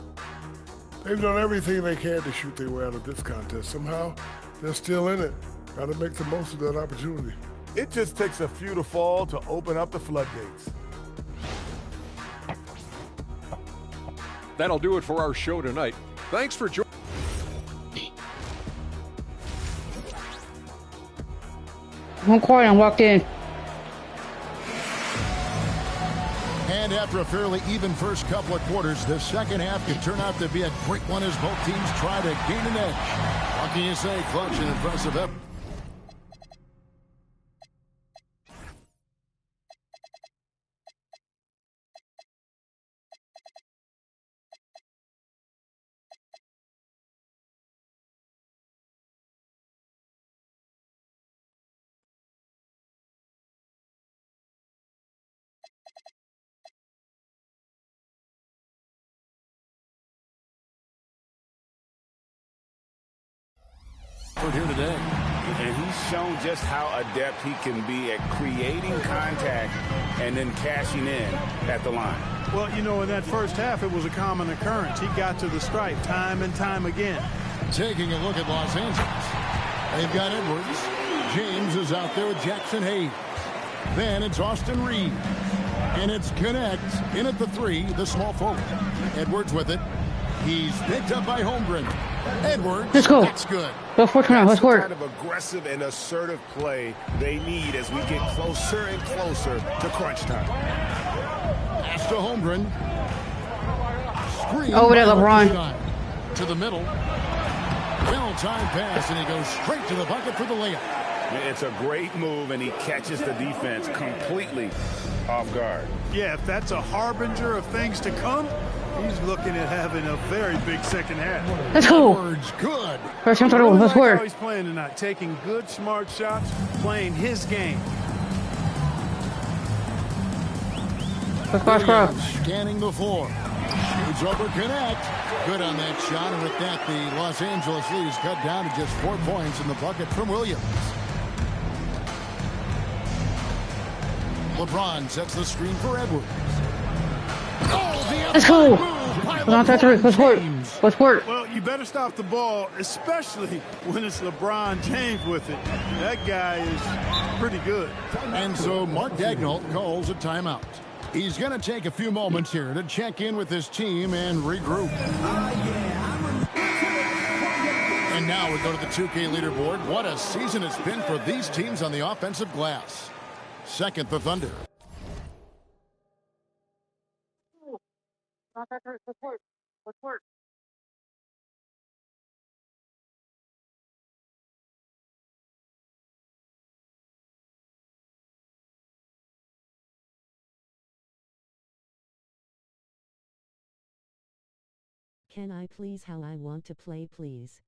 They've done everything they can to shoot their way out of this contest. Somehow, they're still in it. Got to make the most of that opportunity. It just takes a few to fall to open up the floodgates. That'll do it for our show tonight. Thanks for joining. One quarter and walked in. And after a fairly even first couple of quarters, the second half could turn out to be a great one as both teams try to gain an edge. What can you say? Clutch and impressive effort. Here today. And he's shown just how adept he can be at creating contact and then cashing in at the line. Well, you know, in that first half, it was a common occurrence. He got to the stripe time and time again. Taking a look at Los Angeles. They've got Edwards. James is out there with Jackson Hayes. Then it's Austin Reeves. And it's Connect in at the 3, the small forward. Edwards with it. He's picked up by Holmgren. Edwards. Let's go. That's good. Let's work now. Let's work. Kind of aggressive and assertive play they need as we get closer and closer to crunch time. Pass to Holmgren. Screen. Over there, LeBron. To the middle. Well-timed pass, and he goes straight to the bucket for the layup. It's a great move, and he catches the defense completely off guard. Yeah, if that's a harbinger of things to come, he's looking at having a very big second half. Let's go. Edwards, good. First time through. Let's work. How he's playing tonight, taking good, smart shots, playing his game. Let's go. Scanning the floor. Shoots over Connect. Good on that shot, and with that, the Los Angeles lead is cut down to just 4 points in the bucket from Williams. LeBron sets the screen for Edwards. Oh, let's go. Let's work. Let's work. Well, you better stop the ball, especially when it's LeBron James with it. That guy is pretty good. And so Mark Daigneault calls a timeout. He's going to take a few moments here to check in with his team and regroup. And now we go to the 2K leaderboard. What a season it's been for these teams on the offensive glass. Second, the Thunder. Let's work. Can I please how I want to play, please?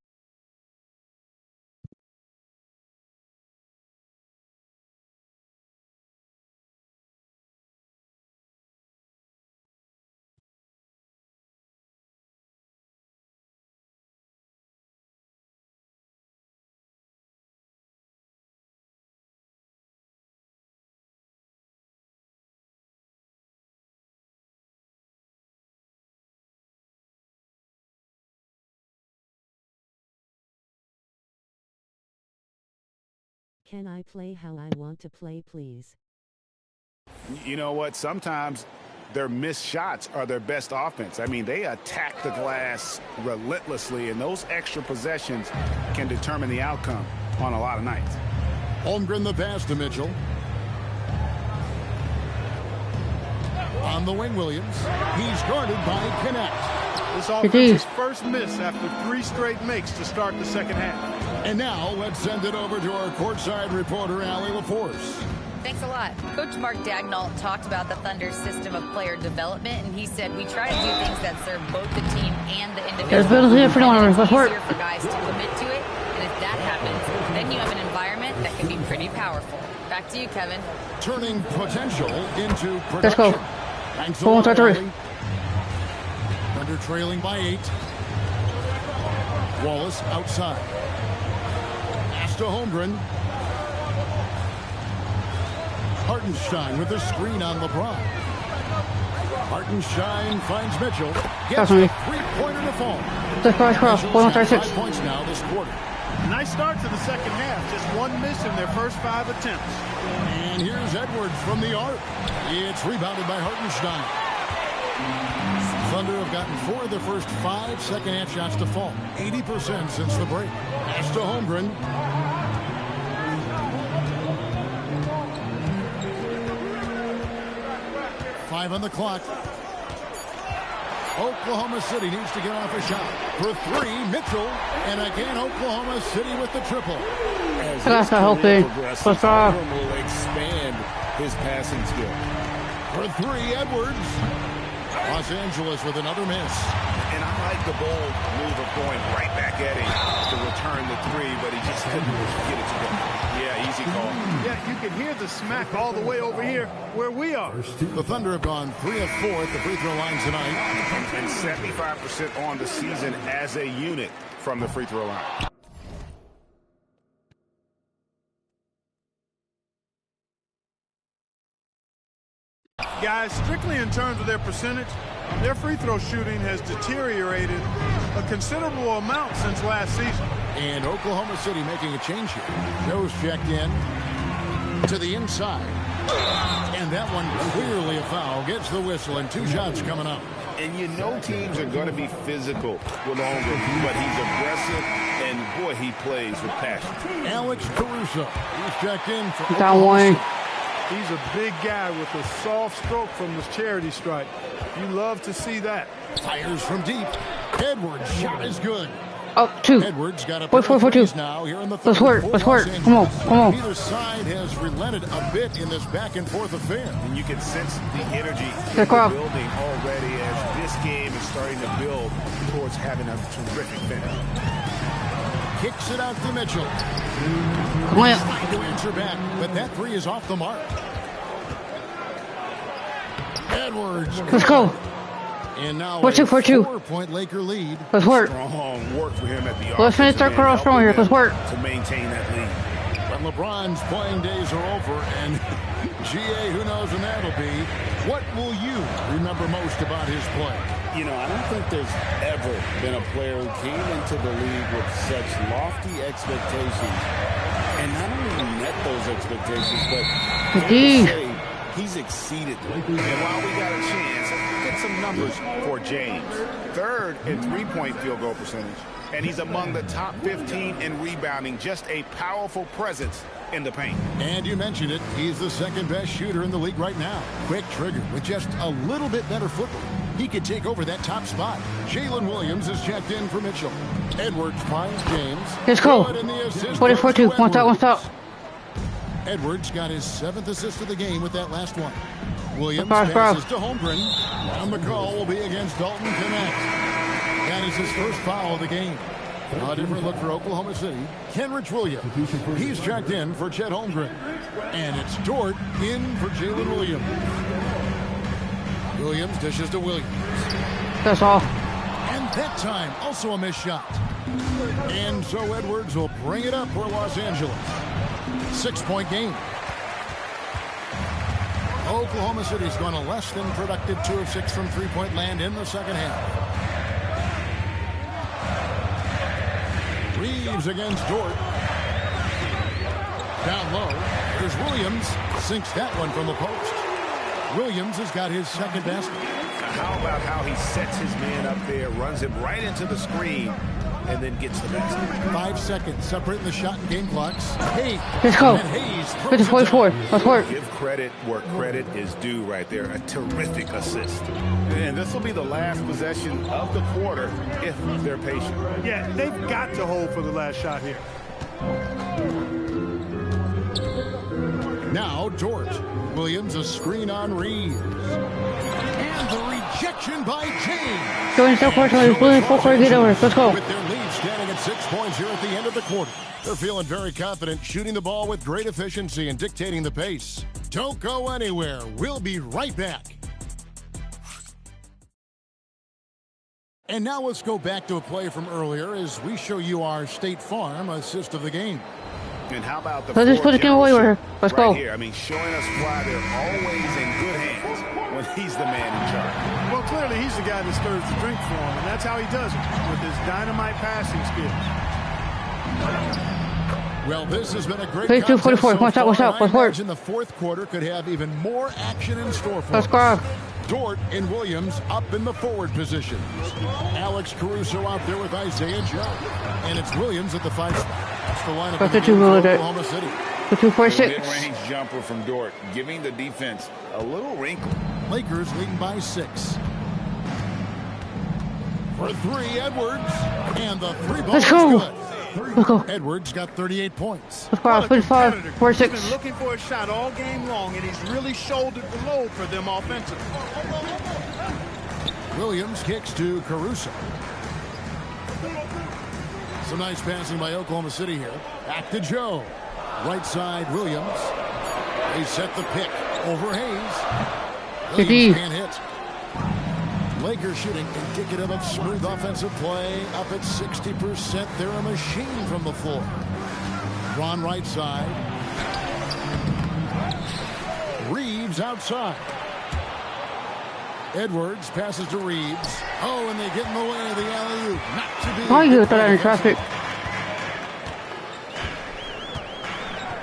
Can I play how I want to play, please? You know what? Sometimes their missed shots are their best offense. I mean, they attack the glass relentlessly, and those extra possessions can determine the outcome on a lot of nights. Holmgren the pass to Mitchell. On the wing, Williams. He's guarded by Connect. This offense's first miss after 3 straight makes to start the second half. And now let's send it over to our courtside reporter, Allie LaForce. Thanks a lot. Coach Mark Dagnall talked about the Thunder's system of player development, and he said, we try to do things that serve both the team and the individual. It's easier for guys to commit to it, and if that happens, then you have an environment that can be pretty powerful. Back to you, Kevin. Turning potential into production. Let's go. Thanks a Go on, lot, Thunder. Allie. Thunder trailing by 8. Wallace outside. Pass to Holmgren. Hartenstein with a screen on LeBron. Hartenstein finds Mitchell. Gets a three-pointer to fall. Cross. 5 points now this quarter. Nice start to the second half. Just 1 miss in their first 5 attempts. And here's Edwards from the arc. It's rebounded by Hartenstein. Thunder have gotten 4 of their first 5 second-half shots to fall. 80% since the break. Pass to Holmgren. Five on the clock. Oklahoma City needs to get off a shot. For 3, Mitchell. And again, Oklahoma City with the triple. As his career progresses, Ingram will expand his passing skill. For 3, Edwards. Los Angeles with another miss. And I like the bold move of going right back at him to return the 3, but he just couldn't get it to go. Yeah, easy call. Yeah, you can hear the smack all the way over here where we are. The Thunder have gone 3 of 4 at the free throw line tonight. And 75% on the season as a unit from the free throw line. Guys, strictly in terms of their percentage, their free throw shooting has deteriorated a considerable amount since last season. And Oklahoma City making a change here. Joe's checked in to the inside. And that one clearly a foul. Gets the whistle and 2 shots coming up. And you know teams are going to be physical with Holmgren, but he's aggressive, and boy, he plays with passion. Alex Caruso. He's checked in for Got one. He's a big guy with a soft stroke from his charity stripe. You love to see that. Fires from deep. Edwards' shot is good. Oh, 2. Edwards got a 4-4-2. now here in the Let's work. Come on. Either side has relented a bit in this back and forth affair. And you can sense the energy in the building already as this game is starting to build towards having a terrific finish. Kicks it out to Mitchell. Come on. Trying to answer back, but that 3 is off the mark. Edwards. Let's go. And now 4-2. 4-point Laker lead. Let's work. Strong work for him at the Let's finish our cross strong here. Let's work. To maintain that lead. But LeBron's playing days are over, and GA, who knows when that'll be. What will you remember most about his play? You know, I don't think there's ever been a player who came into the league with such lofty expectations and not only met those expectations, but he's exceeded them. And while we got a chance, get some numbers for James. 3rd in 3-point field goal percentage, and he's among the top 15 in rebounding. Just a powerful presence in the paint. And you mentioned it, he's the 2nd best shooter in the league right now. Quick trigger with just a little bit better footwork. He could take over that top spot. Jalen Williams is checked in for Mitchell. Edwards finds James. Let's go. 44-2. One stop. Edwards got his 7th assist of the game with that last one. Williams passes to Holmgren. And the call will be against Dalton Connect. That is his first foul of the game. A different look for Oklahoma City. Kenrich Williams. He's checked in for Chet Holmgren. And it's Dort in for Jalen Williams. Williams dishes to Williams. That's all. And that time, also a missed shot. And so Edwards will bring it up for Los Angeles. 6-point game. Oklahoma City's gone a less than productive 2 of 6 from 3-point land in the second half. Reeves against Dort. Down low. Here's Williams. Sinks that one from the post. Williams has got his second basket. How about how he sets his man up there, runs him right into the screen, and then gets the basket. 5 seconds separating the shot and game clocks. Hayes. Let's go. It's a 44. Let's work. Give credit where credit is due right there. A terrific assist. And this will be the last possession of the quarter if they're patient. Yeah, they've got to hold for the last shot here. Now George. Williams a screen on Reeves. And the rejection by James. Going so far, so he's full court, get over. Let's go. With their lead standing at 6 points here at the end of the quarter. They're feeling very confident, shooting the ball with great efficiency and dictating the pace. Don't go anywhere. We'll be right back. And now let's go back to a play from earlier as we show you our State Farm assist of the game. And how about the let's just put the game away with her. Let's go. Here. I mean, showing us why they're always in good hands when he's the man in charge. Well, clearly he's the guy that stirs the drink for him, and that's how he does it, with his dynamite passing skills. Well, this has been a great Page 244. So watch out, watch out. Let's work. In the fourth quarter could have even more action in store for let's go. Dort and Williams up in the forward positions. Alex Caruso out there with Isaiah Joe. And it's Williams at the 5 spot. That's the lineup of the game for Oklahoma City. The 2-4-6. Mid-range jumper from Dort, giving the defense a little wrinkle. Lakers leading by 6. For 3, Edwards. And the 3-ball is good. Let's go. Edwards got 38 points. Let's go. 25, 46. He's been looking for a shot all game long, and he's really shouldered the load for them offensively. Williams kicks to Caruso. Some nice passing by Oklahoma City here. Back to Joe. Right side, Williams. They set the pick over Hayes. Williams can't hit. Lakers shooting indicative of smooth offensive play. Up at 60%. They're a machine from the floor. Ron right side. Reeves outside. Edwards passes to Reeves. Oh, and they get in the way of the alley-oop. Not to be. Oh, you thought I was in traffic.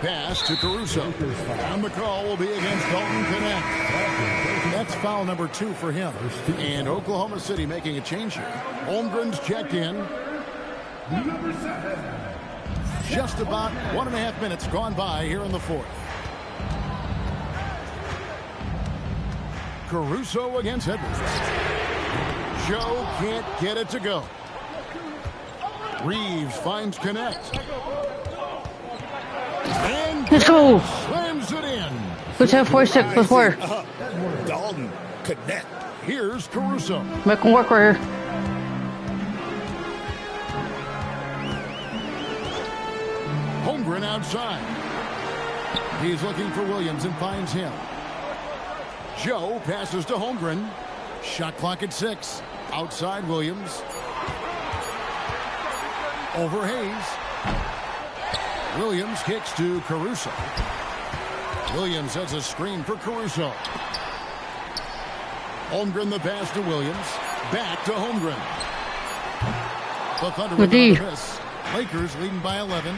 Pass to Caruso. And the call will be against Dalton Connect. That's foul number 2 for him. And Oklahoma City making a change here. Holmgren's checked in. Just about 1.5 minutes gone by here in the fourth. Caruso against Edwards. Joe can't get it to go. Reeves finds Connect. And let's go. Slams it in. Let's have 4-6. Let's work. Dalton Connect. Here's Caruso. Make him work right here. Holmgren outside. He's looking for Williams and finds him. Joe passes to Holmgren. Shot clock at 6. Outside Williams. Over Hayes. Williams kicks to Caruso. Williams sets a screen for Caruso. Holmgren the pass to Williams. Back to Holmgren. The Thunder with a miss. Lakers leading by 11.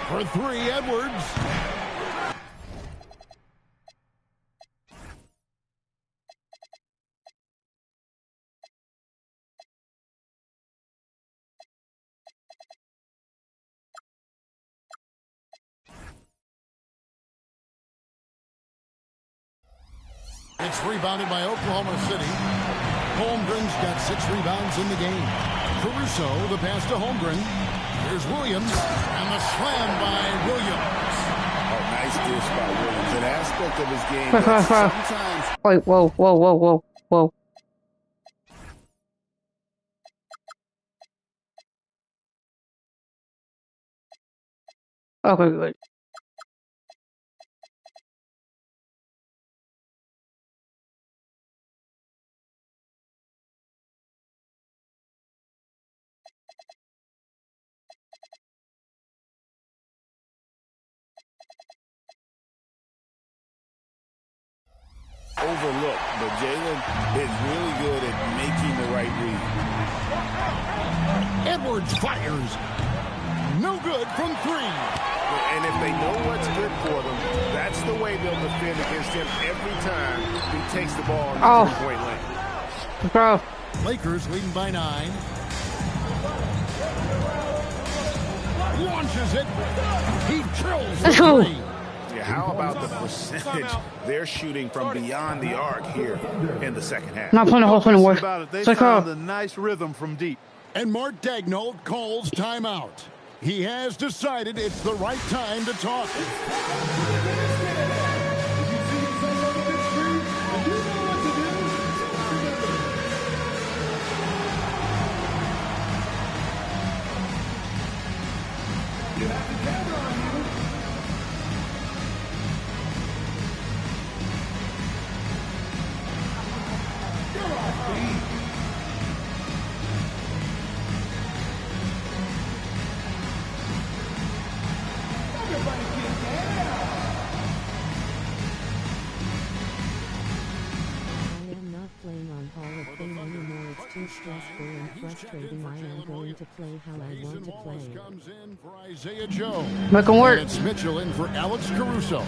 For 3, Edwards. It's rebounded by Oklahoma City. Holmgren's got 6 rebounds in the game. Caruso, the pass to Holmgren. Here's Williams, and the slam by Williams. Oh, nice dish by Williams. An aspect of his game that sometimes... Wait, whoa. Okay, good. Overlooked, but Jalen is really good at making the right read. Edwards fires. No good from 3. And if they know what's good for them, that's the way they'll defend against him every time he takes the ball in the three-point lane. Bro. Lakers leading by 9. Launches it. He drills the three. Yeah, how about the percentage they're shooting from beyond the arc here in the second half? Not playing the whole thing anymore. They found a nice rhythm from deep. And Mark Daigneault calls timeout. He has decided it's the right time to talk. Too stressful and frustrating. I am going to play how I want to play. Comes in for Isaiah Joe. Make him work. And it's Mitchell in for Alex Caruso.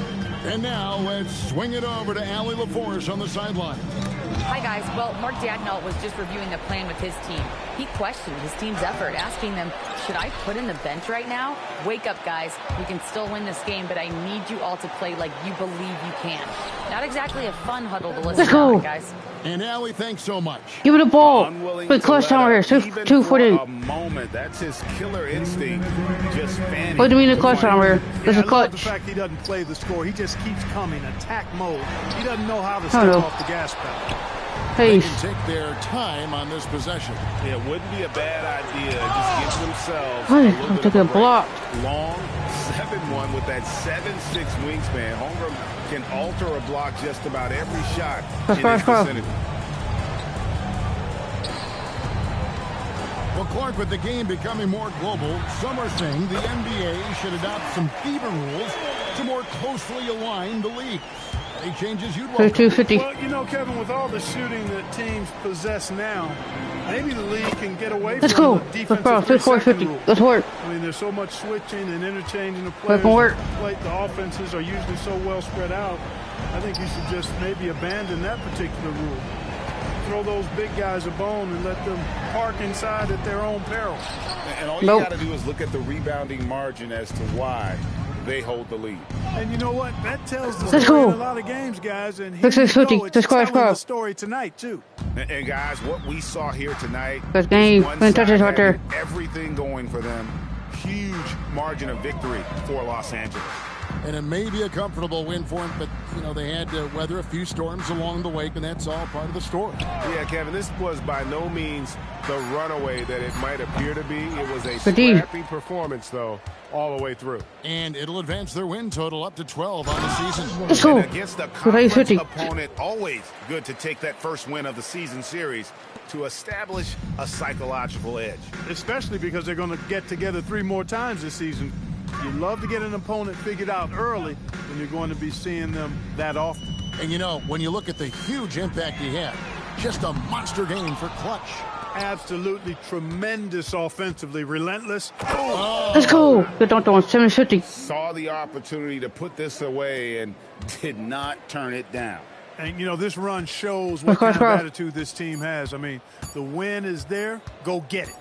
And now let's swing it over to Allie LaForce on the sideline. Hi, guys. Well, Mark Daigneault was just reviewing the plan with his team. He questioned his team's effort, asking them, should I put in the bench right now? Wake up, guys. We can still win this game, but I need you all to play like you believe you can. Not exactly a fun huddle to listen to, guys. And Allie, thanks so much. Give it a ball. Big clutch time here. 240. A moment. That's his killer instinct. Just fanning. What do you mean the clutch time here? This is clutch. The fact he doesn't play the score. He just keeps coming. Attack mode. He doesn't know how to step off the gas pedal. They can take their time on this possession. Yeah, it wouldn't be a bad idea. Just give themselves a little bit of a block. Long 7-1 with that 7'6" wingspan. Holmgren can alter a block just about every shot in his vicinity. Well, Clark, with the game becoming more global, some are saying the NBA should adopt some FIBA rules to more closely align the league. Any changes you'd welcome? 250. Well, you know, Kevin, with all the shooting that teams possess now, maybe the league can get away from the defensive 3-second rule. Let's work. I mean, there's so much switching and interchanging of players. The offenses are usually so well spread out. I think you should just maybe abandon that particular rule. Throw those big guys a bone and let them park inside at their own peril. And all you got to do is look at the rebounding margin as to why they hold the lead. And you know what? That tells the story in a lot of games, guys. And here it's telling the story tonight, too. And guys, what we saw here tonight, good game. Touches right there. Everything going for them. Huge margin of victory for Los Angeles. And it may be a comfortable win for them, but, you know, they had to weather a few storms along the way, and that's all part of the story. Yeah, Kevin, this was by no means the runaway that it might appear to be. It was a scrappy performance, though, all the way through. And it'll advance their win total up to 12 on the season. Let's go. And against a conference opponent, always good to take that first win of the season series to establish a psychological edge. Especially because they're going to get together 3 more times this season. You love to get an opponent figured out early when you're going to be seeing them that often. And, you know, when you look at the huge impact he had, just a monster game for clutch. Absolutely tremendous offensively, relentless. Let's go. Good on 750. Saw the opportunity to put this away and did not turn it down. And, you know, this run shows what kind of attitude this team has. I mean, the win is there. Go get it.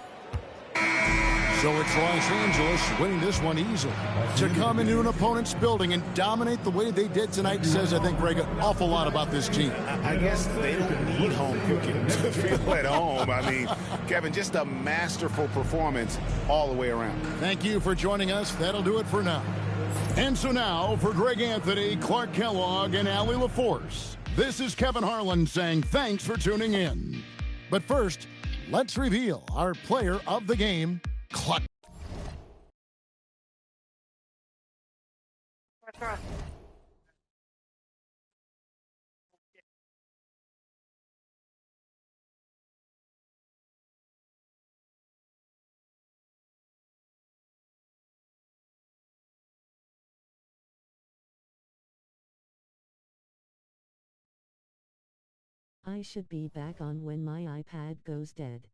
So it's Los Angeles winning this one easily. To come into an opponent's building and dominate the way they did tonight says, I think, Greg, an awful lot about this team. I guess they don't need home cooking to feel at home. I mean, Kevin, just a masterful performance all the way around. Thank you for joining us. That'll do it for now. And so now, for Greg Anthony, Clark Kellogg, and Allie LaForce, this is Kevin Harlan saying thanks for tuning in. But first, let's reveal our player of the game, Clutch. I should be back on when my iPad goes dead.